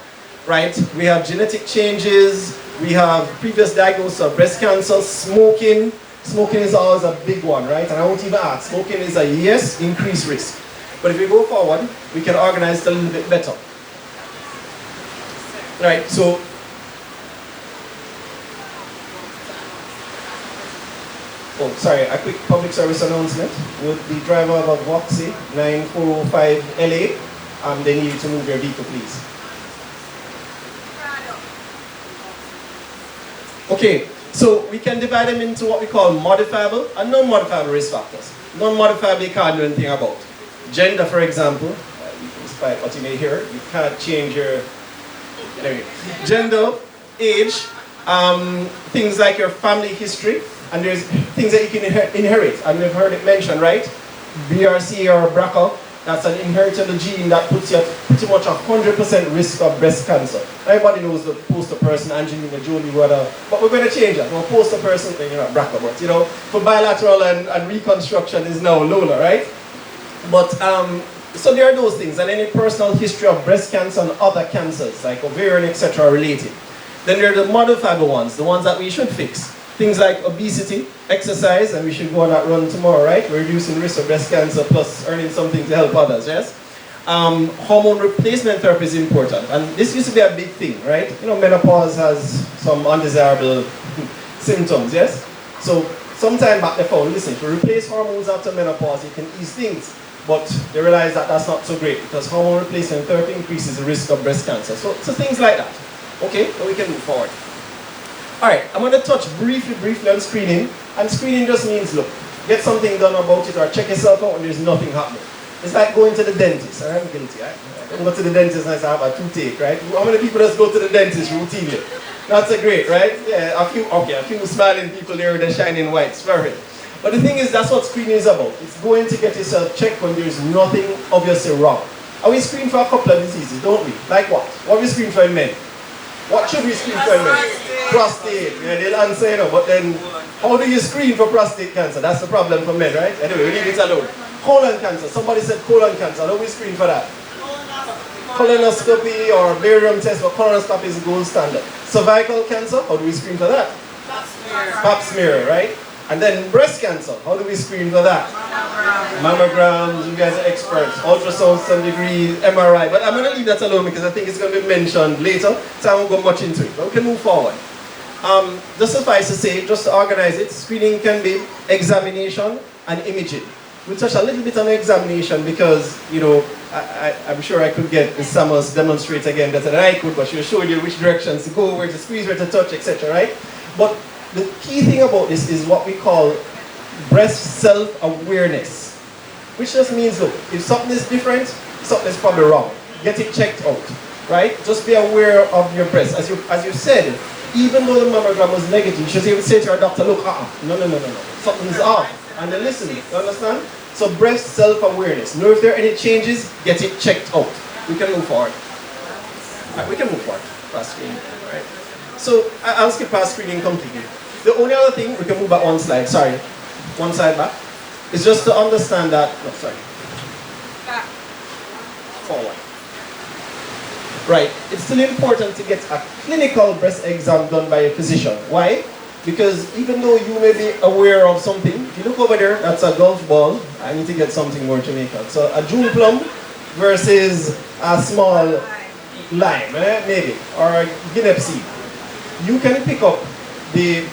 right? We have genetic changes, we have previous diagnosis of breast cancer, smoking. Smoking is always a big one, right? And I won't even ask, smoking is a yes, increased risk. But if we go forward, we can organize it a little bit better. Right, so a quick public service announcement. With the driver of a Voxy 9405 LA, they need you to move your vehicle, please. Okay, so we can divide them into what we call modifiable and non-modifiable risk factors. Non-modifiable you can't do anything about. Gender, for example, despite what you may hear, you can't change your gender, age, things like your family history, and there's things that you can inherit. And we've heard it mentioned, right? BRCA or BRCA, that's an inheritable gene that puts you at pretty much 100% risk of breast cancer. Everybody knows the poster person, Angelina Jolie, but we're going to change that. Well, poster person, you're not BRCA, but for bilateral and reconstruction is now Lola, right? But so there are those things, and any personal history of breast cancer and other cancers, like ovarian, etc., are related. Then there are the modifiable ones, the ones that we should fix. Things like obesity, exercise, and we should go on that run tomorrow, right? We're reducing the risk of breast cancer plus earning something to help others, yes? Hormone replacement therapy is important, and this used to be a big thing, right? Menopause has some undesirable symptoms, yes? So sometime back they found, listen, to replace hormones after menopause, you can ease things. But they realize that that's not so great because hormone replacement therapy increases the risk of breast cancer. So things like that. Okay, so we can move forward. All right, I'm going to touch briefly on screening. And screening just means, look, get something done about it or check yourself out when there's nothing happening. It's like going to the dentist. I'm guilty, right? I don't go to the dentist and I say I have a toothache, right? How many people just go to the dentist routinely? That's a great, right? Yeah, a few smiling people there with the shining whites. Very. But the thing is, that's what screening is about. It's going to get yourself checked when there's nothing obviously wrong. And we screen for a couple of diseases, don't we? Like what? What we screen for in men? What should we screen for in men? Prostate. Yeah, they'll answer, but then How do you screen for prostate cancer? That's the problem for men, right? Anyway, we leave it alone. Colon cancer. Somebody said colon cancer. How do we screen for that? Colonoscopy or barium test, but colonoscopy is the gold standard. Cervical cancer. How do we screen for that? Pap smear, right? And then breast cancer. How do we screen for that? Mammograms. You guys are experts. Ultrasound, some degree, MRI. But I'm going to leave that alone because I think it's going to be mentioned later, so I won't go much into it. But we can move forward. Just suffice to say, just to organize it, screening can be examination and imaging. We'll touch a little bit on the examination because, you know, I'm sure I could get Ms. Summers demonstrate again better than I could, but she'll show you which directions to go, where to squeeze, where to touch, etc., right? But the key thing about this is what we call breast self-awareness, which just means, look, if something is different, something is probably wrong. Get it checked out, right? Just be aware of your breast. As you said, even though the mammogram was negative, you should even say to our doctor, look, no, something's off. And then listen, you understand? So breast self-awareness. Know if there are any changes, get it checked out. We can move forward. Right, we can move forward. Past screening, right? So I'll skip past screening completely. The only other thing, we can move back one slide, sorry. One slide back. Is just to understand that, no, sorry. Forward. Right, it's still important to get a clinical breast exam done by a physician. Why? Because even though you may be aware of something, if you look over there, that's a golf ball. I need to get something more Jamaican. So a June plum versus a small lime, maybe, or a guinea seed. You can pick up the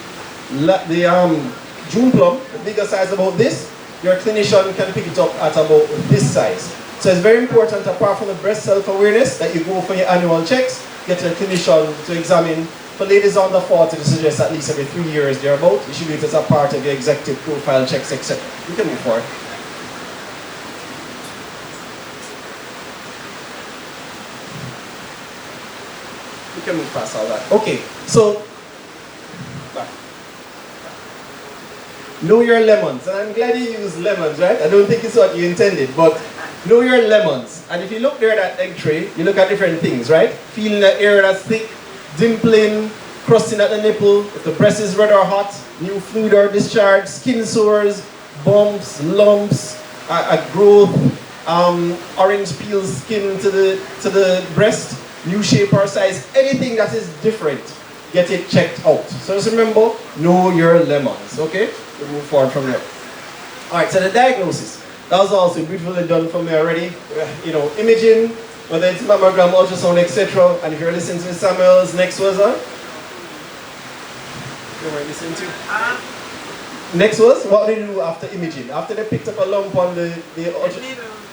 June plum, the bigger size about this. Your clinician can pick it up at about this size. So it's very important, apart from the breast self-awareness, that you go for your annual checks, get your clinician to examine. For ladies under 40, to suggest at least every 3 years thereabout. You should do it as a part of your executive profile checks, etc. You can move forward. We can move past all that. Okay, so back. Know your lemons, and I'm glad you used lemons, right? I don't think it's what you intended, but know your lemons. And if you look there at that egg tray, you look at different things, right? Feeling the air that's thick, dimpling, crusting at the nipple, if the breast is red or hot, new fluid or discharge, skin sores, bumps, lumps, a growth, orange peel skin to the breast, new shape or size, anything that is different, get it checked out. So just remember, know your lemons, okay? We'll move forward from there. Alright, so the diagnosis. That was also beautifully done for me already. You know, imaging, whether it's mammogram, ultrasound, etc. And if you're listening to Samuel's, next was next was, what did they do after imaging? After they picked up a lump on the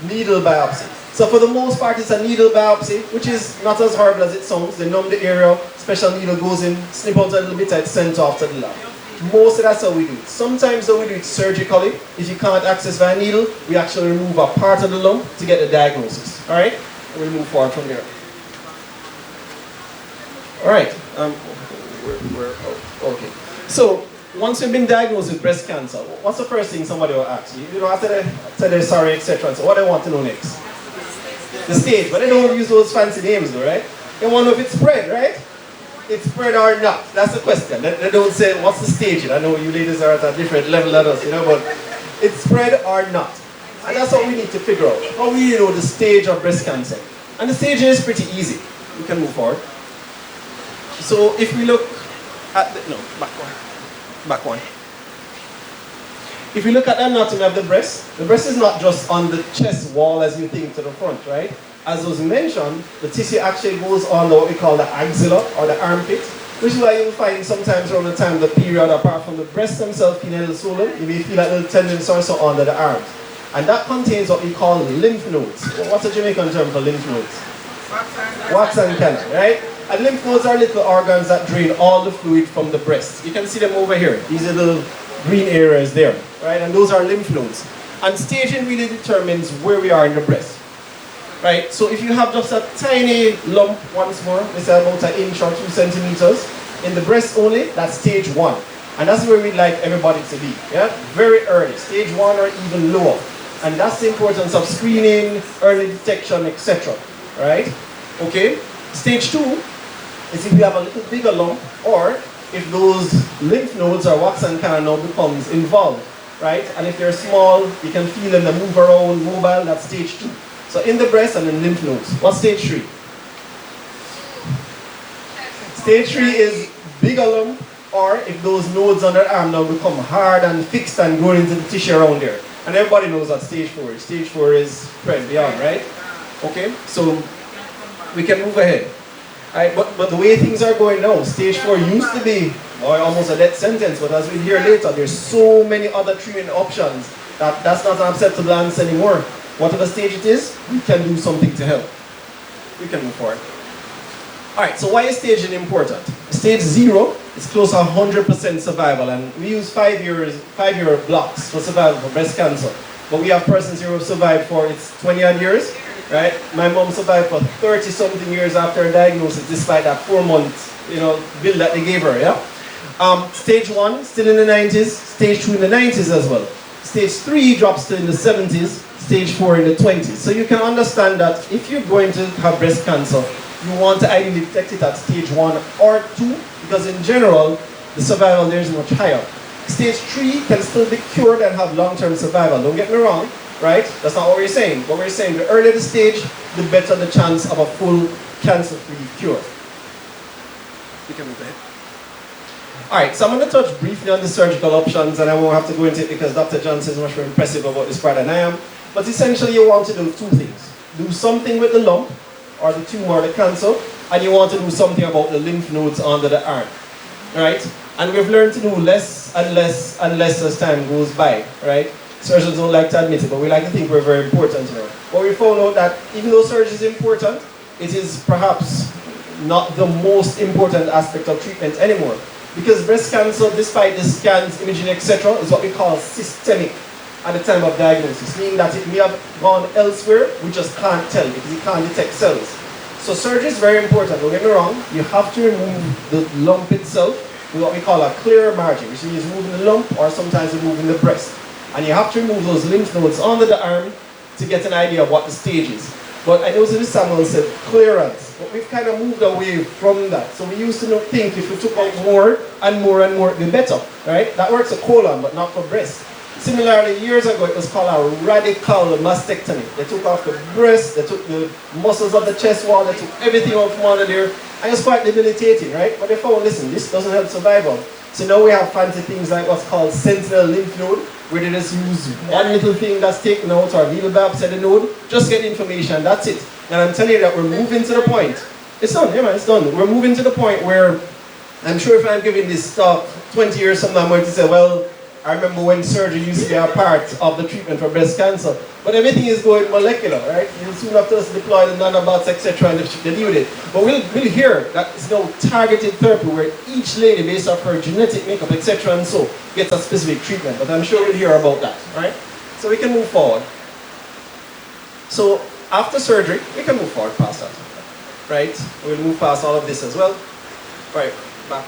needle biopsy. So for the most part, it's a needle biopsy, which is not as horrible as it sounds. They numb the area, special needle goes in, snip out a little bit, and sent off to the lab. Most of that's how we do it. Sometimes though we do it surgically. If you can't access via needle, we actually remove a part of the lump to get the diagnosis. Alright? And we'll move forward from there. Alright. Okay. So, once you've been diagnosed with breast cancer, what's the first thing somebody will ask you? You know, after they say they're sorry, etc. So what they want to know next? The stage. But they don't use those fancy names though, right? They want to know if it's spread, right? It's spread or not. That's the question. They don't say, what's the stage? I know you ladies are at a different level than us, you know, but it's spread or not. And that's what we need to figure out. How we know the stage of breast cancer. And the stage is pretty easy. We can move forward. So if we look at the, no, back one. If you look at the anatomy of the breast is not just on the chest wall as you think to the front, right? As was mentioned, the tissue actually goes on what we call the axilla or the armpit, which is why you'll find sometimes around the time of the period, apart from the breast themselves being a little swollen, you may feel that little tendons also under the arms. And that contains what we call lymph nodes. What's a Jamaican term for lymph nodes? Wax and canal, right? And lymph nodes are little organs that drain all the fluid from the breast. You can see them over here. These are little green areas there, right? And those are lymph nodes. And staging really determines where we are in the breast, right? So if you have just a tiny lump, once more, let's say about 1 inch or 2 centimeters, in the breast only, that's stage 1. And that's where we'd like everybody to be, yeah? Very early, stage 1 or even lower. And that's the importance of screening, early detection, etc. Right? Okay? Stage 2 is if you have a little bigger lump, or if those lymph nodes or wax and canal now becomes involved, right? And if they're small, you can feel them, they move around, mobile, that's stage 2. So in the breast and in lymph nodes. What's stage 3? Stage 3 is bigger lump, or if those nodes on the arm now become hard and fixed and grow into the tissue around there. And everybody knows what stage 4 is. Stage 4 is spread beyond, right? Okay, so we can move ahead. Right, but the way things are going now, stage 4 used to be almost a death sentence, but as we'll hear later, there's so many other treatment options that that's not an acceptable answer anymore. Whatever stage it is, we can do something to help. We can move forward. Alright, so why is staging important? Stage 0 is close to 100% survival, and we use 5-year blocks for survival for breast cancer. But we have persons here who have survived for 20 odd years. Right? My mom survived for 30-something years after her diagnosis, despite that 4-month, bill that they gave her, yeah? Stage 1, still in the 90s, stage 2 in the 90s as well. Stage 3 drops to in the 70s, stage 4 in the 20s. So you can understand that if you're going to have breast cancer, you want to ideally detect it at stage 1 or 2, because in general, the survival there is much higher. Stage 3 can still be cured and have long-term survival, don't get me wrong. Right? That's not what we're saying. What we're saying, the earlier the stage, the better the chance of a full cancer-free cure. You can move ahead. Alright, so I'm going to touch briefly on the surgical options, and I won't have to go into it because Dr. Johnson is much more impressive about this part than I am. But essentially you want to do 2 things. Do something with the lump, or the tumor, or the cancer, and you want to do something about the lymph nodes under the arm. Right? And we've learned to do less and less and less as time goes by. Right? Surgeons don't like to admit it, but we like to think we're very important now. But we found out that even though surgery is important, it is perhaps not the most important aspect of treatment anymore. Because breast cancer, despite the scans, imaging, etc., is what we call systemic at the time of diagnosis, meaning that it may have gone elsewhere, we just can't tell because it can't detect cells. So surgery is very important, don't get me wrong. You have to remove the lump itself with what we call a clear margin, which means moving the lump or sometimes removing the breast. And you have to remove those lymph nodes under the arm to get an idea of what the stage is. But I know Mr. Samuel said clearance, but we've kind of moved away from that. So we used to think if we took out more and more and more, it'd be better, right? That works for colon, but not for breast. Similarly, years ago, it was called a radical mastectomy. They took off the breast, they took the muscles of the chest wall, they took everything out from under there, and it's quite debilitating, right? But they found, listen, this doesn't help survival. So now we have fancy things like what's called sentinel lymph node, where they just use one little thing that's taken out or needle biopsy the node, just get information, that's it. And I'm telling you that we're moving to the point. It's done, yeah man, it's done. We're moving to the point where, I'm sure if I'm giving this talk 20 years from now, I'm going to say, well, I remember when surgery used to be a part of the treatment for breast cancer. But everything is going molecular, right? You'll soon have to deploy the nanobots, etc., and they deal with it. But we'll hear that it's now targeted therapy where each lady, based off her genetic makeup, etc., and so, gets a specific treatment. But I'm sure we'll hear about that, right? So we can move forward. So after surgery, we can move forward past that, right? We'll move past all of this as well. Right, back.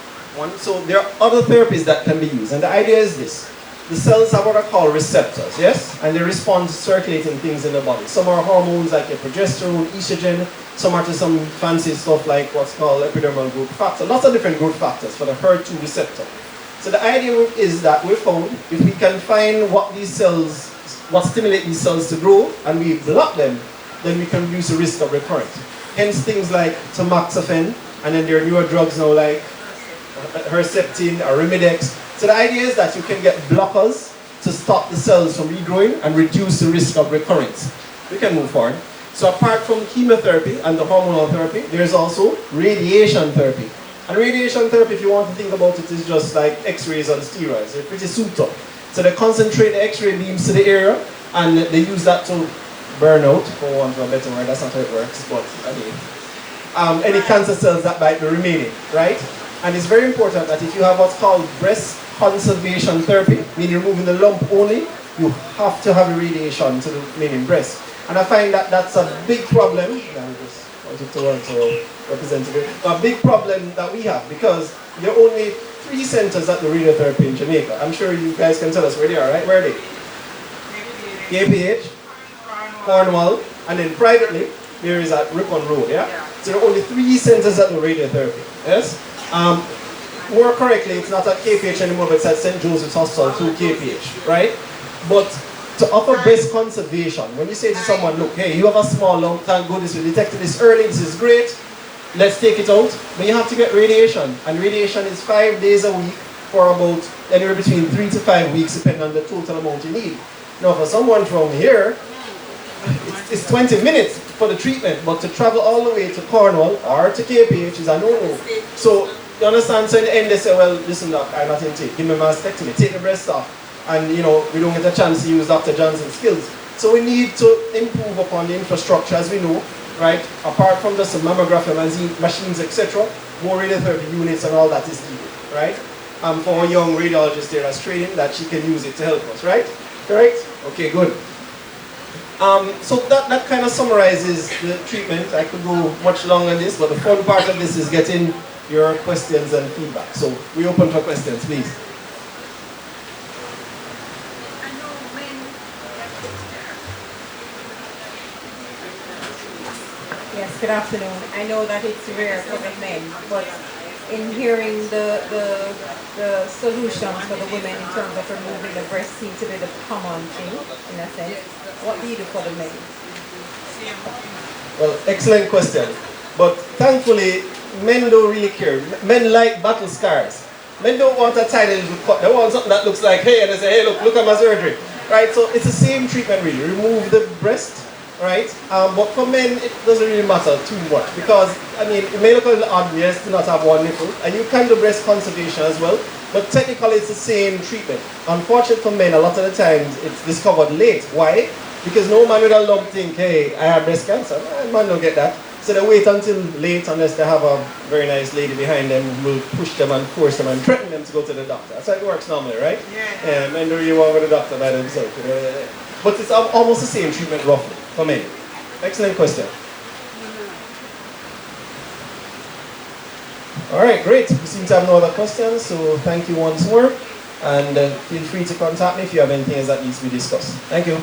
So there are other therapies that can be used, and the idea is this. The cells have what are called receptors, yes? And they respond to circulating things in the body. Some are hormones like progesterone, estrogen, some are to some fancy stuff like what's called epidermal growth factor. Lots of different growth factors for the HER2 receptor. So the idea is that we found if we can find what stimulate these cells to grow, and we block them, then we can reduce the risk of recurrence. Hence things like tamoxifen, and then there are newer drugs now like Herceptin or Remidex. So the idea is that you can get blockers to stop the cells from regrowing and reduce the risk of recurrence. We can move forward. So apart from chemotherapy and the hormonal therapy, there's also radiation therapy. And radiation therapy, if you want to think about it, is just like X-rays on steroids. They're pretty souped up. So they concentrate the X-ray beams to the area, and they use that to burn out, for want of a better word. That's not how it works, but I mean, any cancer cells that might be remaining, right? And it's very important that if you have what's called breast conservation therapy, meaning removing the lump only, you have to have a radiation to the remaining breast. And I find that that's a big problem. I'm just wanted to represent it. A big problem that we have, because there are only 3 centers at the radiotherapy in Jamaica. I'm sure you guys can tell us where they are, right? Where are they? KPH, Cornwall, and then privately, there is at Ripon Road, yeah? So there are only 3 centers at the radiotherapy, yes? more correctly, it's not at KPH anymore, but it's at St. Joseph's Hospital through KPH, right? But to offer breast conservation, when you say to someone, look, hey, you have a small lung, thank goodness we detected this early, this is great, let's take it out. But you have to get radiation, and radiation is 5 days a week for about anywhere between 3 to 5 weeks, depending on the total amount you need. Now, for someone from here, it's 20 minutes for the treatment, but to travel all the way to Cornwall or to KPH is a no-no. So, you understand? So in the end, they say, well, listen, doc, I'm not intake. Give me a mastectomy, take the breast off. And, you know, we don't get a chance to use Dr. Johnson's skills. So we need to improve upon the infrastructure, as we know, right? Apart from just the mammography machines, etc., more radiotherapy units and all that is needed, right? For a young radiologist there that's training, that she can use it to help us, right? Correct? Okay, good. So that kind of summarizes the treatment. I could go much longer on this, but the fun part of this is getting your questions and feedback. So we open for questions, please. Yes, good afternoon. I know that it's rare for the men, but in hearing the solutions for the women in terms of removing the breast seems to be the common thing, in a sense. What do you do for the men? Well, excellent question. But thankfully, men don't really care. Men like battle scars. Men don't want a tiny little cut. They want something that looks like, hey, and they say, hey, look at my surgery. Right? So it's the same treatment really. Remove the breast, right? But for men, it doesn't really matter too much because, I mean, it may look a little odd, yes, to not have one nipple. And you can do breast conservation as well. But technically, it's the same treatment. Unfortunately for men, a lot of the times, it's discovered late. Why? Because no man with a lump think, hey, I have breast cancer. Man don't get that. So they wait until late unless they have a very nice lady behind them who will push them and force them and threaten them to go to the doctor. That's how it works normally, right? Yeah. Men don't really want to go to the doctor by themselves. But it's almost the same treatment roughly for men. Excellent question. All right, great. We seem to have no other questions, so thank you once more. And feel free to contact me if you have anything that needs to be discussed. Thank you.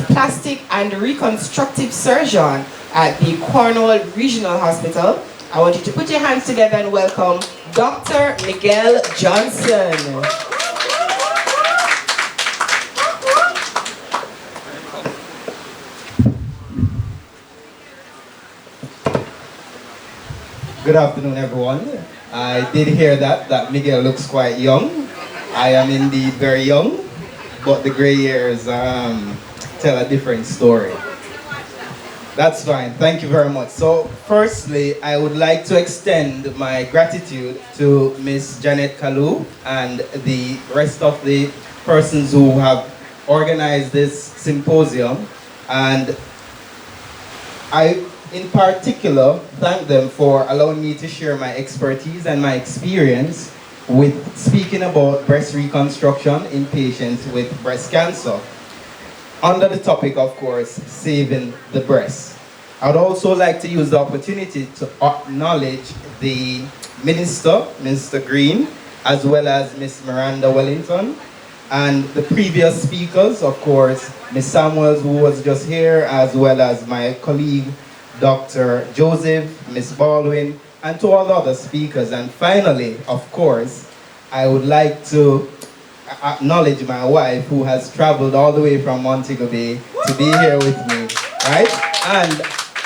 Plastic and reconstructive surgeon at the Cornwall Regional Hospital. I want you to put your hands together and welcome Dr. Miguel Johnson. Good afternoon, everyone. I did hear that Miguel looks quite young. I am indeed very young, but the gray hairs tell a different story. That's fine. Thank you very much. So, firstly, I would like to extend my gratitude to Miss Janet Kalu and the rest of the persons who have organized this symposium. And I, in particular, thank them for allowing me to share my expertise and my experience with speaking about breast reconstruction in patients with breast cancer. Under the topic, of course, saving the breast. I would also like to use the opportunity to acknowledge the Minister, Mr. Green, as well as Miss Miranda Wellington, and the previous speakers, of course, Miss Samuels, who was just here, as well as my colleague, Dr. Joseph, Miss Baldwin, and to all the other speakers. And finally, of course, I would like to acknowledge my wife who has traveled all the way from Montego Bay to be here with me, right? And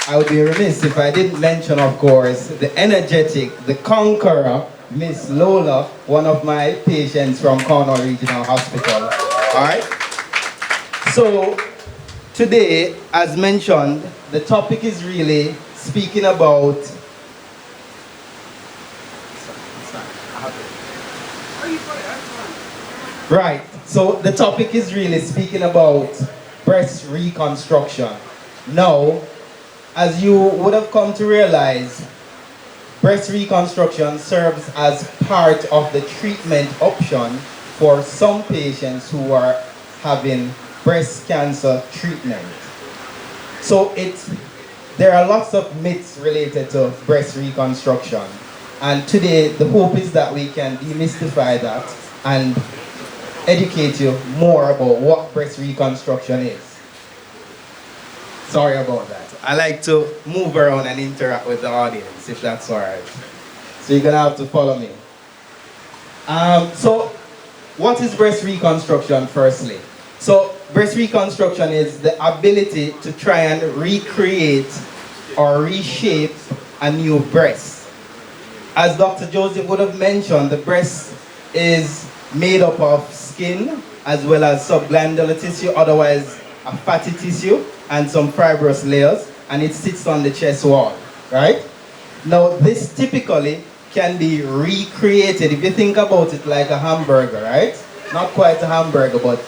I would be remiss if I didn't mention, of course, the energetic, the conqueror, Miss Lola, one of my patients from Cornwall Regional Hospital, all right? So today, as mentioned, the topic is really speaking about right, so the topic is really speaking about breast reconstruction. Now, as you would have come to realize, breast reconstruction serves as part of the treatment option for some patients who are having breast cancer treatment. So there are lots of myths related to breast reconstruction. And today, the hope is that we can demystify that and educate you more about what breast reconstruction is. Sorry about that. I like to move around and interact with the audience, if that's all right. So you're gonna have to follow me. So what is breast reconstruction firstly? So breast reconstruction is the ability to try and recreate or reshape a new breast. As Dr. Joseph would have mentioned, the breast is made up of skin as well as subglandular tissue, otherwise a fatty tissue, and some fibrous layers, and it sits on the chest wall, right? Now this typically can be recreated, if you think about it, like a hamburger, right? Not quite a hamburger, but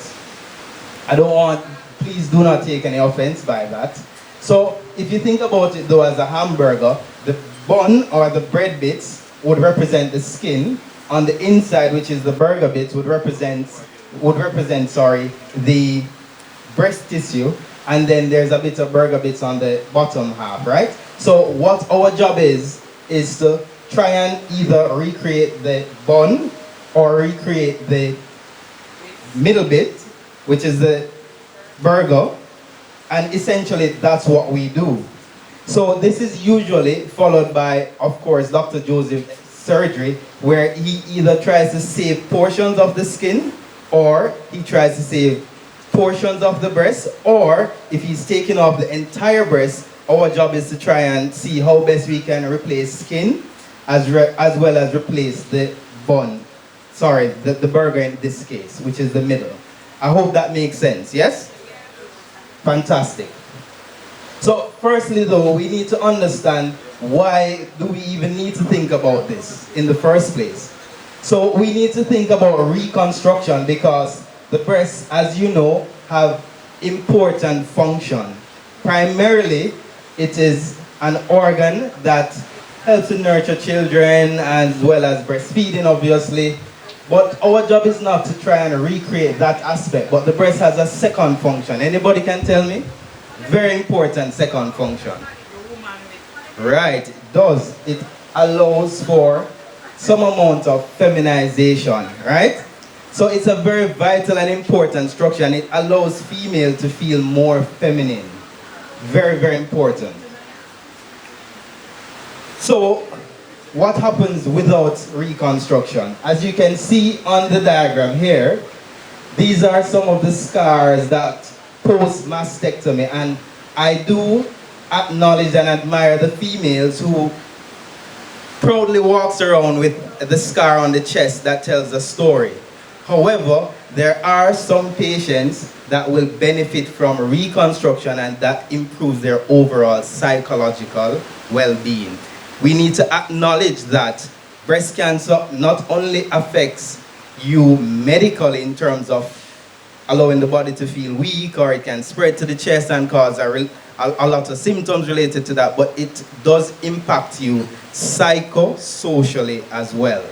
please do not take any offense by that. So if you think about it though as a hamburger, the bun or the bread bits would represent the skin. On the inside, which is the burger bits, would represent the breast tissue, and then there's a bit of burger bits on the bottom half, right? So what our job is to try and either recreate the bun or recreate the middle bit, which is the burger, and essentially that's what we do. So this is usually followed by, of course, Dr. Joseph's surgery, where he either tries to save portions of the skin, or he tries to save portions of the breast, or if he's taking off the entire breast, our job is to try and see how best we can replace skin as well as replace the bun. Sorry, the burger in this case, which is the middle. I hope that makes sense, yes? Fantastic. So firstly though, we need to understand, why do we even need to think about this in the first place? So we need to think about reconstruction because the breasts, as you know, have important function. Primarily, it is an organ that helps to nurture children as well as breastfeeding, obviously. But our job is not to try and recreate that aspect, but the breast has a second function. Anybody can tell me? Very important second function. Right, it does. It allows for some amount of feminization, right? So it's a very vital and important structure, and it allows female to feel more feminine. Very, very important. So what happens without reconstruction? As you can see on the diagram here, these are some of the scars that post-mastectomy, and I do acknowledge and admire the females who proudly walks around with the scar on the chest that tells a story. However, there are some patients that will benefit from reconstruction, and that improves their overall psychological well-being. We need to acknowledge that breast cancer not only affects you medically in terms of allowing the body to feel weak, or it can spread to the chest and cause a lot of symptoms related to that, but it does impact you psychosocially as well.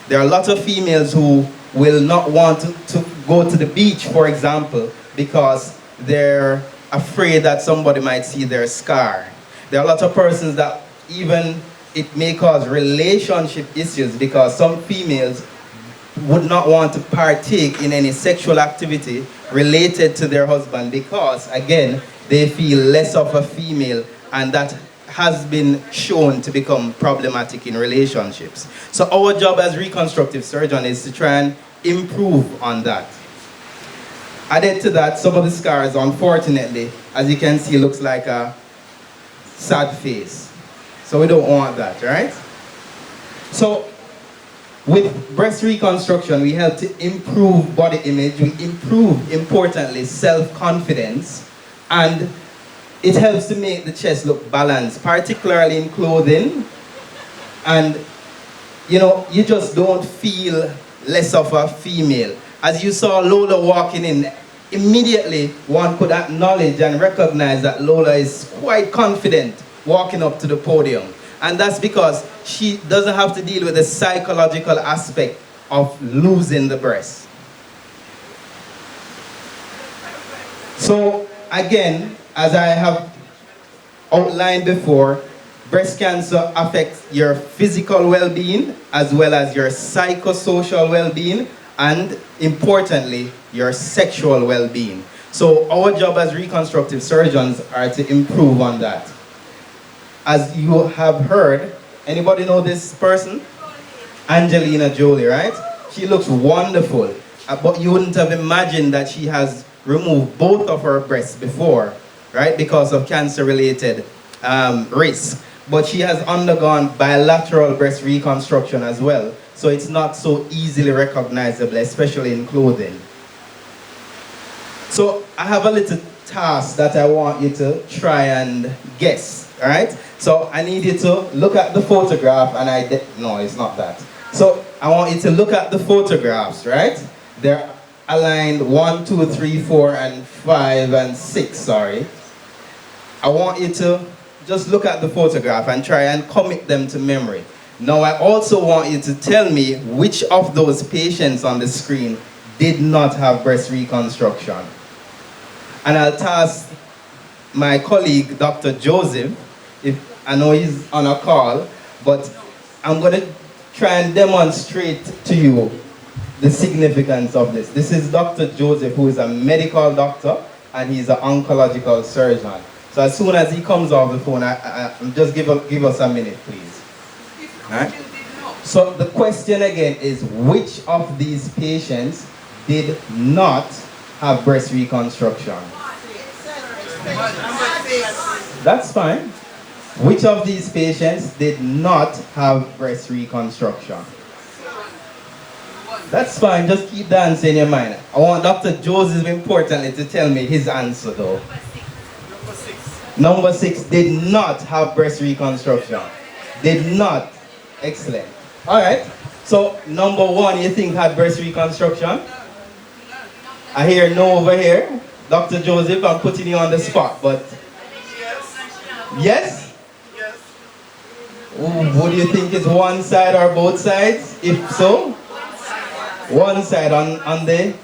There are a lot of females who will not want to go to the beach, for example, because they're afraid that somebody might see their scar. There are a lot of persons that even it may cause relationship issues, because some females would not want to partake in any sexual activity related to their husband because, again, they feel less of a female, and that has been shown to become problematic in relationships. So our job as reconstructive surgeon is to try and improve on that. Added to that, some of the scars, unfortunately, as you can see, looks like a sad face. So we don't want that, right? So with breast reconstruction, we help to improve body image, we improve, importantly, self-confidence, and it helps to make the chest look balanced, particularly in clothing. And you know, you just don't feel less of a female. As you saw Lola walking in, immediately one could acknowledge and recognize that Lola is quite confident walking up to the podium. And that's because she doesn't have to deal with the psychological aspect of losing the breast. So again, as I have outlined before, breast cancer affects your physical well-being as well as your psychosocial well-being, and importantly, your sexual well-being. So our job as reconstructive surgeons are to improve on that. As you have heard, Anybody know this person? Angelina Jolie, right? She looks wonderful. But you wouldn't have imagined that she has removed both of her breasts before, right? Because of cancer-related risk. But she has undergone bilateral breast reconstruction as well. So it's not so easily recognizable, especially in clothing. So I have a little task that I want you to try and guess, all right? So I need you to look at the photograph and no, it's not that. So I want you to look at the photographs, right? They're aligned 1, 2, 3, 4, and 5, and 6, sorry. I want you to just look at the photograph and try and commit them to memory. Now I also want you to tell me which of those patients on the screen did not have breast reconstruction. And I'll task my colleague, Dr. Joseph, if I know he's on a call, but I'm going to try and demonstrate to you the significance of this. This is Dr. Joseph, who is a medical doctor, and he's an oncological surgeon. So as soon as he comes off the phone, just give us a minute, please. All right? So the question again is, which of these patients did not have breast reconstruction? That's fine. Which of these patients did not have breast reconstruction? That's fine, just keep the answer in your mind. I want Dr. Joseph, importantly, to tell me his answer though. Number 6 did not have breast reconstruction. Did not. Excellent. Alright, so number 1 you think had breast reconstruction? I hear no over here. Dr. Joseph, I'm putting you on the spot, but... Yes? Ooh, what do you think, is one side or both sides? If so? One side on the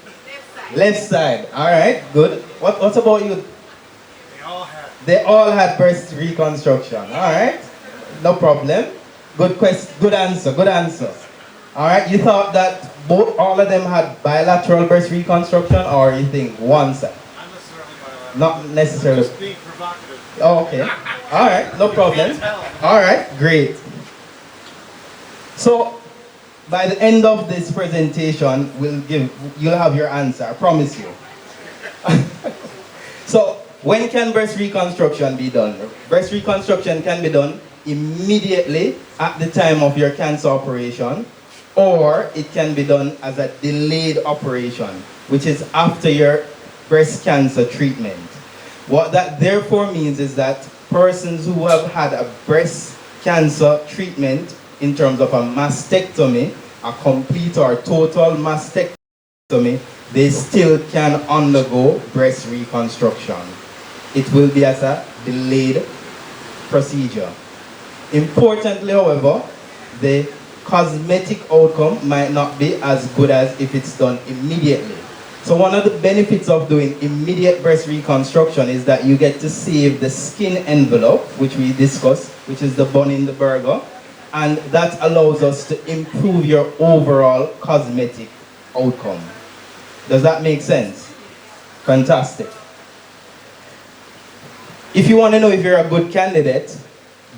left side. Alright, good. What about you? They all had breast reconstruction. Alright, no problem. Good question, good answer, good answer. Alright, you thought that all of them had bilateral breast reconstruction, or you think one side? Not necessarily. Just being provocative. Oh, okay. Alright, no problem. Alright, great. So, by the end of this presentation, you'll have your answer, I promise you. So, when can breast reconstruction be done? Breast reconstruction can be done immediately at the time of your cancer operation, or it can be done as a delayed operation, which is after your breast cancer treatment. What that therefore means is that persons who have had a breast cancer treatment in terms of a mastectomy, a complete or total mastectomy, they still can undergo breast reconstruction. It will be as a delayed procedure. Importantly, however, the cosmetic outcome might not be as good as if it's done immediately. So one of the benefits of doing immediate breast reconstruction is that you get to save the skin envelope, which we discussed, which is the bun in the burger, and that allows us to improve your overall cosmetic outcome. Does that make sense? Fantastic. If you want to know if you're a good candidate,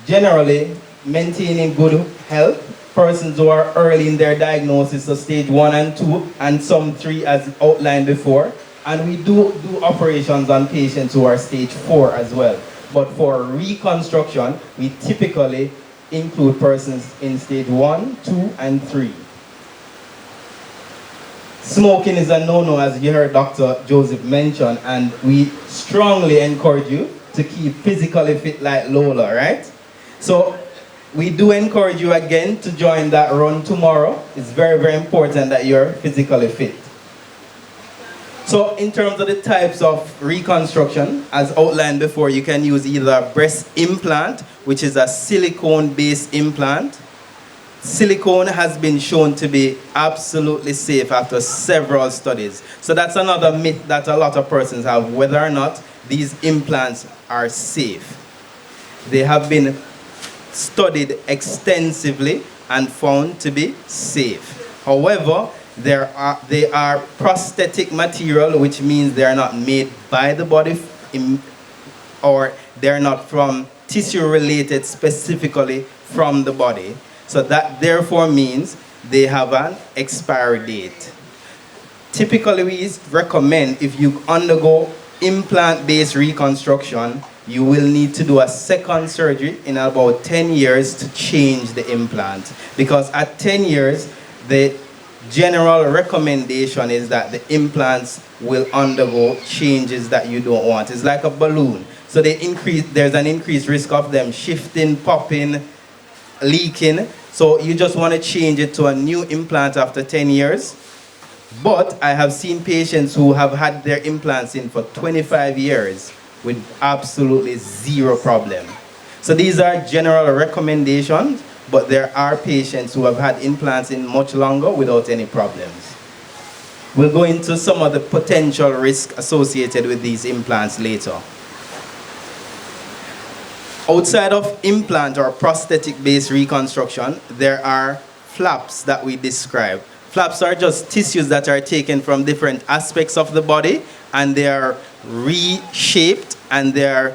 generally maintaining good health, persons who are early in their diagnosis, so stage 1 and 2, and some 3 as outlined before. And we do operations on patients who are stage 4 as well. But for reconstruction, we typically include persons in stage 1, 2, and 3. Smoking is a no-no, as you heard Dr. Joseph mention, and we strongly encourage you to keep physically fit like Lola, right? So we do encourage you again to join that run tomorrow. It's very, very important that you're physically fit. So in terms of the types of reconstruction, as outlined before, you can use either a breast implant, which is a silicone-based implant. Silicone has been shown to be absolutely safe after several studies. So that's another myth that a lot of persons have, whether or not these implants are safe. They have been studied extensively and found to be safe. However, they are prosthetic material, which means they are not made by the body or they're not from tissue related specifically from the body. So that therefore means they have an expiry date. Typically, we recommend if you undergo implant-based reconstruction, you will need to do a second surgery in about 10 years to change the implant. Because at 10 years, the general recommendation is that the implants will undergo changes that you don't want. It's like a balloon. So there's an increased risk of them shifting, popping, leaking. So you just want to change it to a new implant after 10 years. But I have seen patients who have had their implants in for 25 years with absolutely zero problem. So these are general recommendations, but there are patients who have had implants in much longer without any problems. We'll go into some of the potential risk associated with these implants later. Outside of implant or prosthetic-based reconstruction, there are flaps that we describe. Flaps are just tissues that are taken from different aspects of the body, and they are reshaped and they are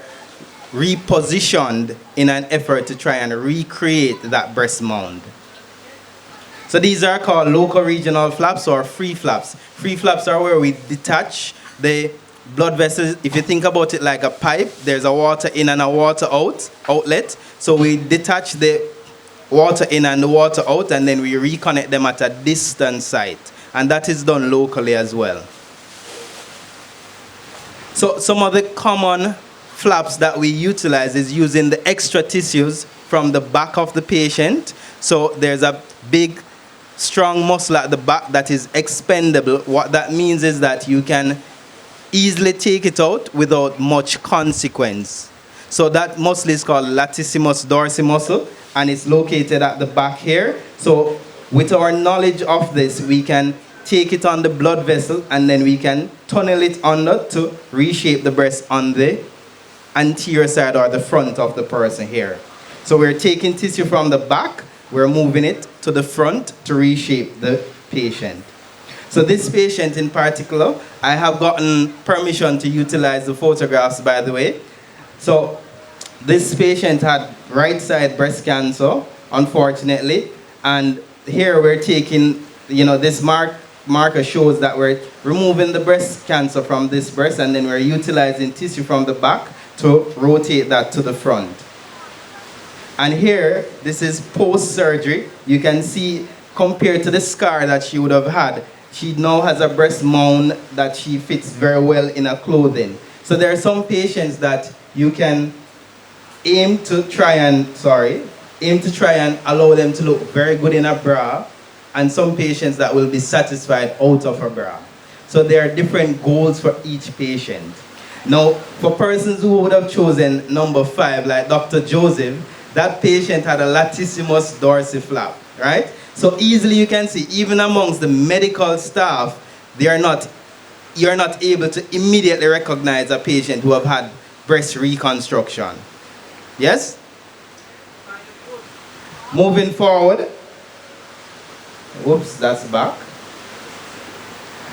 repositioned in an effort to try and recreate that breast mound. So these are called local regional flaps or free flaps. Free flaps are where we detach the blood vessels. If you think about it like a pipe, there's a water in and a water outlet. So we detach the water in and the water out, and then we reconnect them at a distant site. And that is done locally as well. So some of the common flaps that we utilize is using the extra tissues from the back of the patient. So there's a big, strong muscle at the back that is expendable. What that means is that you can easily take it out without much consequence. So that muscle is called latissimus dorsi muscle, and it's located at the back here. So with our knowledge of this, we can take it on the blood vessel and then we can tunnel it under to reshape the breast on the anterior side or the front of the person here. So we're taking tissue from the back, we're moving it to the front to reshape the patient. So this patient in particular, I have gotten permission to utilize the photographs, by the way. So this patient had right side breast cancer, unfortunately, and here we're taking, this marker shows that we're removing the breast cancer from this breast, and then we're utilizing tissue from the back to rotate that to the front. And here, this is post-surgery. You can see, compared to the scar that she would have had, she now has a breast mound that she fits very well in her clothing. So there are some patients that you can aim to try and allow them to look very good in a bra, and some patients that will be satisfied out of a bra. So there are different goals for each patient. Now, for persons who would have chosen number 5, like Dr. Joseph, that patient had a latissimus dorsi flap, right? So easily you can see, even amongst the medical staff, you're not able to immediately recognize a patient who have had breast reconstruction. Yes? Moving forward. Whoops, that's back.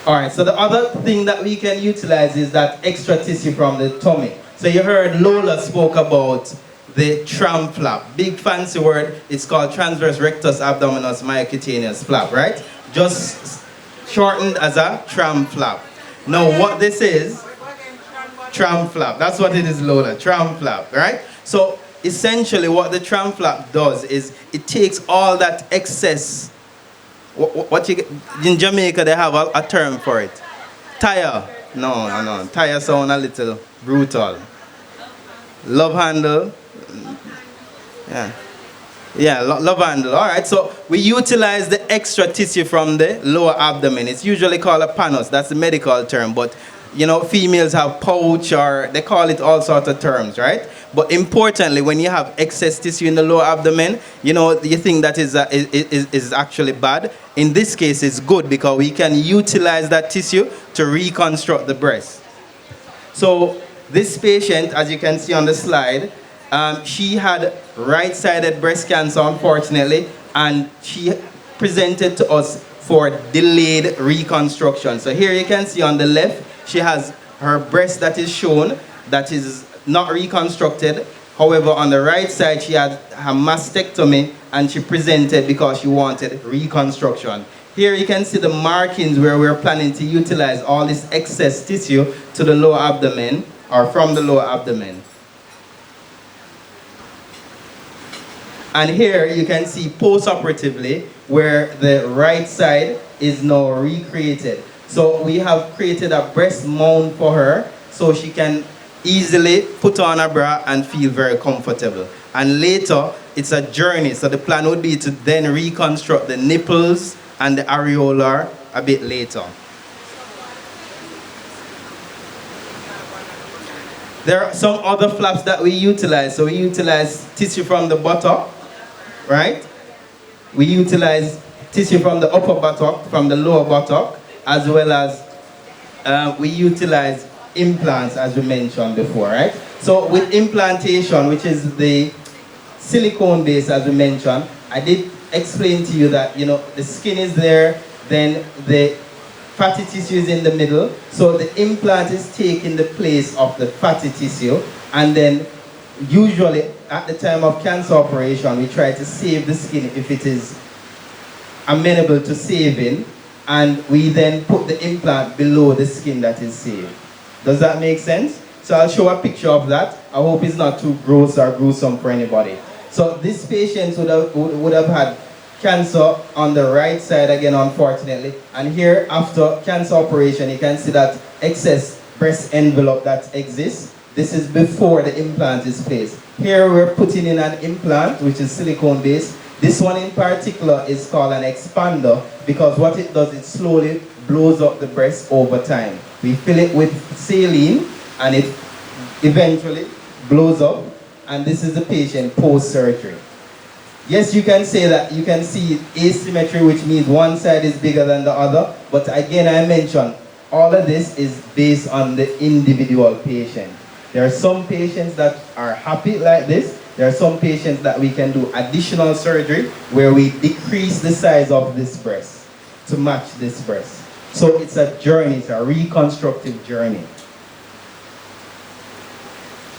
All right, so the other thing that we can utilize is that extra tissue from the tummy. So you heard Lola spoke about the tram flap. Big fancy word, it's called transverse rectus abdominis myocutaneous flap, right? Just shortened as a tram flap. Now what this is, tram flap, that's what it is, Lola, tram flap, right? So essentially what the tram flap does is it takes all that excess, in Jamaica they have a term for it. Tire. No. Tire sound a little brutal. Love handle. Yeah, love handle. All right, so we utilize the extra tissue from the lower abdomen. It's usually called a panos. That's the medical term, but females have pouch, or they call it all sorts of terms, right? But importantly, when you have excess tissue in the lower abdomen, you think that is actually bad. In this case, it's good because we can utilize that tissue to reconstruct the breast. So this patient, as you can see on the slide, she had right-sided breast cancer, unfortunately, and she presented to us for delayed reconstruction. So here you can see on the left, she has her breast that is shown, that is not reconstructed. However, on the right side, she had her mastectomy and she presented because she wanted reconstruction. Here you can see the markings where we're planning to utilize all this excess tissue to the lower abdomen or from the lower abdomen. And here you can see post-operatively where the right side is now recreated. So we have created a breast mount for her so she can easily put on a bra and feel very comfortable. And later, it's a journey. So the plan would be to then reconstruct the nipples and the areolar a bit later. There are some other flaps that we utilize. So we utilize tissue from the buttock, right? We utilize tissue from the upper buttock, from the lower buttock, as well as we utilize implants, as we mentioned before, right? So with implantation, which is the silicone base, as we mentioned, I did explain to you that, you know, the skin is there, then the fatty tissue is in the middle, so the implant is taking the place of the fatty tissue, and then usually at the time of cancer operation, we try to save the skin if it is amenable to saving, and we then put the implant below the skin that is saved. Does that make sense? So I'll show a picture of that. I hope it's not too gross or gruesome for anybody. So this patient would have had cancer on the right side again, unfortunately. And here, after cancer operation, you can see that excess breast envelope that exists. This is before the implant is placed. Here we're putting in an implant, which is silicone based. This one in particular is called an expander because what it does, it slowly blows up the breast over time. We fill it with saline and it eventually blows up, and this is the patient post-surgery. Yes, you can say that you can see asymmetry, which means one side is bigger than the other, but again I mentioned all of this is based on the individual patient. There are some patients that are happy like this. There are some patients that we can do additional surgery where we decrease the size of this breast to match this breast. So it's a journey, it's a reconstructive journey.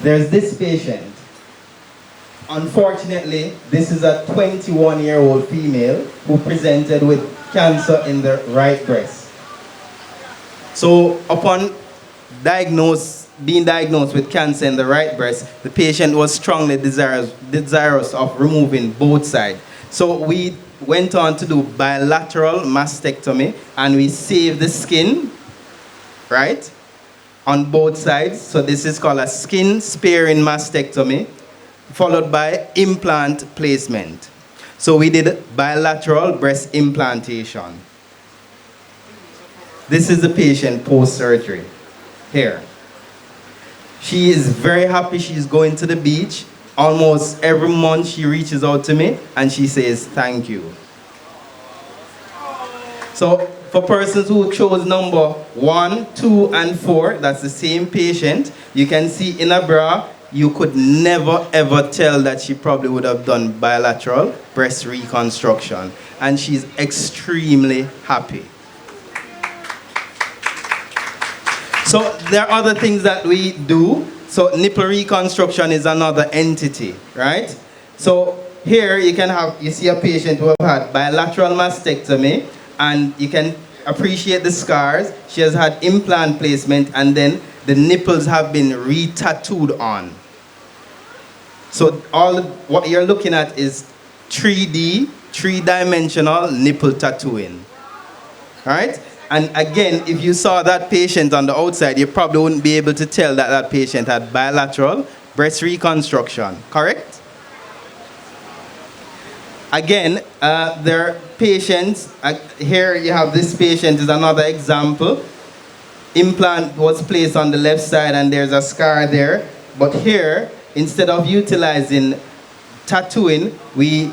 There's this patient. Unfortunately, this is a 21-year-old female who presented with cancer in the right breast. So upon being diagnosed with cancer in the right breast, the patient was strongly desirous of removing both sides. So we went on to do bilateral mastectomy, and we saved the skin, right, on both sides. So this is called a skin sparing mastectomy, followed by implant placement. So we did bilateral breast implantation. This is the patient post-surgery here. She is very happy. She's going to the beach. Almost every month she reaches out to me and she says, thank you. So for persons who chose number 1, 2, and 4, that's the same patient, you can see in a bra, you could never ever tell that she probably would have done bilateral breast reconstruction. And she's extremely happy. So there are other things that we do. So nipple reconstruction is another entity, right? So here you see a patient who have had bilateral mastectomy, and you can appreciate the scars. She has had implant placement, and then the nipples have been re-tattooed on. So what you're looking at is 3D, three-dimensional nipple tattooing, right? And again, if you saw that patient on the outside, you probably wouldn't be able to tell that that patient had bilateral breast reconstruction, correct? Again, there are patients, here you have this patient is another example. Implant was placed on the left side and there's a scar there. But here, instead of utilizing tattooing, we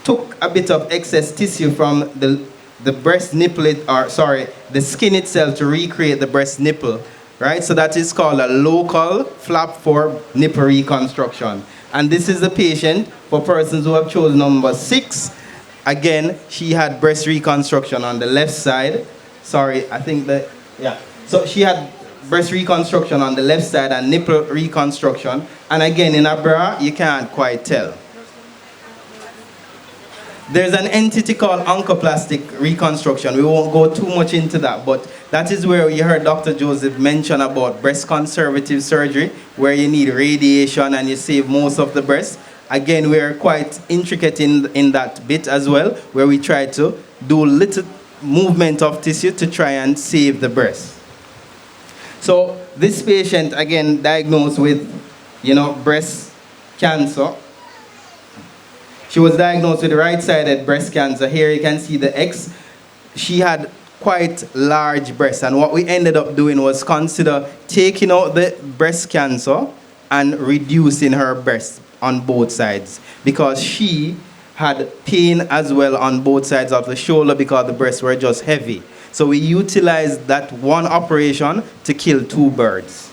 took a bit of excess tissue from the breast nipple, the skin itself to recreate the breast nipple, right? So that is called a local flap for nipple reconstruction. And this is the patient for persons who have chosen number 6. Again, she had breast reconstruction on the left side. Sorry, I think that, yeah. So she had breast reconstruction on the left side and nipple reconstruction. And again, in a bra, you can't quite tell. There's an entity called oncoplastic reconstruction. We won't go too much into that, but that is where you heard Dr. Joseph mention about breast conservative surgery, where you need radiation and you save most of the breast. Again, we're quite intricate in that bit as well, where we try to do little movement of tissue to try and save the breast. So this patient, again, diagnosed with, breast cancer. She was diagnosed with right-sided breast cancer. Here you can see the X. She had quite large breasts, and what we ended up doing was consider taking out the breast cancer and reducing her breast on both sides, because she had pain as well on both sides of the shoulder because the breasts were just heavy. So we utilized that one operation to kill two birds.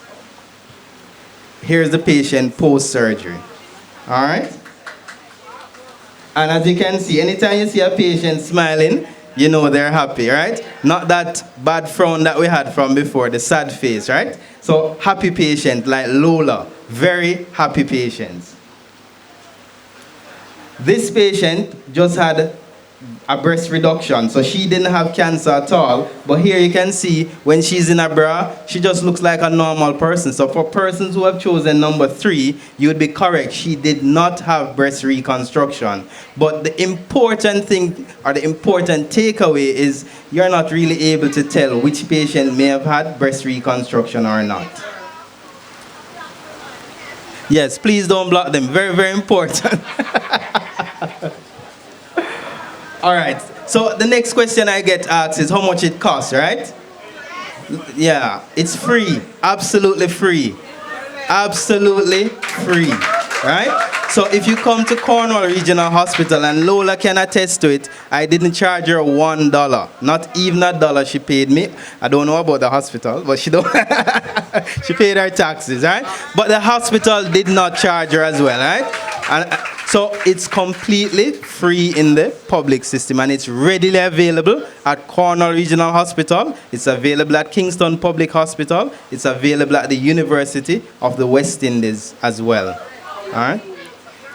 Here's the patient post-surgery. All right? And as you can see, anytime you see a patient smiling, you know they're happy, right? Not that bad frown that we had from before, the sad face, right? So happy patient like Lola, very happy patients. This patient just had a breast reduction, so she didn't have cancer at all. But here you can see when she's in a bra, she just looks like a normal person. So for persons who have chosen number 3, you would be correct. She did not have breast reconstruction. But the important thing, or the important takeaway, is you're not really able to tell which patient may have had breast reconstruction or not. Yes, please don't block them. Very, very important. All right, so the next question I get asked is how much it costs, right? Yeah, it's free, absolutely free. Absolutely free, right? So if you come to Cornwall Regional Hospital, and Lola can attest to it, I didn't charge her $1, not even $1 she paid me. I don't know about the hospital, but she don't. She paid her taxes, right? But the hospital did not charge her as well, right? And so it's completely free in the public system, and it's readily available at Cornwall Regional Hospital. It's available at Kingston Public Hospital. It's available at the University of the West Indies as well. All right.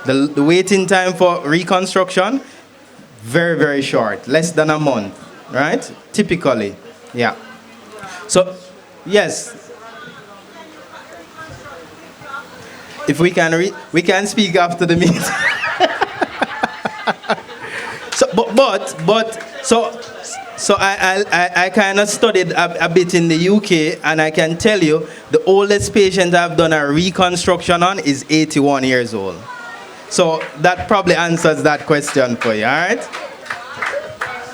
The waiting time for reconstruction, very, very short, less than a month, right? Typically, yeah. So, yes. If we can speak after the meeting. So I kind of studied a bit in the UK, and I can tell you the oldest patient I've done a reconstruction on is 81 years old. So that probably answers that question for you, all right?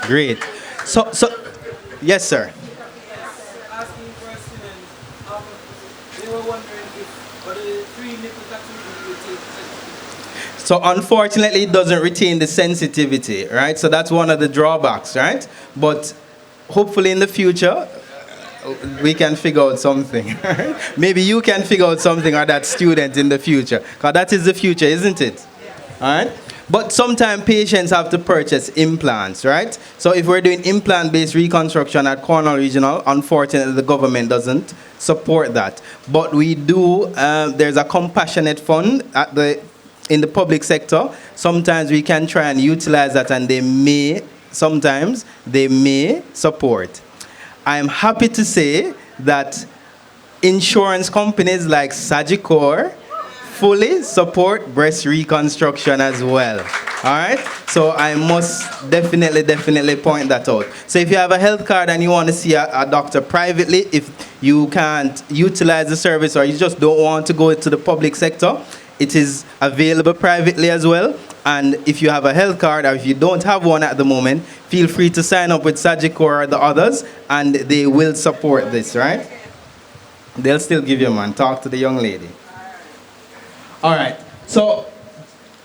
Great. So yes, sir. So unfortunately, it doesn't retain the sensitivity, right? So that's one of the drawbacks, right? But hopefully in the future, we can figure out something. Maybe you can figure out something, or that student in the future. Because that is the future, isn't it? All right? But sometimes patients have to purchase implants, right? So if we're doing implant-based reconstruction at Cornwall Regional, unfortunately the government doesn't support that. But we do, there's a compassionate fund in the public sector. Sometimes we can try and utilize that, and sometimes they may support. I'm happy to say that insurance companies like Sagicor fully support breast reconstruction as well. All right? So I must definitely point that out. So if you have a health card and you want to see a doctor privately, if you can't utilize the service, or you just don't want to go to the public sector, it is available privately as well. And if you have a health card, or if you don't have one at the moment, feel free to sign up with Sagicor or the others, and they will support this, right? They'll still give you one. Talk to the young lady. All right, so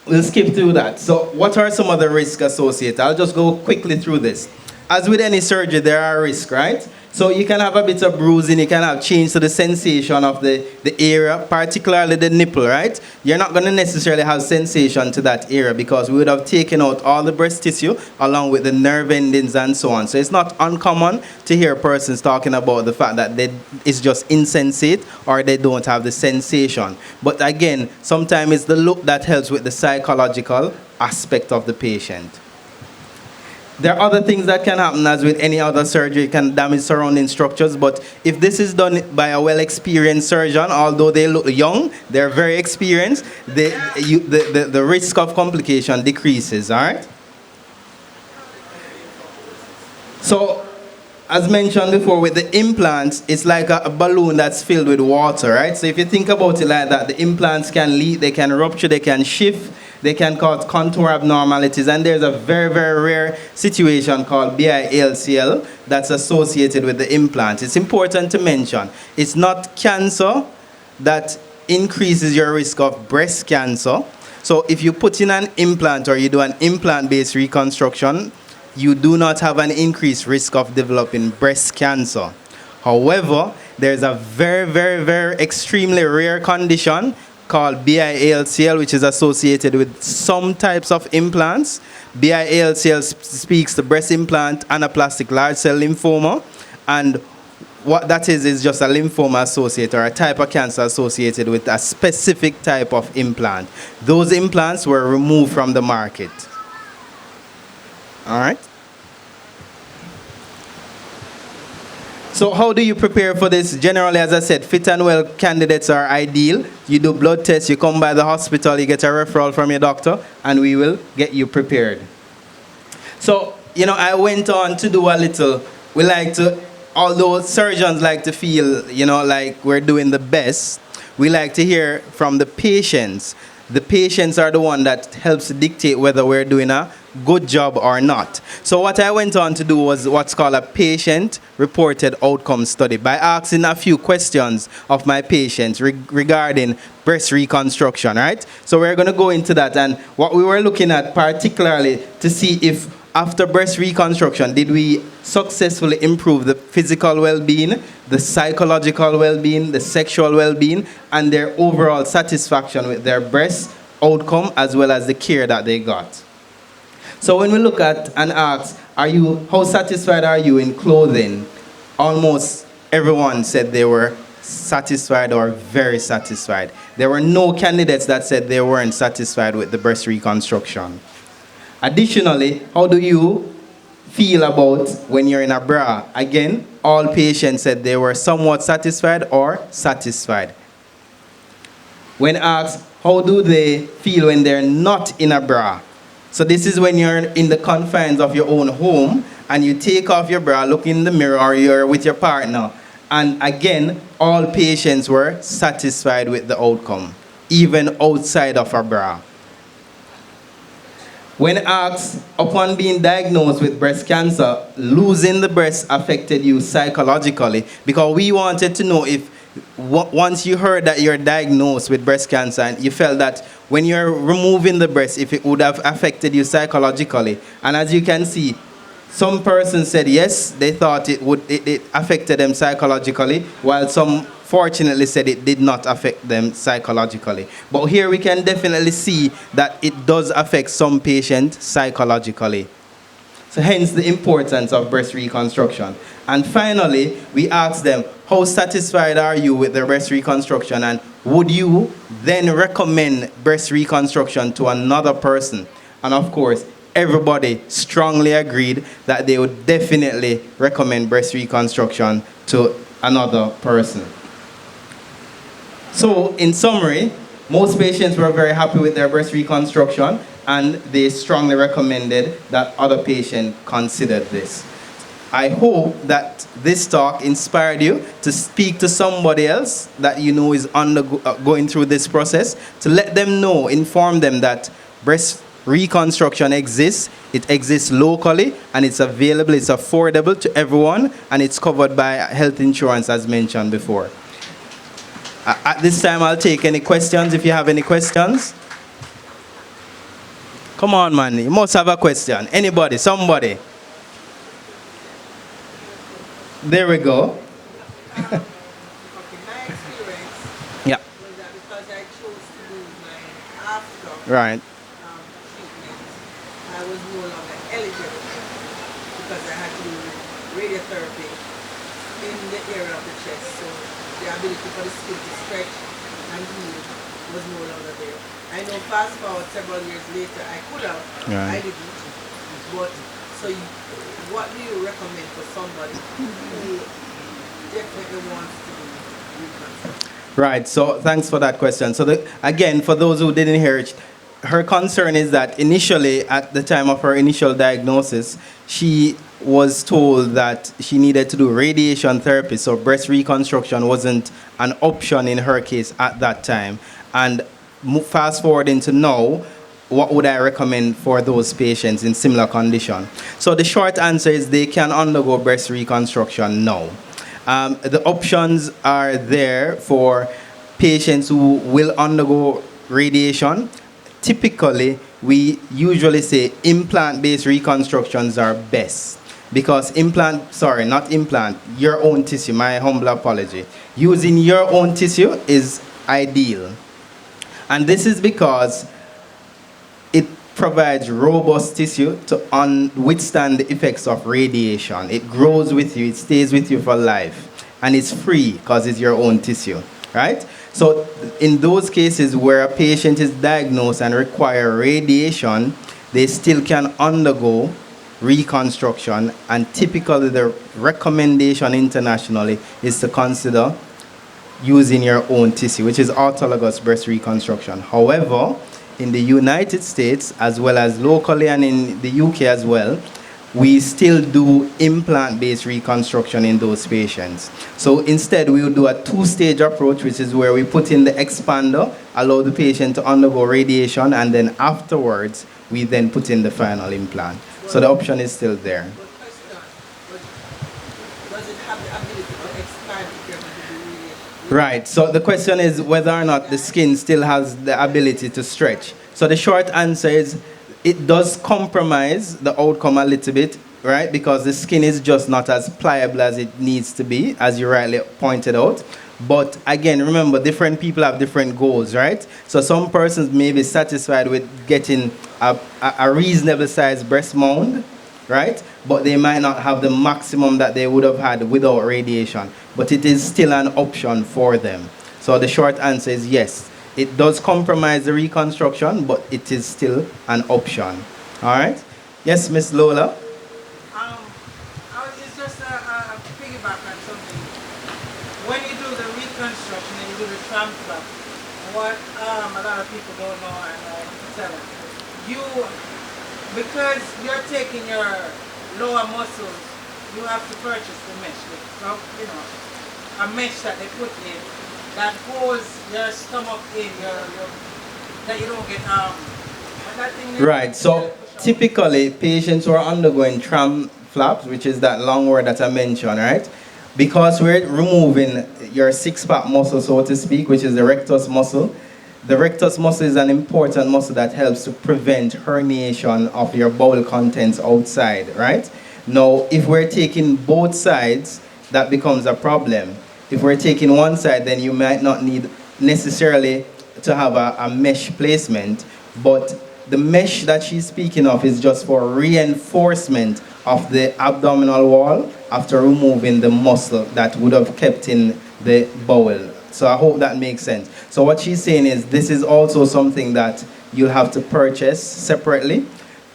we'll skip through that. So what are some of the risks associated? I'll just go quickly through this. As with any surgery, there are risks, right? So you can have a bit of bruising, you can have change to the sensation of the area, particularly the nipple, right? You're not going to necessarily have sensation to that area because we would have taken out all the breast tissue along with the nerve endings and so on. So it's not uncommon to hear persons talking about the fact that it's just insensate or they don't have the sensation. But again, sometimes it's the look that helps with the psychological aspect of the patient. There are other things that can happen as with any other surgery. It can damage surrounding structures, but if this is done by a well-experienced surgeon, although they look young, they're very experienced, the risk of complication decreases, all right? So, as mentioned before, with the implants, it's like a balloon that's filled with water, right? So if you think about it like that, the implants can leak, they can rupture, they can shift, they can cause contour abnormalities, and there's a very, very rare situation called BIALCL that's associated with the implant. It's important to mention, it's not cancer that increases your risk of breast cancer. So if you put in an implant or you do an implant-based reconstruction, you do not have an increased risk of developing breast cancer. However, there's a very, very, very extremely rare condition called BIALCL, which is associated with some types of implants. BIALCL speaks to breast implant anaplastic large cell lymphoma, and what that is just a lymphoma associated or a type of cancer associated with a specific type of implant. Those implants were removed from the market. All right. So how do you prepare for this? Generally, as I said, fit and well candidates are ideal. You do blood tests, you come by the hospital, you get a referral from your doctor, and we will get you prepared. So, I went on to do a little, we like to, although surgeons like to feel, like we're doing the best, we like to hear from the patients. The patients are the one that helps dictate whether we're doing a good job or not. So what I went on to do was what's called a patient-reported outcome study by asking a few questions of my patients regarding breast reconstruction, right? So we're going to go into that, and what we were looking at particularly to see if after breast reconstruction, did we successfully improve the physical well-being, the psychological well-being, the sexual well-being, and their overall satisfaction with their breast outcome as well as the care that they got. So when we look at and ask, how satisfied are you in clothing? Almost everyone said they were satisfied or very satisfied. There were no candidates that said they weren't satisfied with the breast reconstruction. Additionally, how do you feel about when you're in a bra? Again, all patients said they were somewhat satisfied or satisfied. When asked, how do they feel when they're not in a bra? So this is when you're in the confines of your own home and you take off your bra, look in the mirror, or you're with your partner. And again, all patients were satisfied with the outcome, even outside of a bra. When asked, upon being diagnosed with breast cancer, losing the breast affected you psychologically, because we wanted to know if once you heard that you're diagnosed with breast cancer and you felt that when you're removing the breast, if it would have affected you psychologically. And as you can see, some persons said yes, they thought it affected them psychologically, while some fortunately said it did not affect them psychologically. But here we can definitely see that it does affect some patients psychologically. So hence the importance of breast reconstruction. And finally, we asked them, how satisfied are you with the breast reconstruction, and would you then recommend breast reconstruction to another person? And of course, everybody strongly agreed that they would definitely recommend breast reconstruction to another person. So in summary, most patients were very happy with their breast reconstruction, and they strongly recommended that other patients consider this. I hope that this talk inspired you to speak to somebody else that you know is going through this process, to let them know, inform them that breast reconstruction exists. It exists locally, and it's available, it's affordable to everyone, and it's covered by health insurance as mentioned before. At this time, I'll take any questions if you have any questions. Come on, man, you must have a question. Anybody, somebody. There we go. Yeah. Because I chose to do my after Right. treatment, I was no longer eligible because I had to do radiotherapy in the area of the chest. So the ability for the skin to stretch and heal was no longer there. I know fast forward several years later, I could have, I Right. didn't. But so what do you recommend for somebody who definitely wants to do reconstruction? Right, so thanks for that question. So again, for those who didn't hear it, her concern is that initially, at the time of her initial diagnosis, she was told that she needed to do radiation therapy, so breast reconstruction wasn't an option in her case at that time. And fast forwarding to now, what would I recommend for those patients in similar condition? So the short answer is they can undergo breast reconstruction now. The options are there for patients who will undergo radiation. Typically, we usually say implant-based reconstructions are best because your own tissue, my humble apology. Using your own tissue is ideal. And this is because it provides robust tissue to withstand the effects of radiation. It grows with you, it stays with you for life, and it's free because it's your own tissue, right? So in those cases where a patient is diagnosed and require radiation, they still can undergo reconstruction, and typically the recommendation internationally is to consider using your own tissue, which is autologous breast reconstruction. However, in the United States, as well as locally and in the UK as well, we still do implant-based reconstruction in those patients. So instead, we will do a two-stage approach, which is where we put in the expander, allow the patient to undergo radiation, and then afterwards, we then put in the final implant. So the option is still there. Does it have the ability to expand if you're going to do radiation? Right, so the question is whether or not the skin still has the ability to stretch. So the short answer is it does compromise the outcome a little bit, right? Because the skin is just not as pliable as it needs to be, as you rightly pointed out. But again, remember, different people have different goals, right? So some persons may be satisfied with getting a reasonable sized breast mound, right? But they might not have the maximum that they would have had without radiation. But it is still an option for them. So the short answer is yes. It does compromise the reconstruction, but it is still an option. All right? Yes, Miss Lola? It's just a piggyback on something. When you do the reconstruction and you do the tram flap, what a lot of people don't know, and I tell them, because you're taking your lower muscles, you have to purchase the mesh. So, a mesh that they put in that holds your stomach in, that you don't get that thing. Right, so typically patients who are undergoing tram flaps, which is that long word that I mentioned, right? Because we're removing your six-pack muscle, so to speak, which is the rectus muscle. The rectus muscle is an important muscle that helps to prevent herniation of your bowel contents outside, right? Now, if we're taking both sides, that becomes a problem. If we're taking one side, then you might not need necessarily to have a mesh placement, but the mesh that she's speaking of is just for reinforcement of the abdominal wall after removing the muscle that would have kept in the bowel. So I hope that makes sense. So what she's saying is this is also something that you'll have to purchase separately.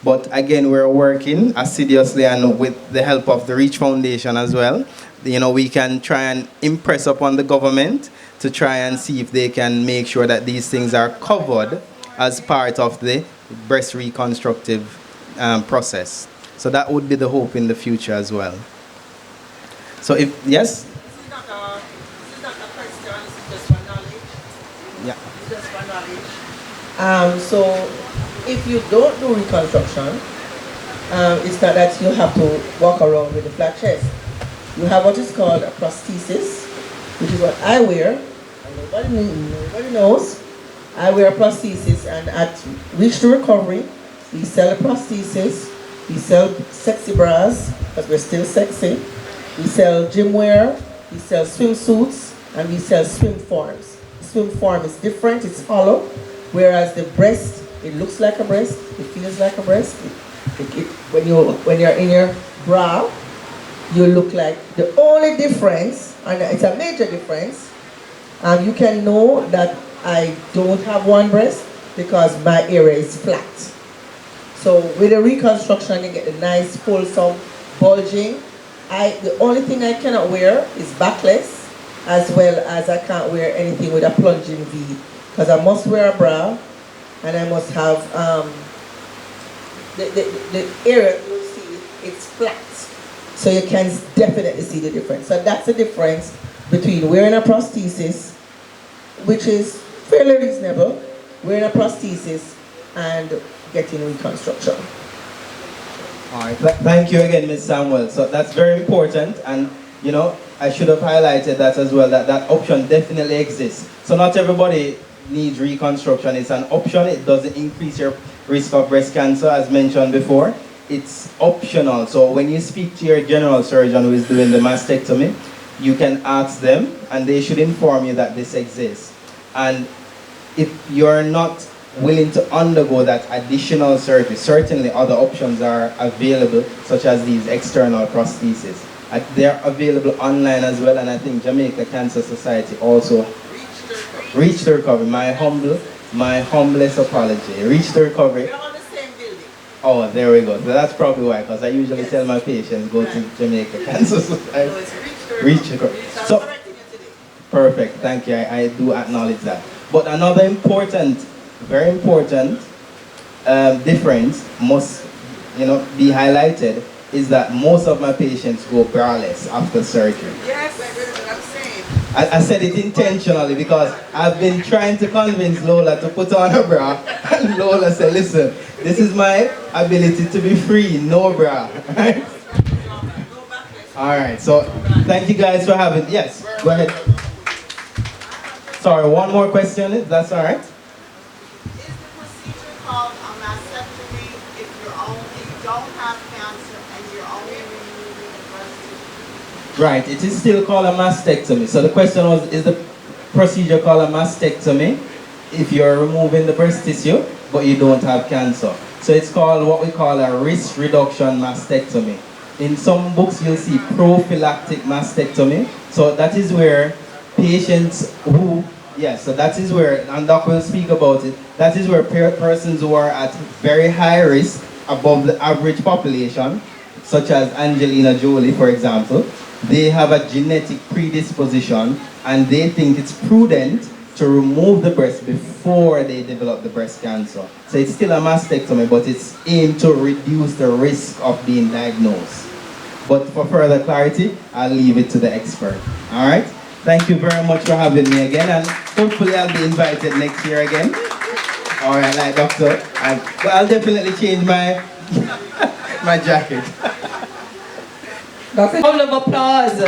But again, we're working assiduously and with the help of the Reach Foundation as well. We can try and impress upon the government to try and see if they can make sure that these things are covered as part of the breast reconstructive process. So that would be the hope in the future as well. So yes? This is not a question, this is just for knowledge. Yeah. It's just for knowledge. So if you don't do reconstruction, it's not that you have to walk around with a flat chest. You have what is called a prosthesis, which is what I wear, and nobody knows. I wear a prosthesis, and at Reach to Recovery, we sell a prosthesis, we sell sexy bras, because we're still sexy, We sell gym wear, we sell swimsuits, and we sell swim forms. Swim form is different, it's hollow, whereas the breast, it looks like a breast, it feels like a breast. When you're in your bra, you look like, the only difference, and it's a major difference, you can know that I don't have one breast because my area is flat. So with the reconstruction, you get a nice, fulsome bulging. The only thing I cannot wear is backless, as well as I can't wear anything with a plunging V, because I must wear a bra, and I must have the area, you'll see, it's flat. So you can definitely see the difference. So that's the difference between wearing a prosthesis, which is fairly reasonable, wearing a prosthesis and getting reconstruction. All right, thank you again, Ms. Samuel. So that's very important, and you know, I should have highlighted that as well, that that option definitely exists. So not everybody needs reconstruction. It's an option. It doesn't increase your risk of breast cancer, as mentioned before. It's optional. So when you speak to your general surgeon who is doing the mastectomy, you can ask them, and they should inform you that this exists. And if you're not willing to undergo that additional surgery, certainly other options are available, such as these external prostheses. They're available online as well, and I think Jamaica Cancer Society also Reach to Recovery. My humblest apology. Reach to Recovery. Oh, there we go. So that's probably why, because I usually tell my patients go to Jamaica Cancer Society. No, it's Reach to Recovery. So, perfect. Thank you. I do acknowledge that. But another important, very important difference must, be highlighted is that most of my patients go braless after surgery. Yes, that's what I'm saying. I said it intentionally because I've been trying to convince Lola to put on a bra, and Lola said, listen, this is my ability to be free, no bra. Right? All right, so thank you guys for having, yes, go ahead. Sorry, one more question, if that's all right. Called a mastectomy if you don't have cancer and you're only removing the breast tissue? Right, it is still called a mastectomy. So the question was, is the procedure called a mastectomy if you're removing the breast tissue but you don't have cancer? So it's called what we call a risk reduction mastectomy. In some books you'll see prophylactic mastectomy. So that is where patients who, so that is where, and Doc will speak about it, that is where persons who are at very high risk above the average population, such as Angelina Jolie, for example, they have a genetic predisposition and they think it's prudent to remove the breast before they develop the breast cancer. So it's still a mastectomy, but it's aimed to reduce the risk of being diagnosed. But for further clarity, I'll leave it to the expert. All right? Thank you very much for having me again, and hopefully I'll be invited next year again. All right, like doctor. But I'll definitely change my my jacket. Dr. Round of applause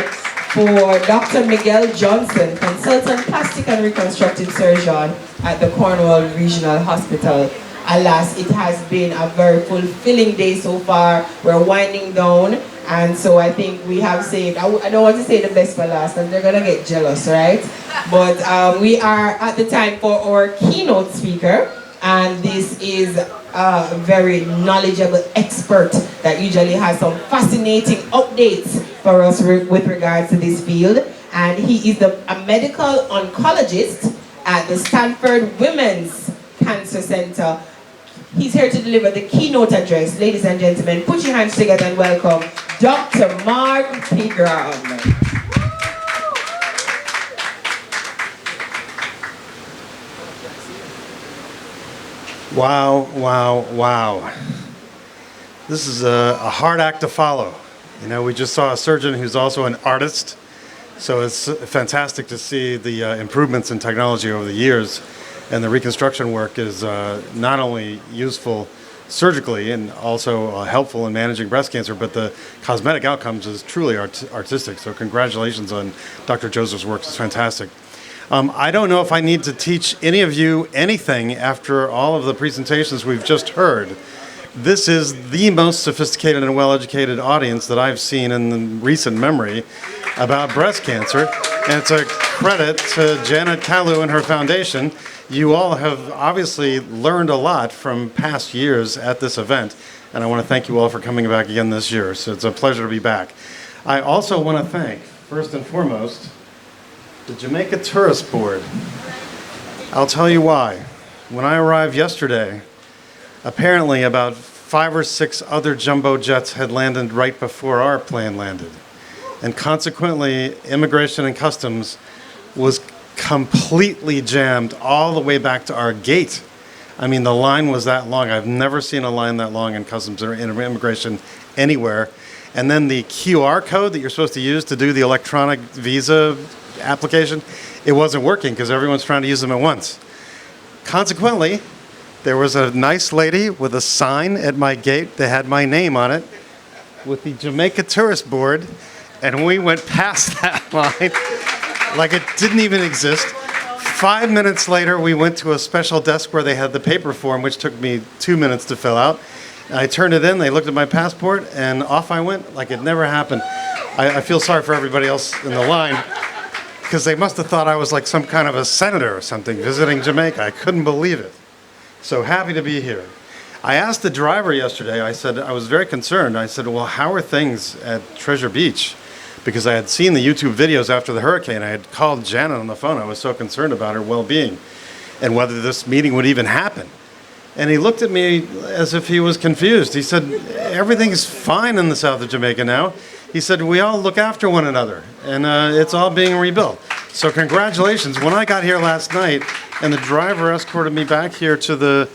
for Dr. Miguel Johnson, consultant plastic and reconstructive surgeon at the Cornwall Regional Hospital. Alas, it has been a very fulfilling day so far. We're winding down, and so I think we have saved, I don't want to say the best for last, and they're gonna get jealous, right? But we are at the time for our keynote speaker, and this is a very knowledgeable expert that usually has some fascinating updates for us with regards to this field. And he is a medical oncologist at the Stanford Women's Cancer Center. He's here to deliver the keynote address. Ladies and gentlemen, put your hands together and welcome Dr. Mark Pegram. Wow, wow, wow. This is a hard act to follow. We just saw a surgeon who's also an artist, so it's fantastic to see the improvements in technology over the years, and the reconstruction work is not only useful surgically and also helpful in managing breast cancer, but the cosmetic outcomes is truly artistic, so congratulations on Dr. Joseph's work. It's fantastic. I don't know if I need to teach any of you anything after all of the presentations we've just heard, This is the most sophisticated and well-educated audience that I've seen in the recent memory about breast cancer. And it's a credit to Janet Kalu and her foundation. You all have obviously learned a lot from past years at this event. And I want to thank you all for coming back again this year. So it's a pleasure to be back. I also want to thank, first and foremost, the Jamaica Tourist Board. I'll tell you why. When I arrived yesterday, apparently about 5 or 6 other jumbo jets had landed right before our plane landed. And consequently, Immigration and Customs was completely jammed all the way back to our gate. I mean, the line was that long. I've never seen a line that long in Customs or in Immigration anywhere. And then the QR code that you're supposed to use to do the electronic visa application, it wasn't working because everyone's trying to use them at once. Consequently, there was a nice lady with a sign at my gate that had my name on it with the Jamaica Tourist Board, and we went past that line like it didn't even exist. 5 minutes later, we went to a special desk where they had the paper form, which took me 2 minutes to fill out. I turned it in, they looked at my passport, and off I went like it never happened. I feel sorry for everybody else in the line, because they must have thought I was like some kind of a senator or something visiting Jamaica. I couldn't believe it. So happy to be here. I asked the driver yesterday, I said, I was very concerned. I said, well, how are things at Treasure Beach? Because I had seen the YouTube videos after the hurricane. I had called Janet on the phone. I was so concerned about her well-being and whether this meeting would even happen. And he looked at me as if he was confused. He said, everything's fine in the south of Jamaica now. He said, we all look after one another, and it's all being rebuilt. So congratulations. When I got here last night, and the driver escorted me back here to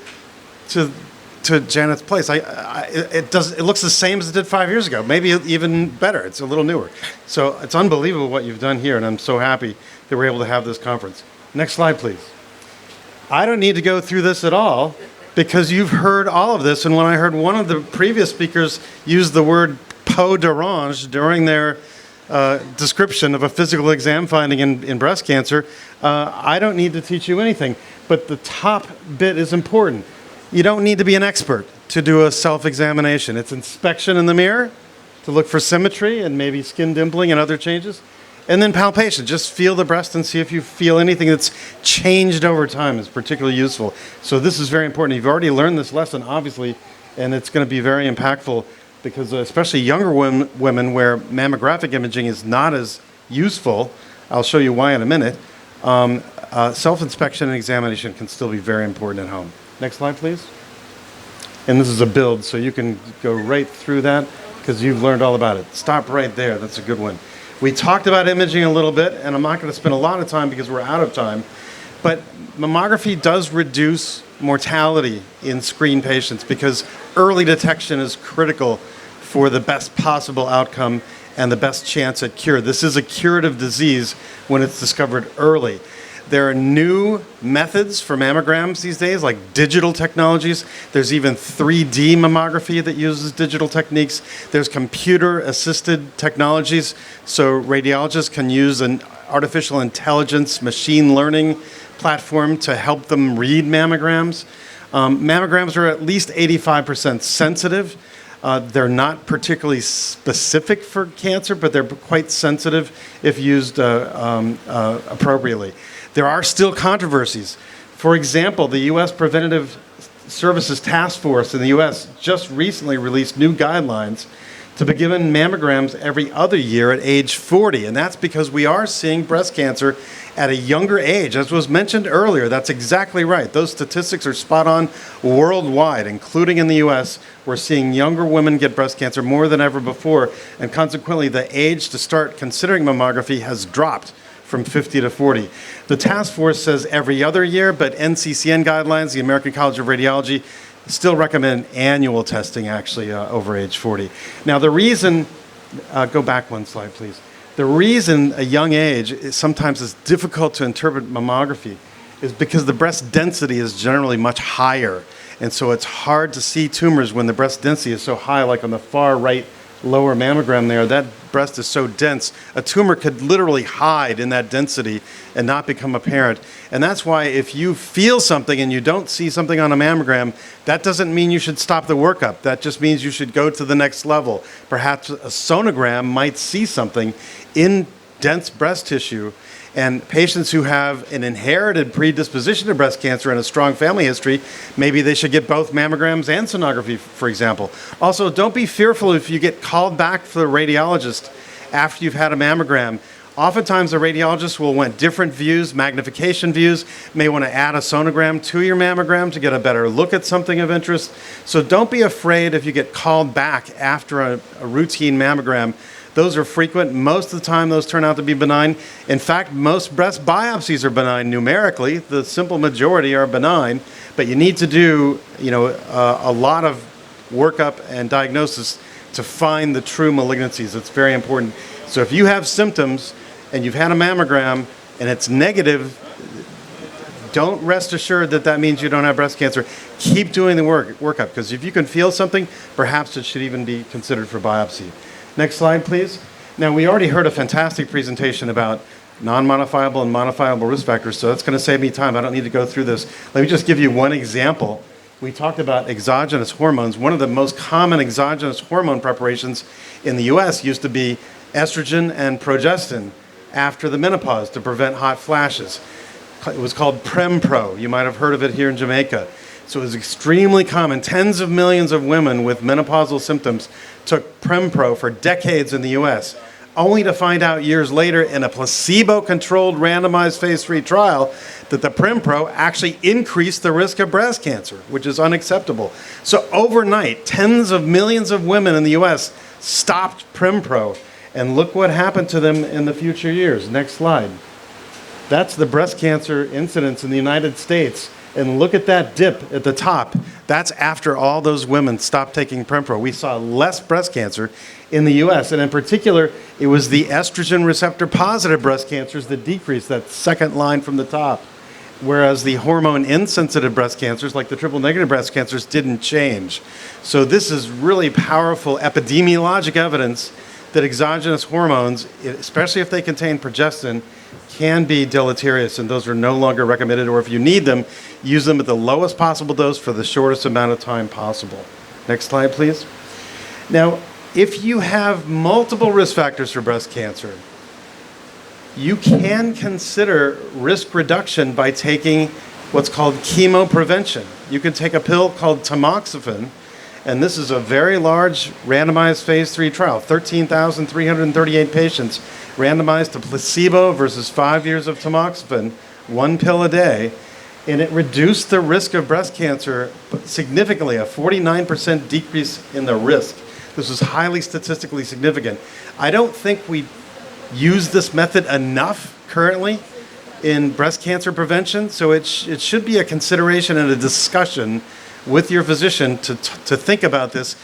Janet's place, it looks the same as it did 5 years ago, maybe even better. It's a little newer. So it's unbelievable what you've done here, and I'm so happy that we're able to have this conference. Next slide, please. I don't need to go through this at all, because you've heard all of this, and when I heard one of the previous speakers use the word peau d'orange during their description of a physical exam finding in breast cancer, I don't need to teach you anything. But the top bit is important. You don't need to be an expert to do a self-examination. It's inspection in the mirror to look for symmetry and maybe skin dimpling and other changes. And then palpation. Just feel the breast and see if you feel anything that's changed over time is particularly useful. So this is very important. You've already learned this lesson, obviously, and it's going to be very impactful because especially younger women where mammographic imaging is not as useful, I'll show you why in a minute, self-inspection and examination can still be very important at home. Next slide, please. And this is a build, so you can go right through that because you've learned all about it. Stop right there. That's a good one. We talked about imaging a little bit, and I'm not going to spend a lot of time because we're out of time, but mammography does reduce mortality in screen patients because early detection is critical for the best possible outcome and the best chance at cure. This is a curative disease when it's discovered early. There are new methods for mammograms these days, like digital technologies. There's even 3D mammography that uses digital techniques. There's computer-assisted technologies, so radiologists can use an artificial intelligence machine learning platform to help them read mammograms. Mammograms are at least 85% sensitive. They're not particularly specific for cancer, but they're quite sensitive if used appropriately. There are still controversies. For example, the U.S. Preventative Services Task Force in the U.S. just recently released new guidelines to be given mammograms every other year at age 40. And that's because we are seeing breast cancer at a younger age. As was mentioned earlier, that's exactly right. Those statistics are spot on worldwide, including in the U.S. We're seeing younger women get breast cancer more than ever before. And consequently, the age to start considering mammography has dropped from 50 to 40. The task force says every other year, but NCCN guidelines, the American College of Radiology, still recommend annual testing actually over age 40. Now the reason, go back one slide please. The reason a young age is sometimes is difficult to interpret mammography is because the breast density is generally much higher. And so it's hard to see tumors when the breast density is so high, like on the far right lower mammogram there, that breast is so dense, a tumor could literally hide in that density and not become apparent. And that's why if you feel something and you don't see something on a mammogram, that doesn't mean you should stop the workup. That just means you should go to the next level. Perhaps a sonogram might see something in dense breast tissue. And patients who have an inherited predisposition to breast cancer and a strong family history, maybe they should get both mammograms and sonography, for example. Also, don't be fearful if you get called back for the radiologist after you've had a mammogram. Oftentimes, the radiologist will want different views, magnification views, may want to add a sonogram to your mammogram to get a better look at something of interest. So don't be afraid if you get called back after a routine mammogram. Those are frequent. Most of the time, those turn out to be benign. In fact, most breast biopsies are benign numerically. The simple majority are benign, but you need to do, a lot of workup and diagnosis to find the true malignancies. It's very important. So if you have symptoms and you've had a mammogram and it's negative, don't rest assured that that means you don't have breast cancer. Keep doing the workup, because if you can feel something, perhaps it should even be considered for biopsy. Next slide, please. Now, we already heard a fantastic presentation about non-modifiable and modifiable risk factors, so that's going to save me time. I don't need to go through this. Let me just give you one example. We talked about exogenous hormones. One of the most common exogenous hormone preparations in the US used to be estrogen and progestin after the menopause to prevent hot flashes. It was called Prempro. You might have heard of it here in Jamaica. So it was extremely common. Tens of millions of women with menopausal symptoms took Prempro for decades in the US, only to find out years later in a placebo-controlled randomized phase 3 trial that the Prempro actually increased the risk of breast cancer, which is unacceptable. So overnight, tens of millions of women in the US stopped Prempro, and look what happened to them in the future years. Next slide. That's the breast cancer incidence in the United States. And look at that dip at the top. That's after all those women stopped taking Prempro. We saw less breast cancer in the US. And in particular, it was the estrogen receptor positive breast cancers that decreased, that second line from the top. Whereas the hormone insensitive breast cancers, like the triple negative breast cancers, didn't change. So this is really powerful epidemiologic evidence that exogenous hormones, especially if they contain progestin, can be deleterious, and those are no longer recommended, or if you need them, use them at the lowest possible dose for the shortest amount of time possible. Next slide, please. Now, if you have multiple risk factors for breast cancer, you can consider risk reduction by taking what's called chemoprevention. You can take a pill called tamoxifen, and this is a very large randomized phase 3 trial, 13,338 patients randomized to placebo versus 5 years of tamoxifen, one pill a day, and it reduced the risk of breast cancer significantly, a 49% decrease in the risk. This was highly statistically significant. I don't think we use this method enough currently in breast cancer prevention, so it should be a consideration and a discussion with your physician to think about this.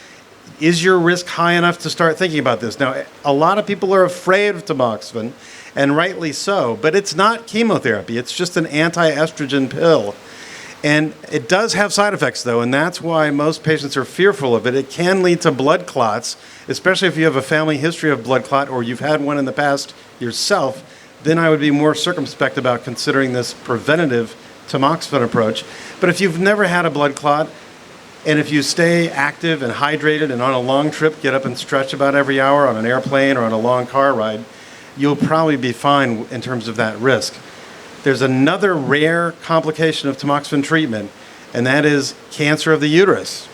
Is your risk high enough to start thinking about this? Now, a lot of people are afraid of tamoxifen, and rightly so, but it's not chemotherapy. It's just an anti-estrogen pill. And it does have side effects, though, and that's why most patients are fearful of it. It can lead to blood clots, especially if you have a family history of blood clot or you've had one in the past yourself. Then I would be more circumspect about considering this preventative tamoxifen approach. But if you've never had a blood clot, and if you stay active and hydrated and on a long trip, get up and stretch about every hour on an airplane or on a long car ride, you'll probably be fine in terms of that risk. There's another rare complication of tamoxifen treatment, and that is cancer of the uterus,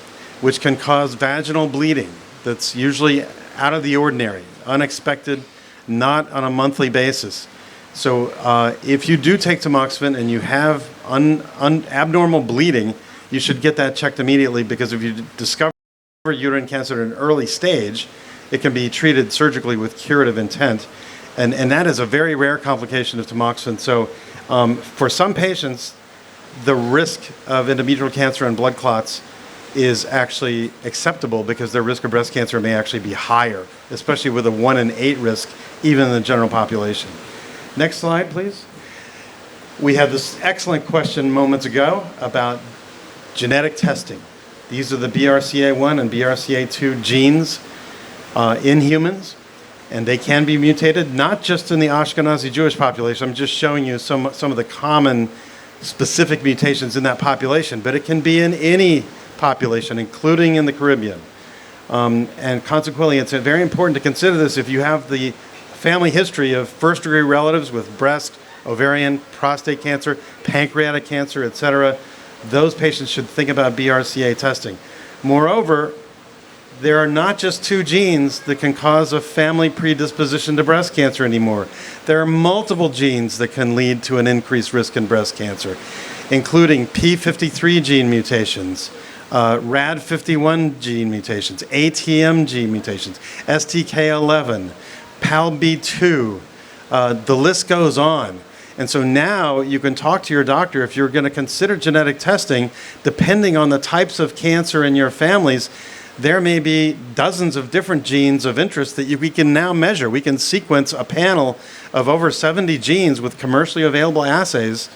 which can cause vaginal bleeding that's usually out of the ordinary, unexpected, not on a monthly basis. So if you do take tamoxifen and you have abnormal bleeding, you should get that checked immediately, because if you discover uterine cancer at an early stage, it can be treated surgically with curative intent. And that is a very rare complication of tamoxifen. So for some patients, the risk of endometrial cancer and blood clots is actually acceptable, because their risk of breast cancer may actually be higher, especially with a 1 in 8 risk, even in the general population. Next slide, please. We had this excellent question moments ago about genetic testing. These are the BRCA1 and BRCA2 genes. in humans, and they can be mutated, not just in the Ashkenazi Jewish population. I'm just showing you some of the common specific mutations in that population, but it can be in any population, including in the Caribbean. And consequently, it's very important to consider this if you have the family history of first-degree relatives with breast, ovarian, prostate cancer, pancreatic cancer, etc. Those patients should think about BRCA testing. Moreover, there are not just 2 genes that can cause a family predisposition to breast cancer anymore. There are multiple genes that can lead to an increased risk in breast cancer, including P53 gene mutations, RAD51 gene mutations, ATM gene mutations, STK11, PALB2, the list goes on. And so now you can talk to your doctor if you're going to consider genetic testing, depending on the types of cancer in your families. There may be dozens of different genes of interest that we can now measure. We can sequence a panel of over 70 genes with commercially available assays,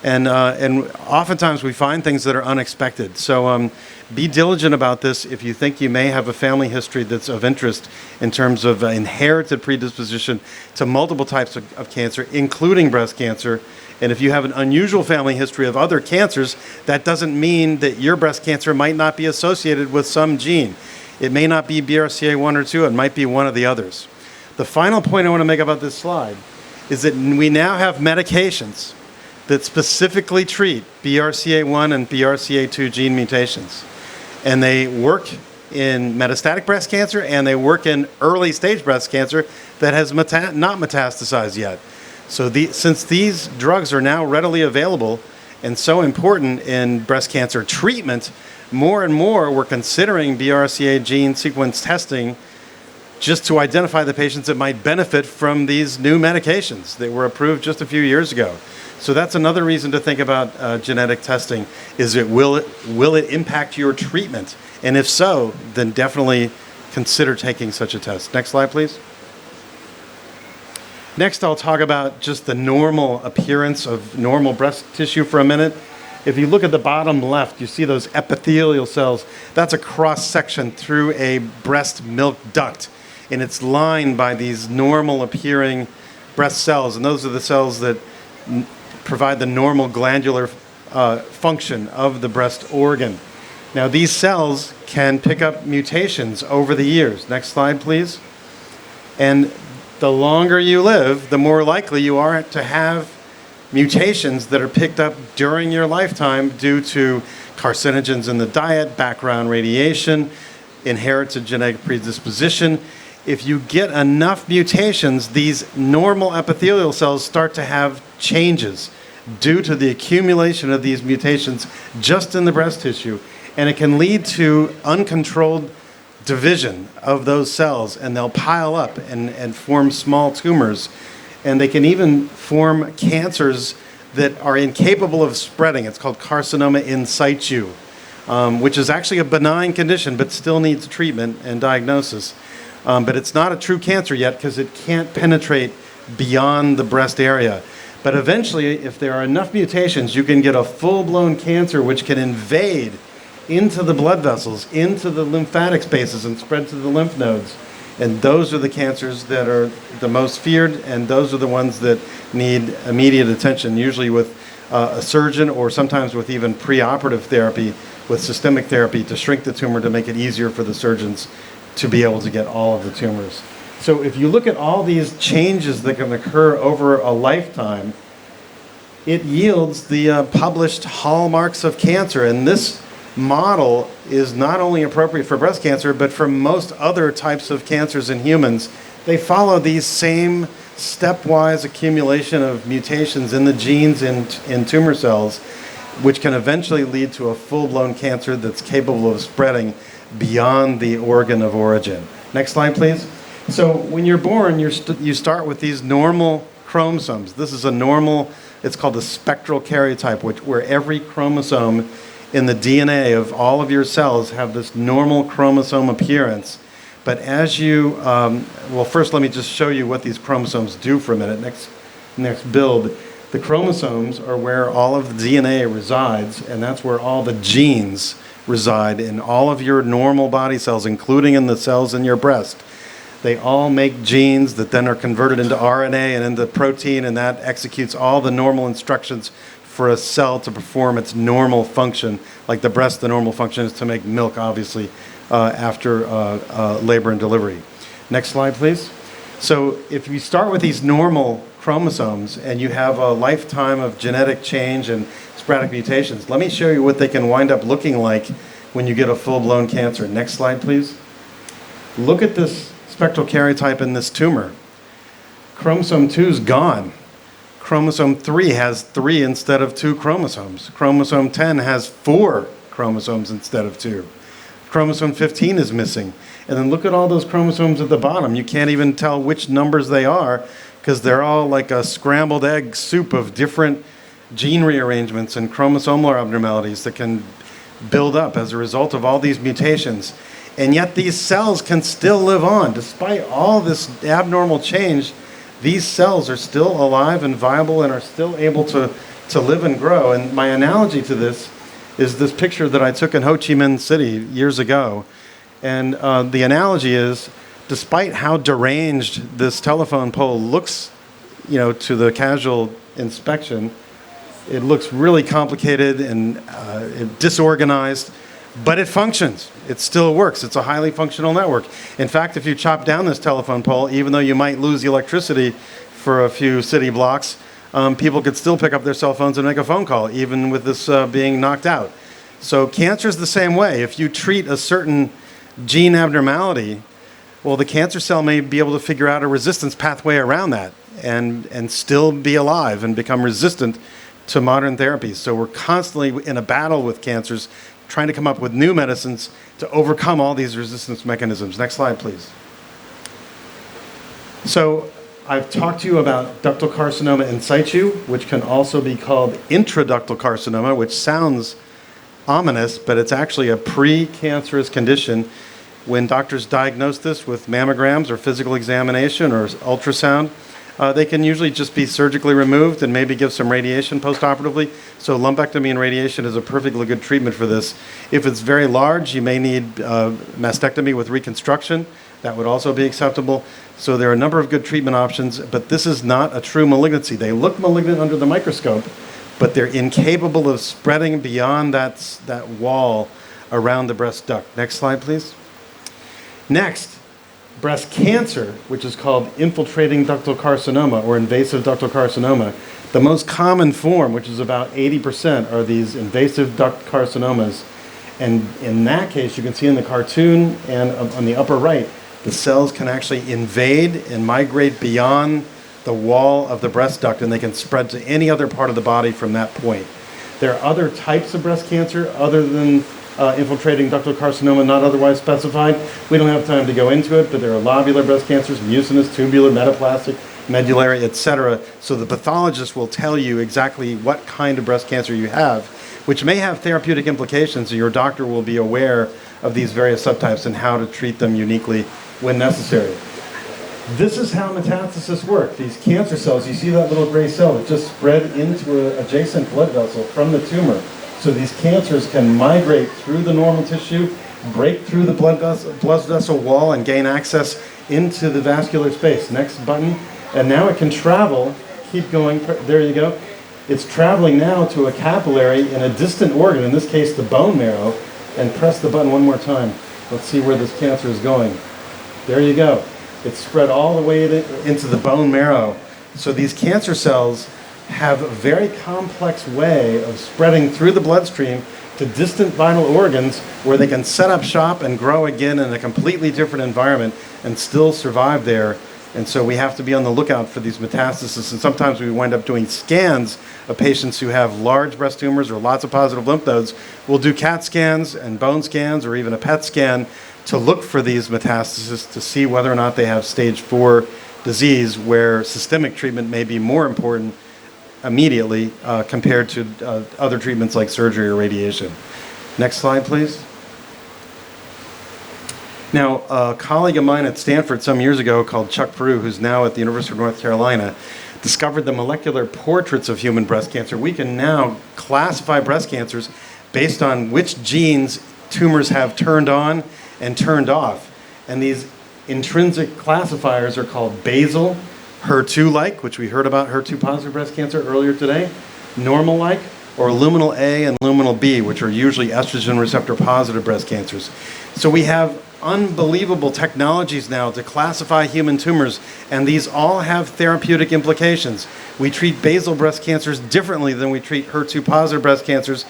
and oftentimes we find things that are unexpected. So be diligent about this if you think you may have a family history that's of interest in terms of inherited predisposition to multiple types of cancer, including breast cancer. And if you have an unusual family history of other cancers, that doesn't mean that your breast cancer might not be associated with some gene. It may not be BRCA1 or 2, it might be one of the others. The final point I want to make about this slide is that we now have medications that specifically treat BRCA1 and BRCA2 gene mutations. And they work in metastatic breast cancer, and they work in early stage breast cancer that has not metastasized yet. So since these drugs are now readily available and so important in breast cancer treatment, more and more we're considering BRCA gene sequence testing just to identify the patients that might benefit from these new medications that were approved just a few years ago. So that's another reason to think about genetic testing, is will it impact your treatment? And if so, then definitely consider taking such a test. Next slide, please. Next, I'll talk about just the normal appearance of normal breast tissue for a minute. If you look at the bottom left, you see those epithelial cells. That's a cross-section through a breast milk duct, and it's lined by these normal appearing breast cells, and those are the cells that provide the normal glandular function of the breast organ. Now, these cells can pick up mutations over the years. Next slide, please. And the longer you live, the more likely you are to have mutations that are picked up during your lifetime due to carcinogens in the diet, background radiation, inherited genetic predisposition. If you get enough mutations, these normal epithelial cells start to have changes due to the accumulation of these mutations just in the breast tissue, and it can lead to uncontrolled division of those cells, and they'll pile up and form small tumors, and they can even form cancers that are incapable of spreading. It's called carcinoma in situ, which is actually a benign condition but still needs treatment and diagnosis. But it's not a true cancer yet because it can't penetrate beyond the breast area. But eventually, if there are enough mutations, you can get a full-blown cancer which can invade into the blood vessels, into the lymphatic spaces, and spread to the lymph nodes. And those are the cancers that are the most feared, and those are the ones that need immediate attention, usually with a surgeon or sometimes with even preoperative therapy, with systemic therapy to shrink the tumor to make it easier for the surgeons to be able to get all of the tumors. So if you look at all these changes that can occur over a lifetime, it yields the published hallmarks of cancer. And this model is not only appropriate for breast cancer, but for most other types of cancers in humans. They follow these same stepwise accumulation of mutations in the genes in tumor cells, which can eventually lead to a full-blown cancer that's capable of spreading beyond the organ of origin. Next slide, please. So when you're born, you start with these normal chromosomes. This is a normal, it's called a spectral karyotype, where every chromosome in the DNA of all of your cells have this normal chromosome appearance. But as you, well, first let me just show you what these chromosomes do for a minute. Next build. The chromosomes are where all of the DNA resides, and that's where all the genes reside in all of your normal body cells, including in the cells in your breast. They all make genes that then are converted into RNA and into protein, and that executes all the normal instructions for a cell to perform its normal function. Like the breast, the normal function is to make milk, obviously, after labor and delivery. Next slide, please. So if you start with these normal chromosomes and you have a lifetime of genetic change and sporadic mutations, let me show you what they can wind up looking like when you get a full-blown cancer. Next slide, please. Look at this spectral karyotype in this tumor. Chromosome 2 is gone. Chromosome 3 has 3 instead of 2 chromosomes. Chromosome 10 has 4 chromosomes instead of 2. Chromosome 15 is missing. And then look at all those chromosomes at the bottom. You can't even tell which numbers they are because they're all like a scrambled egg soup of different gene rearrangements and chromosomal abnormalities that can build up as a result of all these mutations. And yet these cells can still live on. Despite all this abnormal change, these cells are still alive and viable and are still able to live and grow. And my analogy to this is this picture that I took in Ho Chi Minh City years ago. And the analogy is, despite how deranged this telephone pole looks, to the casual inspection, it looks really complicated and disorganized, but it functions. It still works. It's a highly functional network. In fact, if you chop down this telephone pole, even though you might lose the electricity for a few city blocks, people could still pick up their cell phones and make a phone call, even with this being knocked out. So cancer is the same way. If you treat a certain gene abnormality, well, the cancer cell may be able to figure out a resistance pathway around that and still be alive and become resistant to modern therapies. So we're constantly in a battle with cancers, trying to come up with new medicines to overcome all these resistance mechanisms. Next slide, please. So I've talked to you about ductal carcinoma in situ, which can also be called intraductal carcinoma, which sounds ominous, but it's actually a pre-cancerous condition. When doctors diagnose this with mammograms or physical examination or ultrasound, they can usually just be surgically removed and maybe give some radiation postoperatively. So lumpectomy and radiation is a perfectly good treatment for this. If it's very large, you may need mastectomy with reconstruction. That would also be acceptable. So there are a number of good treatment options, but this is not a true malignancy. They look malignant under the microscope, but they're incapable of spreading beyond that wall around the breast duct. Next slide, please. Next, breast cancer, which is called infiltrating ductal carcinoma or invasive ductal carcinoma. The most common form, which is about 80%, are these invasive duct carcinomas. And in that case, you can see in the cartoon and on the upper right, the cells can actually invade and migrate beyond the wall of the breast duct, and they can spread to any other part of the body from that point. There are other types of breast cancer other than infiltrating ductal carcinoma, not otherwise specified. We don't have time to go into it, but there are lobular breast cancers, mucinous, tubular, metaplastic, medullary, etc. So the pathologist will tell you exactly what kind of breast cancer you have, which may have therapeutic implications, and your doctor will be aware of these various subtypes and how to treat them uniquely when necessary. This is how metastasis work. These cancer cells, you see that little gray cell that just spread into an adjacent blood vessel from the tumor. So these cancers can migrate through the normal tissue, break through the blood vessel wall, and gain access into the vascular space. Next button. And now it can travel. Keep going. There you go. It's traveling now to a capillary in a distant organ, in this case the bone marrow, and press the button one more time. Let's see where this cancer is going. There you go. It's spread all the way into the bone marrow. So these cancer cells have a very complex way of spreading through the bloodstream to distant vital organs where they can set up shop and grow again in a completely different environment and still survive there. And so we have to be on the lookout for these metastases, and sometimes we wind up doing scans of patients who have large breast tumors or lots of positive lymph nodes. We'll do CAT scans and bone scans or even a PET scan to look for these metastases to see whether or not they have stage 4 disease, where systemic treatment may be more important immediately compared to other treatments like surgery or radiation. Next slide, please. Now, a colleague of mine at Stanford some years ago called Chuck Peru, who's now at the University of North Carolina, discovered the molecular portraits of human breast cancer. We can now classify breast cancers based on which genes tumors have turned on and turned off. And these intrinsic classifiers are called basal, HER2-like, which we heard about HER2-positive breast cancer earlier today, normal-like, or luminal A and luminal B, which are usually estrogen receptor-positive breast cancers. So we have unbelievable technologies now to classify human tumors, and these all have therapeutic implications. We treat basal breast cancers differently than we treat HER2-positive breast cancers,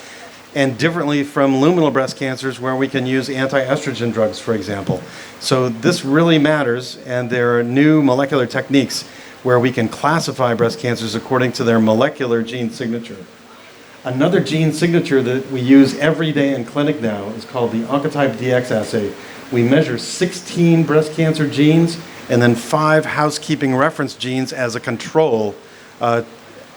and differently from luminal breast cancers where we can use anti-estrogen drugs, for example. So this really matters, and there are new molecular techniques where we can classify breast cancers according to their molecular gene signature. Another gene signature that we use every day in clinic now is called the Oncotype DX assay. We measure 16 breast cancer genes and then 5 housekeeping reference genes as a control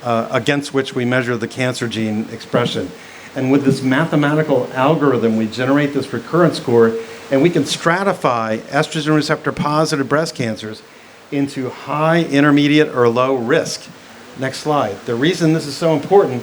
against which we measure the cancer gene expression. And with this mathematical algorithm, we generate this recurrence score, and we can stratify estrogen receptor positive breast cancers into high, intermediate, or low risk. Next slide. The reason this is so important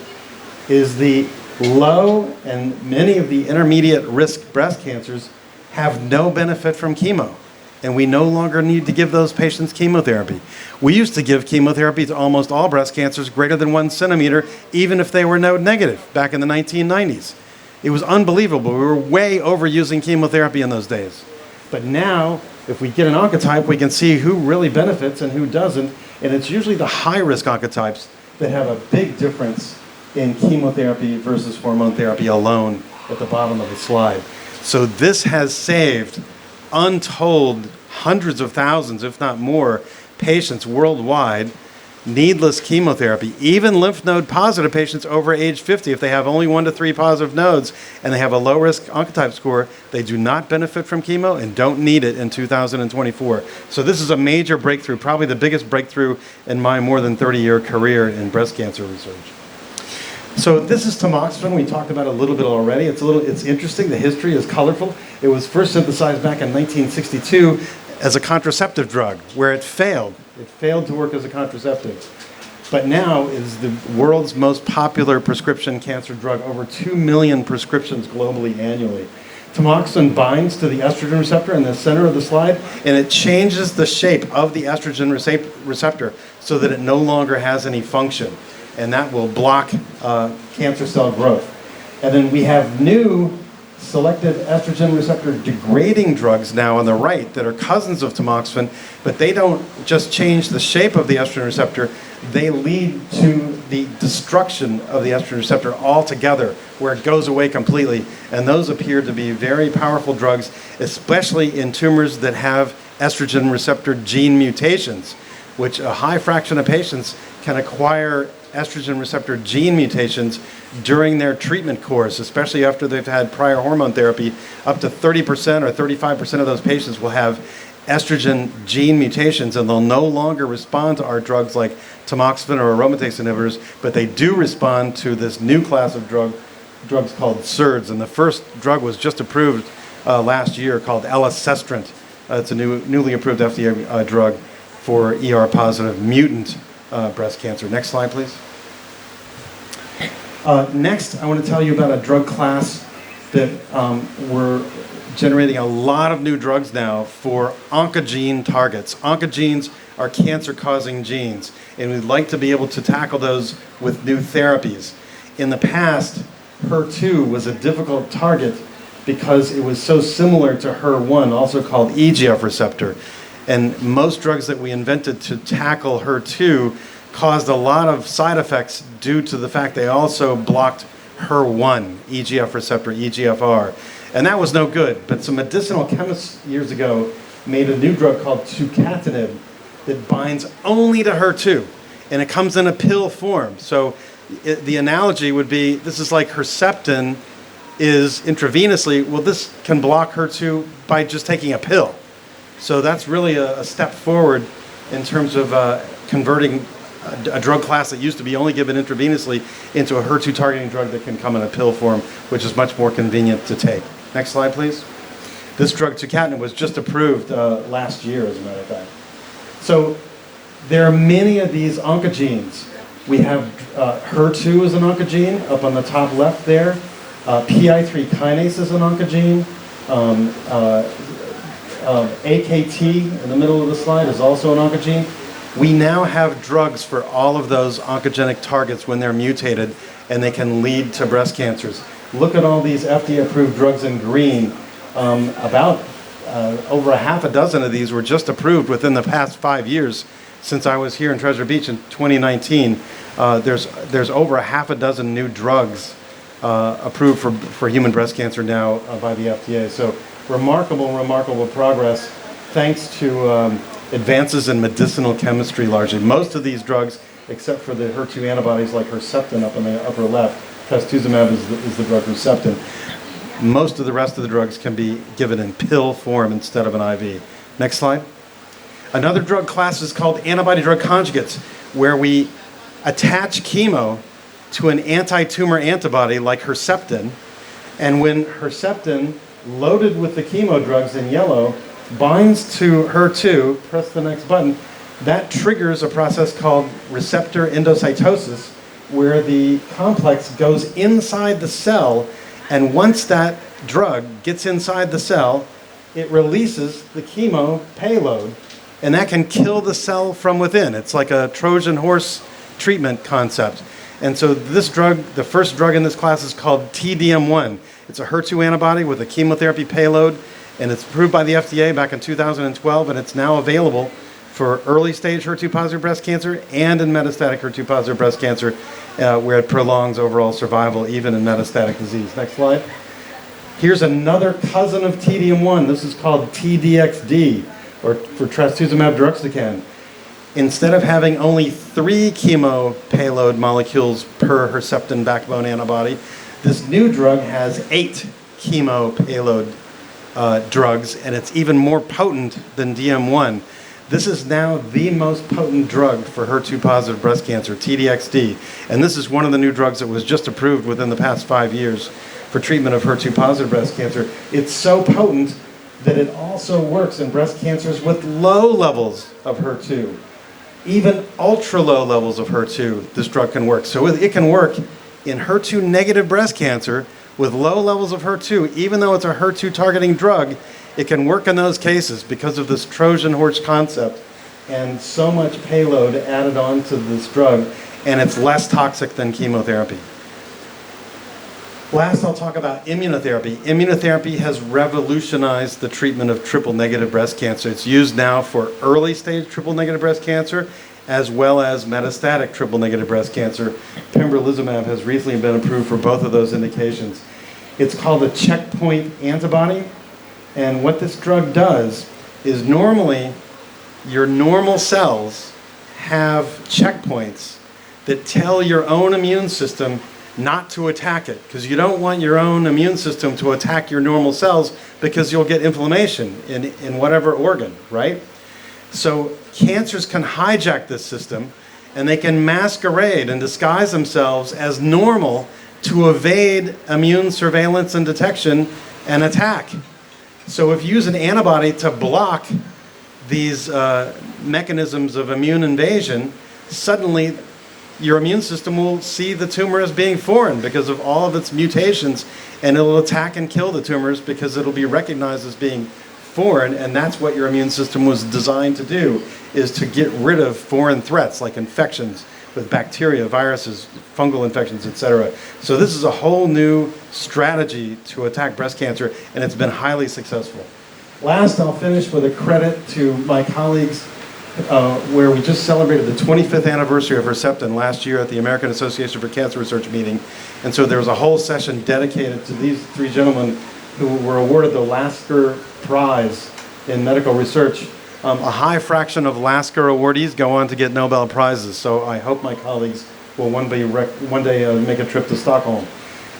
is the low and many of the intermediate risk breast cancers have no benefit from chemo, and we no longer need to give those patients chemotherapy. We used to give chemotherapy to almost all breast cancers greater than 1 centimeter, even if they were node negative, back in the 1990s. It was unbelievable. We were way overusing chemotherapy in those days. But now, if we get an oncotype, we can see who really benefits and who doesn't, and it's usually the high-risk oncotypes that have a big difference in chemotherapy versus hormone therapy alone at the bottom of the slide. So this has saved untold hundreds of thousands, if not more, patients worldwide needless chemotherapy. Even lymph node positive patients over age 50, if they have only 1 to 3 positive nodes and they have a low risk oncotype score, they do not benefit from chemo and don't need it in 2024. So this is a major breakthrough, probably the biggest breakthrough in my more than 30-year career in breast cancer research. So this is tamoxifen. We talked about it a little bit already. It's interesting. The history is colorful. It was first synthesized back in 1962 as a contraceptive drug, where it failed. It failed to work as a contraceptive. But now it is the world's most popular prescription cancer drug, over 2 million prescriptions globally annually. Tamoxifen binds to the estrogen receptor in the center of the slide, and it changes the shape of the estrogen receptor so that it no longer has any function. And that will block cancer cell growth. And then we have new selective estrogen receptor degrading drugs now on the right that are cousins of tamoxifen, but they don't just change the shape of the estrogen receptor, they lead to the destruction of the estrogen receptor altogether, where it goes away completely. And those appear to be very powerful drugs, especially in tumors that have estrogen receptor gene mutations, which a high fraction of patients can acquire estrogen receptor gene mutations during their treatment course, especially after they've had prior hormone therapy. Up to 30% or 35% of those patients will have estrogen gene mutations, and they'll no longer respond to our drugs like tamoxifen or aromatase inhibitors, but they do respond to this new class of drugs called SERDs. And the first drug was just approved last year called elacestrant. It's a newly approved FDA drug for ER-positive mutant breast cancer. Next slide, please. Next, I want to tell you about a drug class that we're generating a lot of new drugs now for oncogene targets. Oncogenes are cancer-causing genes, and we'd like to be able to tackle those with new therapies. In the past, HER2 was a difficult target because it was so similar to HER1, also called EGF receptor. And most drugs that we invented to tackle HER2 caused a lot of side effects due to the fact they also blocked HER1, EGF receptor, EGFR. And that was no good. But some medicinal chemists years ago made a new drug called tucatinib that binds only to HER2. And it comes in a pill form. So the analogy would be, this is like Herceptin is intravenously. Well, this can block HER2 by just taking a pill. So that's really a step forward in terms of converting a drug class that used to be only given intravenously into a HER2 targeting drug that can come in a pill form, which is much more convenient to take. Next slide, please. This drug, tucatinib, was just approved last year, as a matter of fact. So there are many of these oncogenes. We have HER2 as an oncogene up on the top left there. PI3 kinase is an oncogene. AKT in the middle of the slide is also an oncogene. We now have drugs for all of those oncogenic targets when they're mutated, and they can lead to breast cancers. Look at all these FDA-approved drugs in green. Over a half a dozen of these were just approved within the past 5 years. Since I was here in Treasure Beach in 2019, there's over a half a dozen new drugs approved for human breast cancer now by the FDA. So remarkable progress thanks to advances in medicinal chemistry largely. Most of these drugs, except for the HER2 antibodies like Herceptin up in the upper left, trastuzumab is the drug Herceptin. Most of the rest of the drugs can be given in pill form instead of an IV. Next slide. Another drug class is called antibody-drug conjugates, where we attach chemo to an anti-tumor antibody like Herceptin, and when Herceptin, loaded with the chemo drugs in yellow, binds to HER2, press the next button, that triggers a process called receptor endocytosis, where the complex goes inside the cell, and once that drug gets inside the cell, it releases the chemo payload, and that can kill the cell from within. It's like a Trojan horse treatment concept. And so this drug, the first drug in this class is called TDM1. It's a HER2 antibody with a chemotherapy payload, and it's approved by the FDA back in 2012, and it's now available for early stage HER2 positive breast cancer and in metastatic HER2 positive breast cancer, where it prolongs overall survival even in metastatic disease. Next slide. Here's another cousin of TDM1. This is called TDXD, or for trastuzumab deruxtecan. Instead of having only 3 chemo payload molecules per Herceptin backbone antibody, this new drug has 8 chemo payload drugs, and it's even more potent than DM1. This is now the most potent drug for HER2 positive breast cancer, TDXD. And this is one of the new drugs that was just approved within the past 5 years for treatment of HER2 positive breast cancer. It's so potent that it also works in breast cancers with low levels of HER2. Even ultra low levels of HER2, this drug can work. So it can work in HER2 negative breast cancer with low levels of HER2. Even though it's a HER2 targeting drug, it can work in those cases because of this Trojan horse concept and so much payload added on to this drug, and it's less toxic than chemotherapy. Last, I'll talk about immunotherapy. Immunotherapy has revolutionized the treatment of triple-negative breast cancer. It's used now for early-stage triple-negative breast cancer as well as metastatic triple-negative breast cancer. Pembrolizumab has recently been approved for both of those indications. It's called a checkpoint antibody, and what this drug does is normally your normal cells have checkpoints that tell your own immune system not to attack it, because you don't want your own immune system to attack your normal cells because you'll get inflammation in whatever organ, right? So cancers can hijack this system, and they can masquerade and disguise themselves as normal to evade immune surveillance and detection and attack. So if you use an antibody to block these mechanisms of immune invasion, suddenly your immune system will see the tumor as being foreign because of all of its mutations, and it'll attack and kill the tumors because it'll be recognized as being foreign, and that's what your immune system was designed to do, is to get rid of foreign threats like infections with bacteria, viruses, fungal infections, etc. So this is a whole new strategy to attack breast cancer, and it's been highly successful. Last, I'll finish with a credit to my colleagues where we just celebrated the 25th anniversary of Herceptin last year at the American Association for Cancer Research meeting. And so there was a whole session dedicated to these 3 gentlemen who were awarded the Lasker Prize in medical research. A high fraction of Lasker awardees go on to get Nobel Prizes, so I hope my colleagues will one day make a trip to Stockholm.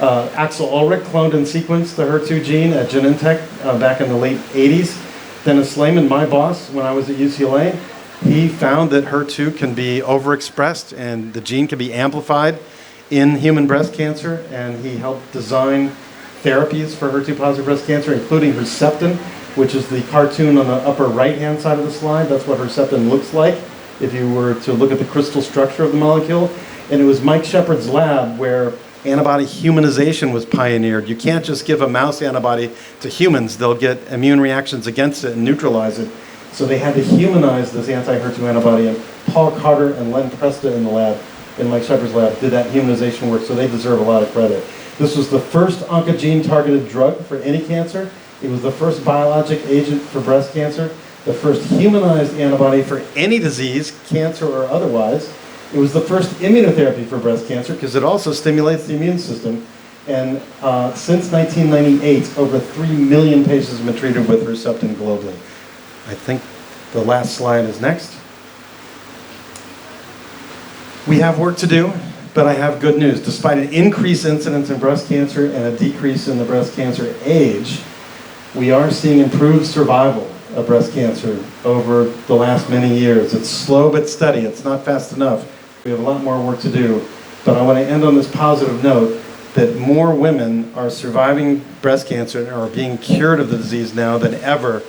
Axel Ulrich cloned and sequenced the HER2 gene at Genentech back in the late 80s. Dennis Slayman, my boss, when I was at UCLA, he found that HER2 can be overexpressed and the gene can be amplified in human breast cancer, and he helped design therapies for HER2 positive breast cancer, including Herceptin, which is the cartoon on the upper right-hand side of the slide. That's what Herceptin looks like if you were to look at the crystal structure of the molecule. And it was Mike Shepard's lab where Antibody humanization was pioneered. You can't just give a mouse antibody to humans. They'll get immune reactions against it and neutralize it. So they had to humanize this anti-HER2 antibody, and Paul Carter and Len Presta in the lab, in Mike Shepard's lab, did that humanization work, so they deserve a lot of credit. This was the first oncogene-targeted drug for any cancer. It was the first biologic agent for breast cancer, the first humanized antibody for any disease, cancer or otherwise. It was the first immunotherapy for breast cancer because it also stimulates the immune system. And since 1998, over 3 million patients have been treated with Herceptin globally. I think the last slide is next. We have work to do, but I have good news. Despite an increased incidence in breast cancer and a decrease in the breast cancer age, we are seeing improved survival of breast cancer over the last many years. It's slow but steady. It's not fast enough. We have a lot more work to do. But I want to end on this positive note that more women are surviving breast cancer and are being cured of the disease now than ever.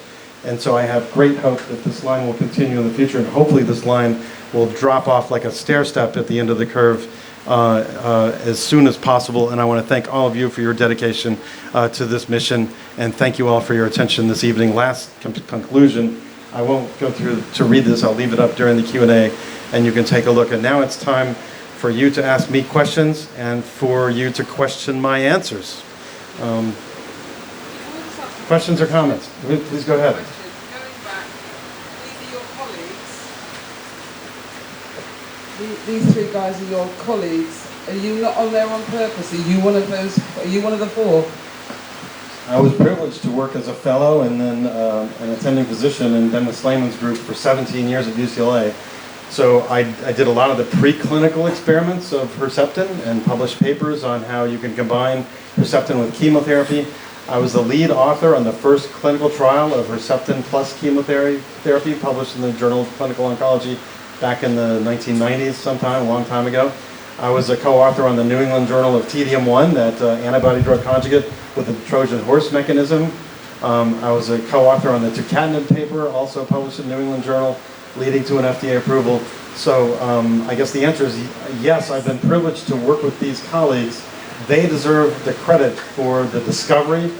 And so I have great hope that this line will continue in the future, and hopefully this line will drop off like a stair step at the end of the curve as soon as possible. And I want to thank all of you for your dedication to this mission, and thank you all for your attention this evening. Last conclusion, I won't go through to read this. I'll leave it up during the Q&A, and you can take a look. And now it's time for you to ask me questions and for you to question my answers. Questions or comments? Please go ahead. These three guys are your colleagues. Are you not on there on purpose? Are you one of those? Are you one of the four? I was privileged to work as a fellow and then an attending physician in Dennis Slayman's group for 17 years at UCLA. So I did a lot of the preclinical experiments of Herceptin and published papers on how you can combine Herceptin with chemotherapy. I was the lead author on the first clinical trial of Herceptin plus chemotherapy published in the Journal of Clinical Oncology back in the 1990s sometime, a long time ago. I was a co-author on the New England Journal of TDM1, that antibody-drug conjugate with the Trojan horse mechanism. I was a co-author on the tucatinib paper, also published in the New England Journal, leading to an FDA approval. So I guess the answer is yes, I've been privileged to work with these colleagues. They deserve the credit for the discovery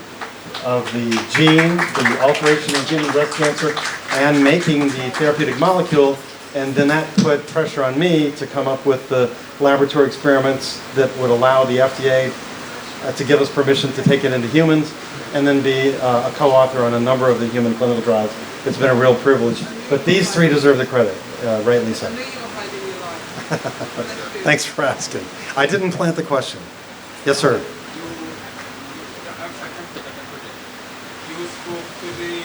of the gene, the alteration of gene in breast cancer, and making the therapeutic molecule. And then that put pressure on me to come up with the laboratory experiments that would allow the FDA to give us permission to take it into humans, and then be a co-author on a number of the human clinical trials. It's been a real privilege. But these three deserve the credit, rightly so. Thanks for asking. I didn't plant the question. Yes, sir. You spoke to the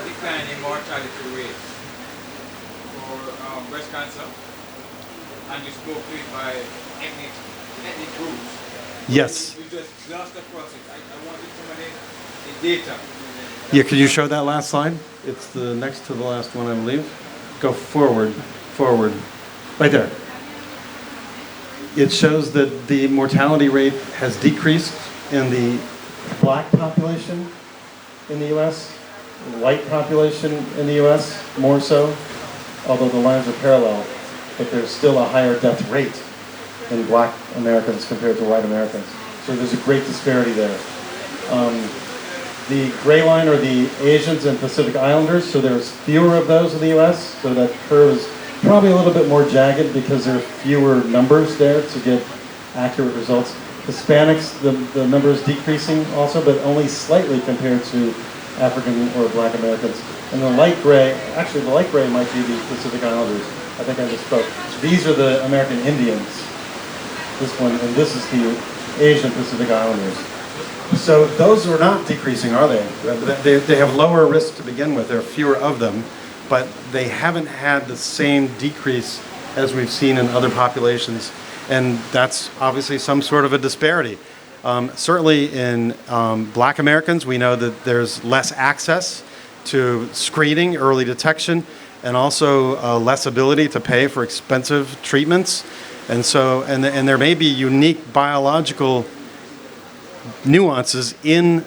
declining mortality rate for breast cancer, and you spoke to it by ethnic groups. Yes. You just glossed across it. I wanted some of the data. Yeah, could you show that last slide? It's the next to the last one, I believe. Go forward, forward. Right there. It shows that the mortality rate has decreased in the black population in the U.S., the white population in the U.S. more so, although the lines are parallel, but there's still a higher death rate in black Americans compared to white Americans. So there's a great disparity there. The gray line are the Asians and Pacific Islanders, so there's fewer of those in the U.S., so that curve is probably a little bit more jagged because there are fewer numbers there to get accurate results. Hispanics, the number is decreasing also, but only slightly compared to African or black Americans. And the light gray, actually the light gray might be the Pacific Islanders. I think I misspoke. These are the American Indians, this one, and this is the Asian Pacific Islanders. So those are not decreasing, are they? They have lower risk to begin with. There are fewer of them, but they haven't had the same decrease as we've seen in other populations, and that's obviously some sort of a disparity. Certainly in black Americans, we know that there's less access to screening, early detection, and also less ability to pay for expensive treatments. And so, and there may be unique biological nuances in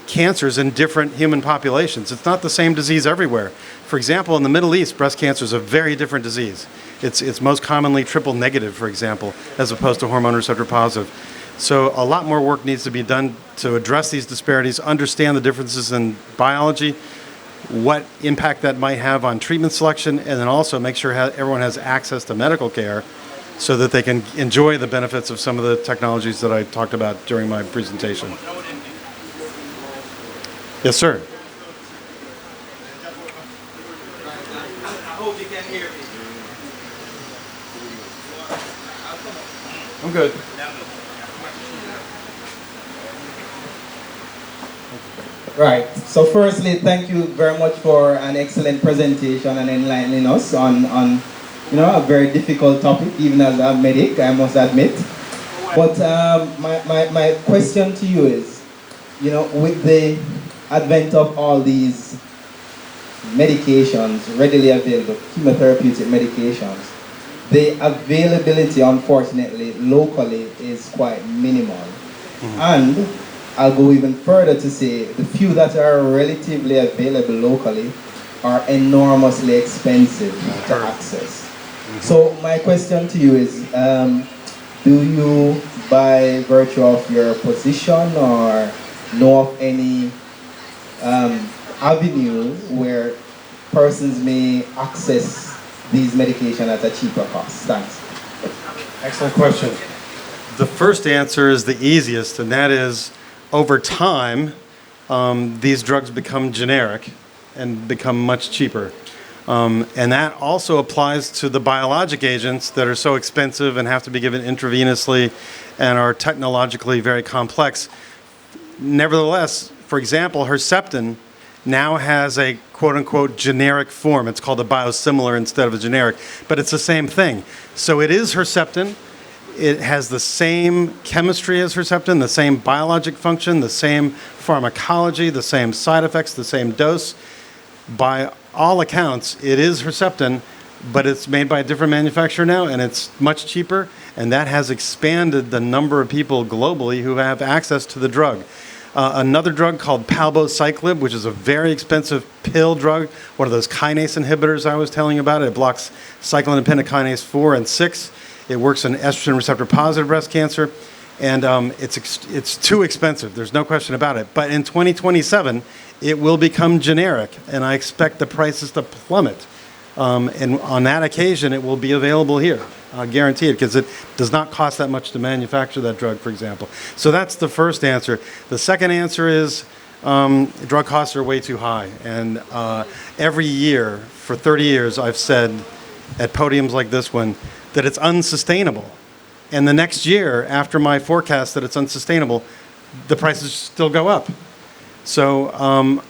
cancers in different human populations. It's not the same disease everywhere. For example, in the Middle East, breast cancer is a very different disease. It's most commonly triple negative, for example, as opposed to hormone receptor positive. So a lot more work needs to be done to address these disparities, understand the differences in biology, what impact that might have on treatment selection, and then also make sure everyone has access to medical care so that they can enjoy the benefits of some of the technologies that I talked about during my presentation. Yes, sir. I hope you can hear me. I'm good. Right. So firstly, thank you very much for an excellent presentation and enlightening us on a very difficult topic, even as a medic, I must admit. But my question to you is, with the advent of all these medications readily available, chemotherapeutic medications, the availability, unfortunately, locally is quite minimal. And I'll go even further to say the few that are relatively available locally are enormously expensive to access. So my question to you is, do you, by virtue of your position or know of any avenue where persons may access these medications at a cheaper cost? Thanks. Excellent question. The first answer is the easiest, and that is over time, these drugs become generic and become much cheaper. And that also applies to the biologic agents that are so expensive and have to be given intravenously and are technologically very complex. Nevertheless, for example, Herceptin now has a quote-unquote generic form. It's called a biosimilar instead of a generic, but it's the same thing. So it is Herceptin. It has the same chemistry as Herceptin, the same biologic function, the same pharmacology, the same side effects, the same dose. By all accounts, it is Herceptin, but it's made by a different manufacturer now, and it's much cheaper, and that has expanded the number of people globally who have access to the drug. Another drug called palbociclib, which is a very expensive pill drug, one of those kinase inhibitors I was telling you about. It blocks cyclin-dependent kinase 4 and 6. It works in estrogen receptor positive breast cancer, and it's too expensive. There's no question about it. But in 2027, it will become generic, and I expect the prices to plummet. And on that occasion, it will be available here, guaranteed, because it does not cost that much to manufacture that drug, for example. So that's the first answer. The second answer is drug costs are way too high. And every year, for 30 years, I've said at podiums like this one, that it's unsustainable. And the next year, after my forecast that it's unsustainable, the prices still go up. So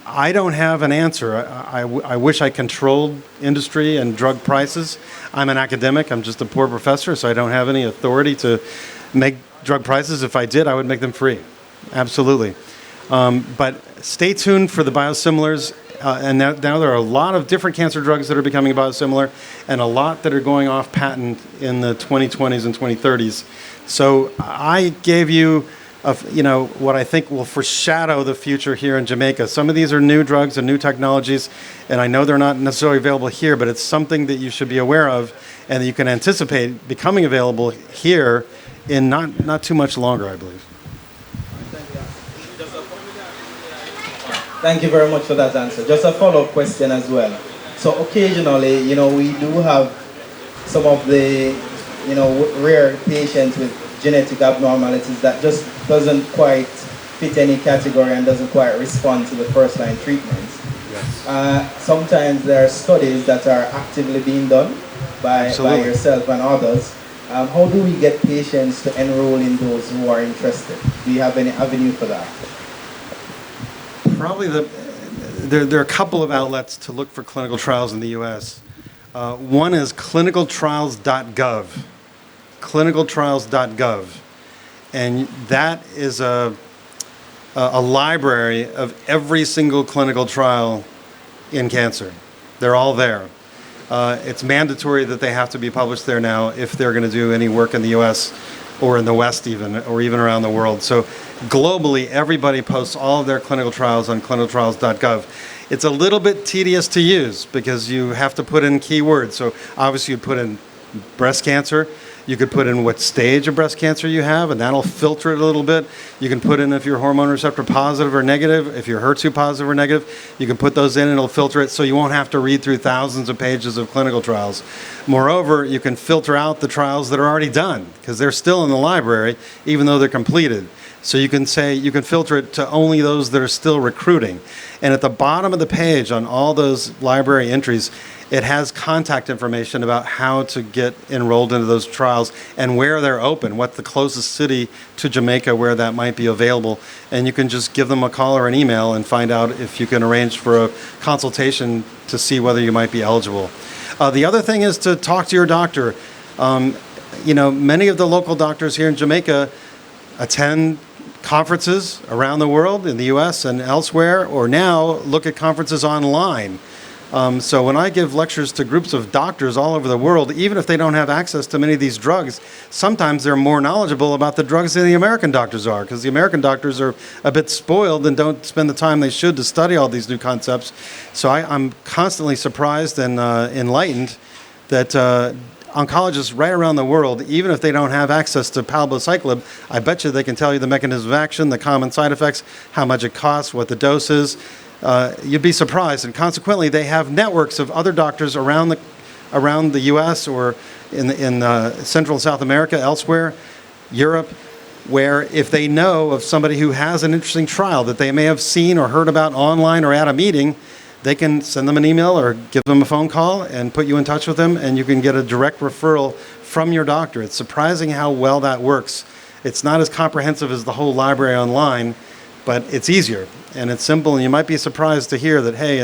I don't have an answer. I wish I controlled industry and drug prices. I'm an academic. I'm just a poor professor, so I don't have any authority to make drug prices. If I did, I would make them free. Absolutely. But stay tuned for the biosimilars. And now there are a lot of different cancer drugs that are becoming biosimilar and a lot that are going off patent in the 2020s and 2030s. So I gave you what I think will foreshadow the future here in Jamaica. Some of these are new drugs and new technologies, and I know they're not necessarily available here, but it's something that you should be aware of and that you can anticipate becoming available here in not too much longer, I believe. Thank you very much for that answer. Just a follow-up question as well. So occasionally, we do have some of the, rare patients with genetic abnormalities that just doesn't quite fit any category and doesn't quite respond to the first-line treatments. Yes. Sometimes there are studies that are actively being done by yourself and others. How do we get patients to enroll in those who are interested? Do you have any avenue for that? Probably there are a couple of outlets to look for clinical trials in the U.S. One is clinicaltrials.gov. Clinicaltrials.gov. And that is a library of every single clinical trial in cancer. They're all there. It's mandatory that they have to be published there now if they're going to do any work in the U.S. or in the West even, or even around the world. So globally, everybody posts all of their clinical trials on clinicaltrials.gov. It's a little bit tedious to use because you have to put in keywords. So obviously you put in breast cancer, You could put in what stage of breast cancer you have, and that'll filter it a little bit. You can put in if you're hormone receptor positive or negative, if you're HER2 positive or negative. You can put those in and it'll filter it so you won't have to read through thousands of pages of clinical trials. Moreover, you can filter out the trials that are already done because they're still in the library even though they're completed. So you can say, you can filter it to only those that are still recruiting. And at the bottom of the page on all those library entries, it has contact information about how to get enrolled into those trials and where they're open, what's the closest city to Jamaica where that might be available. And you can just give them a call or an email and find out if you can arrange for a consultation to see whether you might be eligible. The other thing is to talk to your doctor. Many of the local doctors here in Jamaica attend conferences around the world, in the US and elsewhere, or now look at conferences online. So when I give lectures to groups of doctors all over the world, even if they don't have access to many of these drugs, sometimes they're more knowledgeable about the drugs than the American doctors are, because the American doctors are a bit spoiled and don't spend the time they should to study all these new concepts. So I'm constantly surprised and enlightened that oncologists right around the world, even if they don't have access to palbociclib, I bet you they can tell you the mechanism of action, the common side effects, how much it costs, what the dose is. You'd be surprised. And consequently, they have networks of other doctors around the U.S. or in Central and South America, elsewhere, Europe, where if they know of somebody who has an interesting trial that they may have seen or heard about online or at a meeting, they can send them an email or give them a phone call and put you in touch with them, and you can get a direct referral from your doctor. It's surprising how well that works. It's not as comprehensive as the whole library online, but it's easier and it's simple, and you might be surprised to hear that, hey,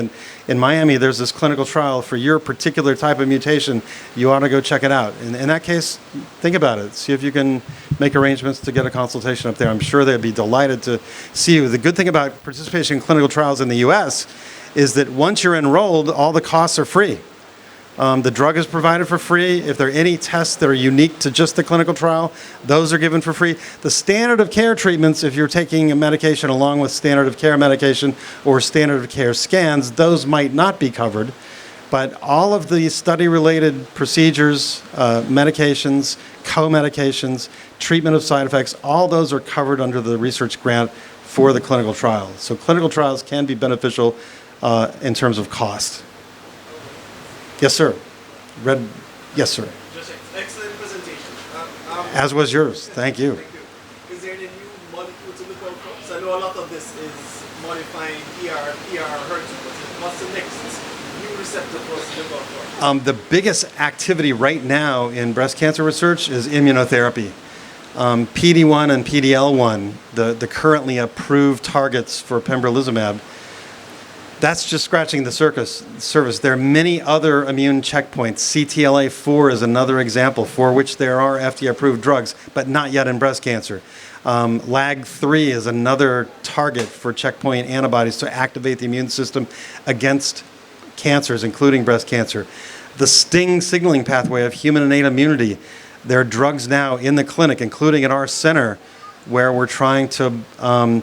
in Miami there's this clinical trial for your particular type of mutation. You ought to go check it out. In that case, think about it. See if you can make arrangements to get a consultation up there. I'm sure they'd be delighted to see you. The good thing about participation in clinical trials in the US is that once you're enrolled, all the costs are free. The drug is provided for free. If there are any tests that are unique to just the clinical trial, those are given for free. The standard of care treatments, if you're taking a medication along with standard of care medication or standard of care scans, those might not be covered. But all of the study-related procedures, medications, co-medications, treatment of side effects, all those are covered under the research grant for the clinical trial. So clinical trials can be beneficial in terms of cost. Yes, sir. Yes, sir. Just excellent presentation. As was yours. Thank you. Thank you. Is there any new molecule to look out for? So I know a lot of this is modifying HER2, but what's the next new receptor for us to look out for? The biggest activity right now in breast cancer research is immunotherapy. PD-1 and PD-L1, the currently approved targets for pembrolizumab, that's just scratching the surface. There are many other immune checkpoints. CTLA-4 is another example for which there are FDA-approved drugs, but not yet in breast cancer. LAG-3 is another target for checkpoint antibodies to activate the immune system against cancers, including breast cancer. The STING signaling pathway of human innate immunity, there are drugs now in the clinic, including at our center, where we're trying to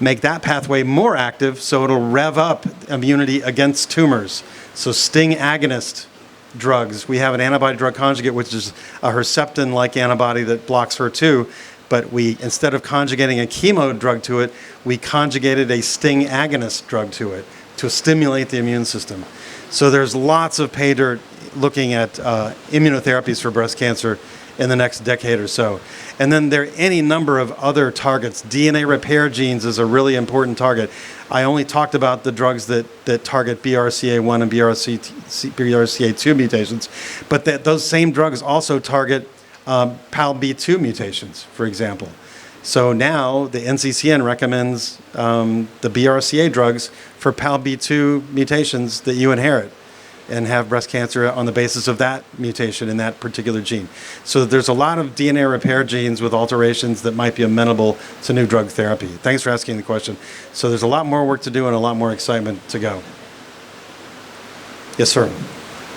make that pathway more active so it'll rev up immunity against tumors. So STING agonist drugs, we have an antibody drug conjugate, which is a Herceptin-like antibody that blocks HER2, but we, instead of conjugating a chemo drug to it, we conjugated a STING agonist drug to it to stimulate the immune system. So there's lots of pay dirt looking at immunotherapies for breast cancer in the next decade or so. And then there are any number of other targets. DNA repair genes is a really important target. I only talked about the drugs that target BRCA1 and BRCA2 mutations, but those same drugs also target PALB2 mutations, for example. So now the NCCN recommends the BRCA drugs for PALB2 mutations that you inherit and have breast cancer on the basis of that mutation in that particular gene. So there's a lot of DNA repair genes with alterations that might be amenable to new drug therapy. Thanks for asking the question. So there's a lot more work to do and a lot more excitement to go. Yes, sir.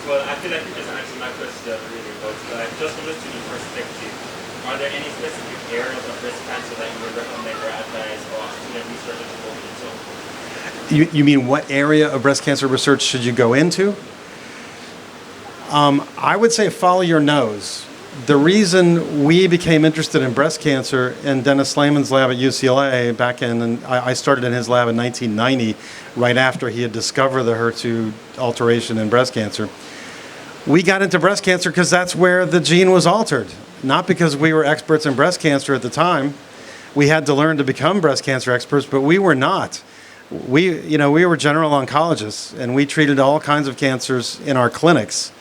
Well, I feel like you just answered my question really, but just from a student perspective, are there any specific areas of breast cancer that you would recommend or advise for student researchers to go into? You mean what area of breast cancer research should you go into? I would say follow your nose. The reason we became interested in breast cancer in Dennis Slayman's lab at UCLA back in, and I started in his lab in 1990, right after he had discovered the HER2 alteration in breast cancer. We got into breast cancer because that's where the gene was altered, not because we were experts in breast cancer at the time. We had to learn to become breast cancer experts, but we were not. We were general oncologists, and we treated all kinds of cancers in our clinics.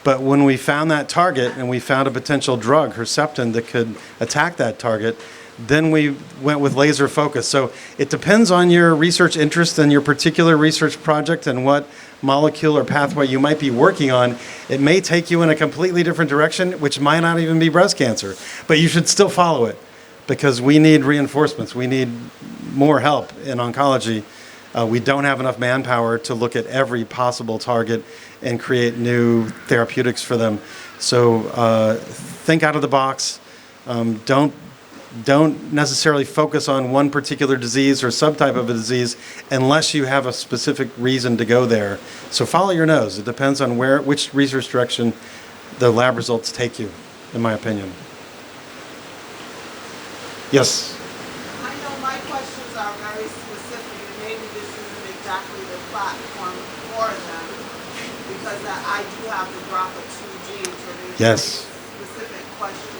But when we found that target and we found a potential drug, Herceptin, that could attack that target, then we went with laser focus. So it depends on your research interest and your particular research project and what molecule or pathway you might be working on. It may take you in a completely different direction, which might not even be breast cancer. But you should still follow it because we need reinforcements. We need more help in oncology. We don't have enough manpower to look at every possible target and create new therapeutics for them. So think out of the box. Don't necessarily focus on one particular disease or subtype of a disease unless you have a specific reason to go there. So follow your nose. It depends on which research direction the lab results take you, in my opinion. Yes? I know my questions are very specific, and maybe this isn't exactly the platform for them, because I do have the BRCA2 gene, so there's Yes. specific questions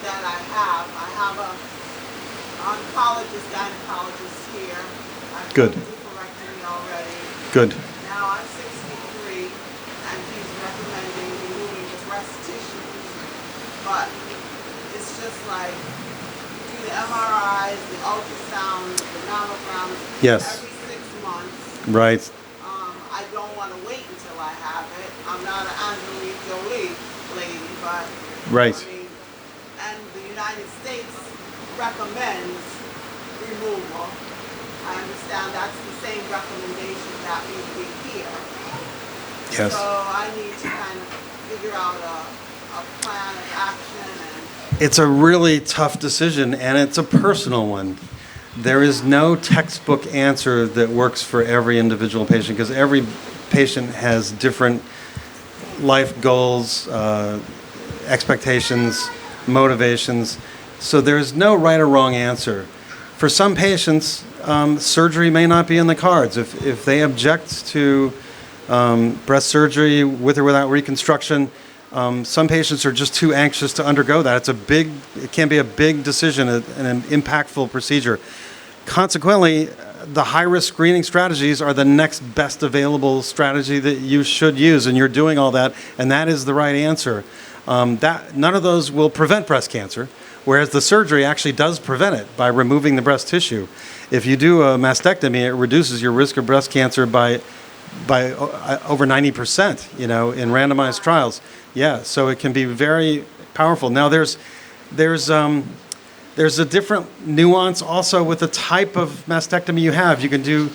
that I have. I have a oncologist, gynecologist here. I've Good. done hysterectomy already. Good. Now I'm 63, and he's recommending removing the breast tissue. But it's just like, you do the MRIs, the ultrasounds, the mammograms Yes. every 6 months. Right. I don't want to wait until I have it. I'm not an Angelina Jolie lady, but Right. I mean, and the United States recommends removal. I understand that's the same recommendation that we give here. Yes. So I need to kind of figure out a plan of action and It's a really tough decision, and it's a personal one. There is no textbook answer that works for every individual patient because every patient has different life goals, expectations, motivations. So there's no right or wrong answer. For some patients, surgery may not be in the cards. If they object to breast surgery with or without reconstruction, some patients are just too anxious to undergo that. It can be a big decision and an impactful procedure. Consequently, the high-risk screening strategies are the next best available strategy that you should use, and you're doing all that, and that is the right answer. None of those will prevent breast cancer, whereas the surgery actually does prevent it by removing the breast tissue. If you do a mastectomy, it reduces your risk of breast cancer by over 90%, in randomized trials. Yeah, so it can be very powerful. Now there's a different nuance also with the type of mastectomy you have. You can do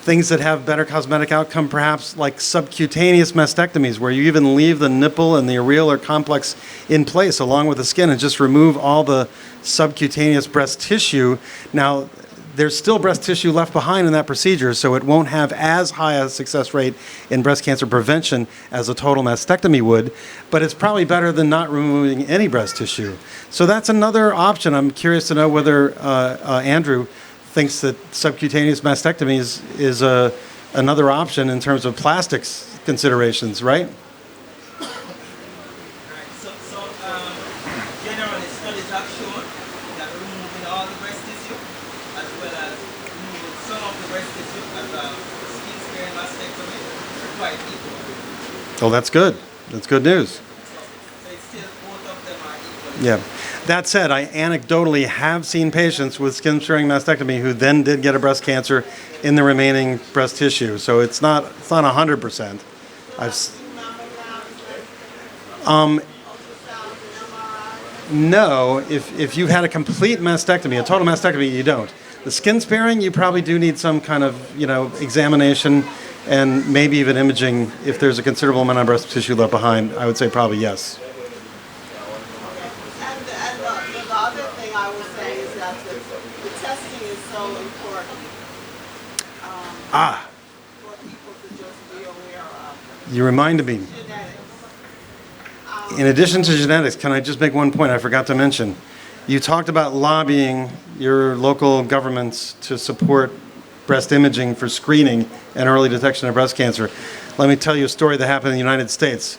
things that have better cosmetic outcome, perhaps like subcutaneous mastectomies, where you even leave the nipple and the areolar complex in place along with the skin and just remove all the subcutaneous breast tissue. Now, there's still breast tissue left behind in that procedure, so it won't have as high a success rate in breast cancer prevention as a total mastectomy would, but it's probably better than not removing any breast tissue. So that's another option. I'm curious to know whether Andrew thinks that subcutaneous mastectomy is another option in terms of plastics considerations, right? Generally, studies have shown that removing all the breast tissue, as well as removing some of the breast tissue as a skin-sparing mastectomy, are quite equal. Oh, that's good. That's good news. So it's still both of them are equal. Yeah. That said, I anecdotally have seen patients with skin-sparing mastectomy who then did get a breast cancer in the remaining breast tissue. So it's not 100%. No, if you've had a complete mastectomy, a total mastectomy, you don't. The skin sparing, you probably do need some kind of, examination and maybe even imaging if there's a considerable amount of breast tissue left behind. I would say probably yes. And the other thing I would say is that the testing is so important for people to just be aware of. You reminded me. Genetics. In addition to genetics, can I just make one point I forgot to mention? You talked about lobbying your local governments to support breast imaging for screening and early detection of breast cancer. Let me tell you a story that happened in the United States.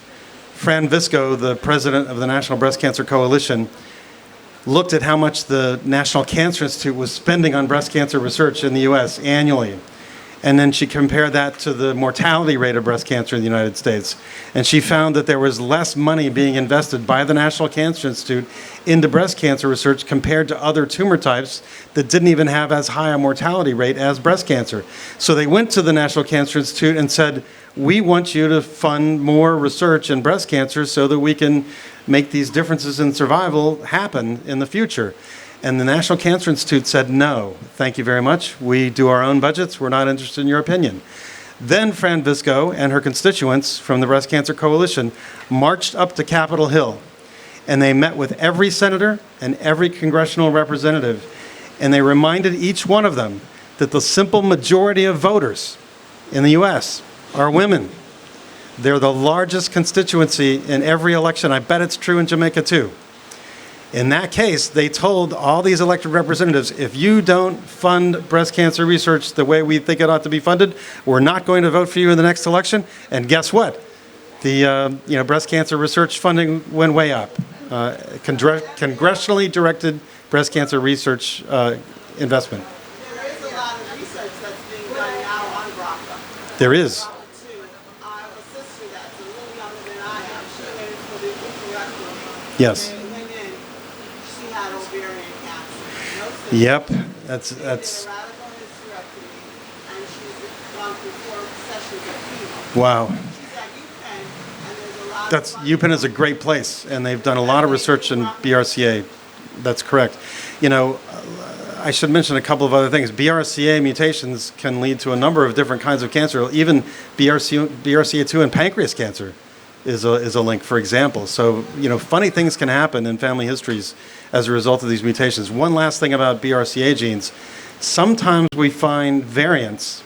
Fran Visco, the president of the National Breast Cancer Coalition, looked at how much the National Cancer Institute was spending on breast cancer research in the U.S. annually. And then she compared that to the mortality rate of breast cancer in the United States. And she found that there was less money being invested by the National Cancer Institute into breast cancer research compared to other tumor types that didn't even have as high a mortality rate as breast cancer. So they went to the National Cancer Institute and said, we want you to fund more research in breast cancer so that we can make these differences in survival happen in the future. And the National Cancer Institute said, no, thank you very much. We do our own budgets. We're not interested in your opinion. Then Fran Visco and her constituents from the Breast Cancer Coalition marched up to Capitol Hill, and they met with every senator and every congressional representative, and they reminded each one of them that the simple majority of voters in the U.S. are women. They're the largest constituency in every election. I bet it's true in Jamaica too. In that case, they told all these elected representatives, if you don't fund breast cancer research the way we think it ought to be funded, we're not going to vote for you in the next election. And guess what? The breast cancer research funding went way up. Congressionally directed breast cancer research investment. There is a lot of research that's being done now on BRCA. There is. I have a sister that's a little younger than I am. She went in for the hysterectomy. Yes. And went in, she had ovarian cancer. No cyst. Yep. She did a radical hysterectomy, and she's gone through 4 sessions of chemo. Wow. She's at UPenn, and there's a lot That's UPenn is a great place, and they've done a lot of research in BRCA. That's correct. You know, I should mention a couple of other things. BRCA mutations can lead to a number of different kinds of cancer. Even BRCA2 and pancreas cancer is a link, for example. So, you know, funny things can happen in family histories as a result of these mutations. One last thing about BRCA genes. Sometimes we find variants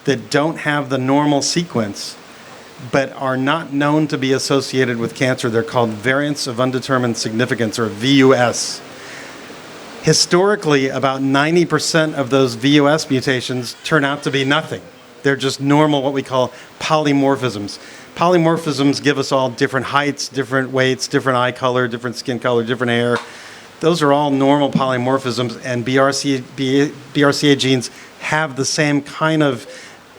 that don't have the normal sequence but are not known to be associated with cancer. They're called variants of undetermined significance, or VUS. Historically, about 90% of those VUS mutations turn out to be nothing. They're just normal, what we call polymorphisms. Polymorphisms give us all different heights, different weights, different eye color, different skin color, different hair. Those are all normal polymorphisms, and BRCA genes have the same kind of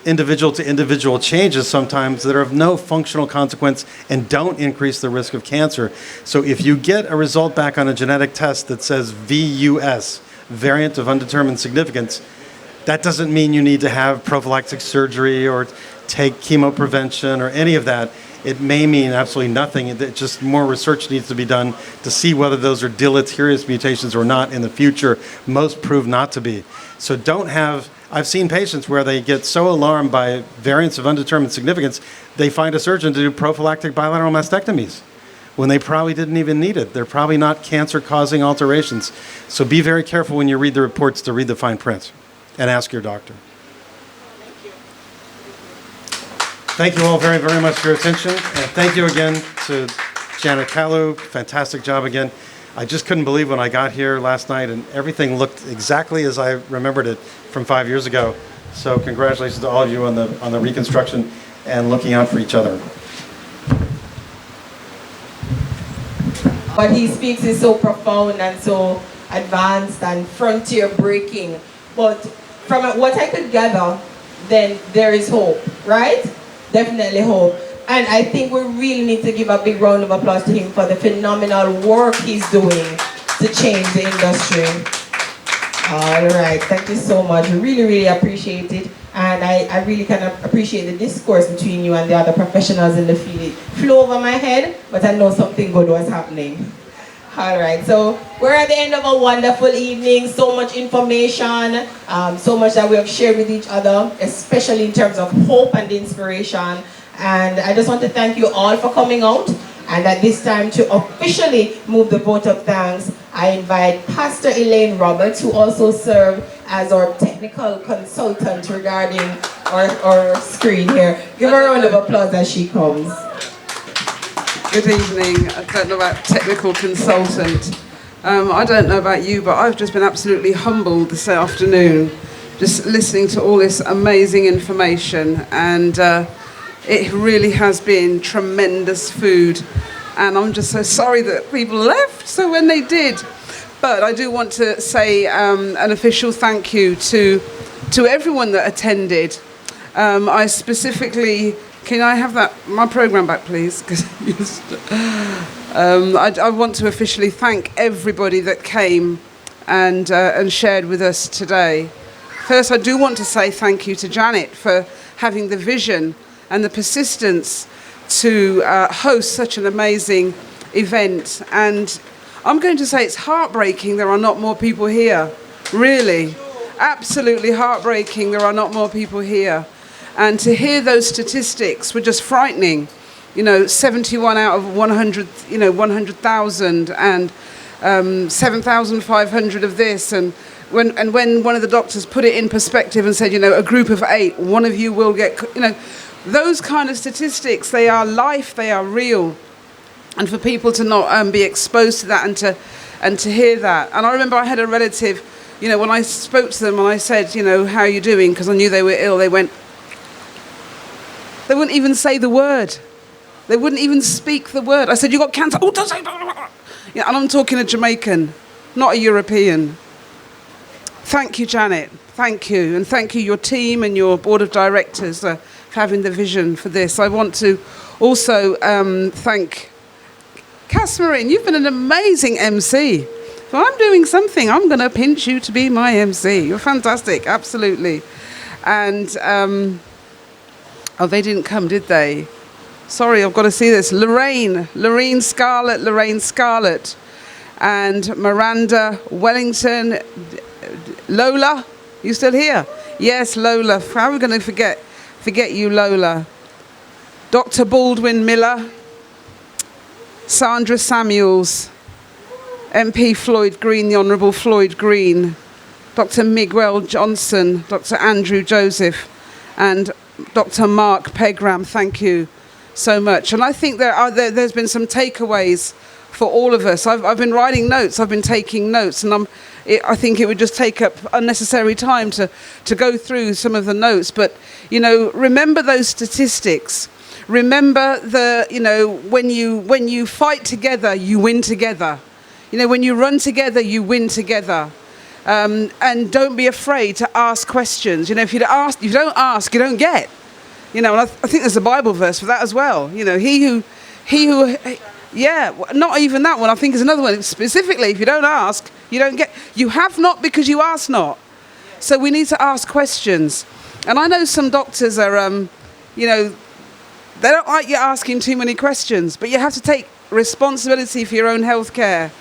individual to individual changes sometimes that are of no functional consequence and don't increase the risk of cancer. So if you get a result back on a genetic test that says VUS, variant of undetermined significance, that doesn't mean you need to have prophylactic surgery or take chemo prevention or any of that. It may mean absolutely nothing. It just more research needs to be done to see whether those are deleterious mutations or not in the future. Most prove not to be. So I've seen patients where they get so alarmed by variants of undetermined significance, they find a surgeon to do prophylactic bilateral mastectomies when they probably didn't even need it. They're probably not cancer-causing alterations. So be very careful when you read the reports to read the fine print and ask your doctor. Thank you all very, very much for your attention. And thank you again to Janet Kalu. Fantastic job again. I just couldn't believe when I got here last night and everything looked exactly as I remembered it from 5 years ago. So congratulations to all of you on the reconstruction and looking out for each other. What he speaks is so profound and so advanced and frontier breaking. But from what I could gather, then there is hope, right? Definitely hope. And I think we really need to give a big round of applause to him for the phenomenal work he's doing to change the industry. All right, thank you so much. We really, really appreciate it. And I really kind of appreciate the discourse between you and the other professionals in the field. It flew over my head, but I know something good was happening. All right, so we're at the end of a wonderful evening. So much information, so much that we have shared with each other, especially in terms of hope and inspiration. And I just want to thank you all for coming out. And at this time, to officially move the vote of thanks, I invite Pastor Elaine Roberts, who also served as our technical consultant regarding our screen here. Give her a round of applause as she comes. Good evening. I don't know about technical consultant. I don't know about you, but I've just been absolutely humbled this afternoon, just listening to all this amazing information, and it really has been tremendous food. And I'm just so sorry that people left, so when they did. But I do want to say an official thank you to everyone that attended. I specifically... Can I have my programme back, please? I want to officially thank everybody that came and shared with us today. First, I do want to say thank you to Janet for having the vision and the persistence to host such an amazing event. And I'm going to say it's heartbreaking there are not more people here. Really. Absolutely heartbreaking there are not more people here. And to hear those statistics were just frightening. 71 out of 100, 100,000, and 7,500 of this. And when one of the doctors put it in perspective and said, a group of 8, one of you will get, those kind of statistics, they are life, they are real. And for people to not be exposed to that and to hear that. And I remember I had a relative, when I spoke to them and I said, how are you doing? Because I knew they were ill, they wouldn't even say the word. They wouldn't even speak the word. I said, you got cancer? Oh, don't say blah, blah, blah. And I'm talking a Jamaican, not a European. Thank you, Janet. Thank you. And thank you, your team and your board of directors for having the vision for this. I want to also thank Casmarine. You've been an amazing MC. If I'm doing something, I'm going to pinch you to be my MC. You're fantastic, absolutely. And... Oh, they didn't come, did they? Sorry, I've got to see this. Lorraine Scarlett, and Miranda Wellington. Lola, you still here? Yes, Lola. How are we going to forget you, Lola? Dr. Baldwin Miller, Sandra Samuels, MP Floyd Green, the Honourable Floyd Green, Dr. Miguel Johnson, Dr. Andrew Joseph, and Dr. Mark Pegram. Thank you so much. And I think there's been some takeaways for all of us. I've been writing notes. I've been taking notes, and I think it would just take up unnecessary time to go through some of the notes. But remember those statistics. Remember when you fight together, you win together. When you run together, you win together. And don't be afraid to ask questions. If you don't ask, you don't get. And I think there's a Bible verse for that as well. He who, not even that one. I think is another one. Specifically, if you don't ask, you don't get. You have not because you ask not. So we need to ask questions. And I know some doctors are, they don't like you asking too many questions, but you have to take responsibility for your own health care.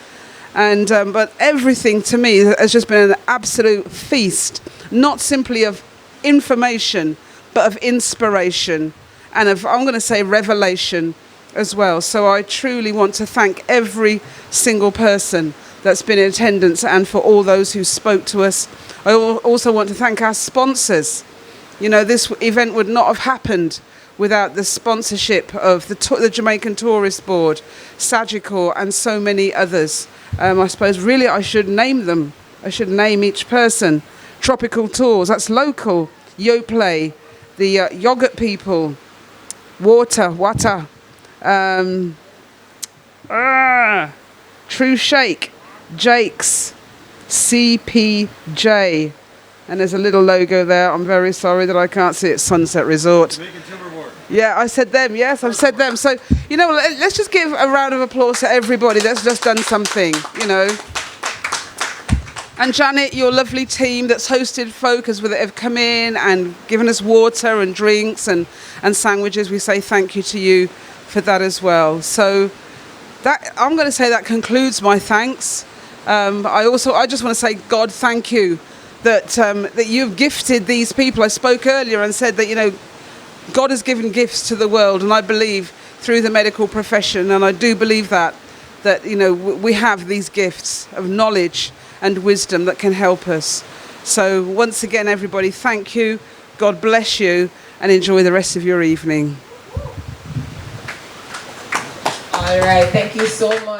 And but everything to me has just been an absolute feast, not simply of information, but of inspiration and of, I'm going to say, revelation as well. So I truly want to thank every single person that's been in attendance and for all those who spoke to us. I also want to thank our sponsors. This event would not have happened without the sponsorship of the Jamaican Tourist Board, Sagicor, and so many others. I suppose really I should name them. I should name each person. Tropical Tours, that's local. Yoplay, the Yogurt People, Wata, True Shake, Jake's, CPJ. And there's a little logo there. I'm very sorry that I can't see it. Sunset Resort. Yeah, I said them. Yes, I've said them. So, let's just give a round of applause to everybody that's just done something, And Janet, your lovely team that's hosted Focus with it have come in and given us water and drinks and sandwiches. We say thank you to you for that as well. So I'm going to say that concludes my thanks. I just want to say, God, thank you that you've gifted these people. I spoke earlier and said that, God has given gifts to the world, and I believe through the medical profession, and I do believe that we have these gifts of knowledge and wisdom that can help us. So once again, everybody, thank you. God bless you, and enjoy the rest of your evening. I All right, thank you so much.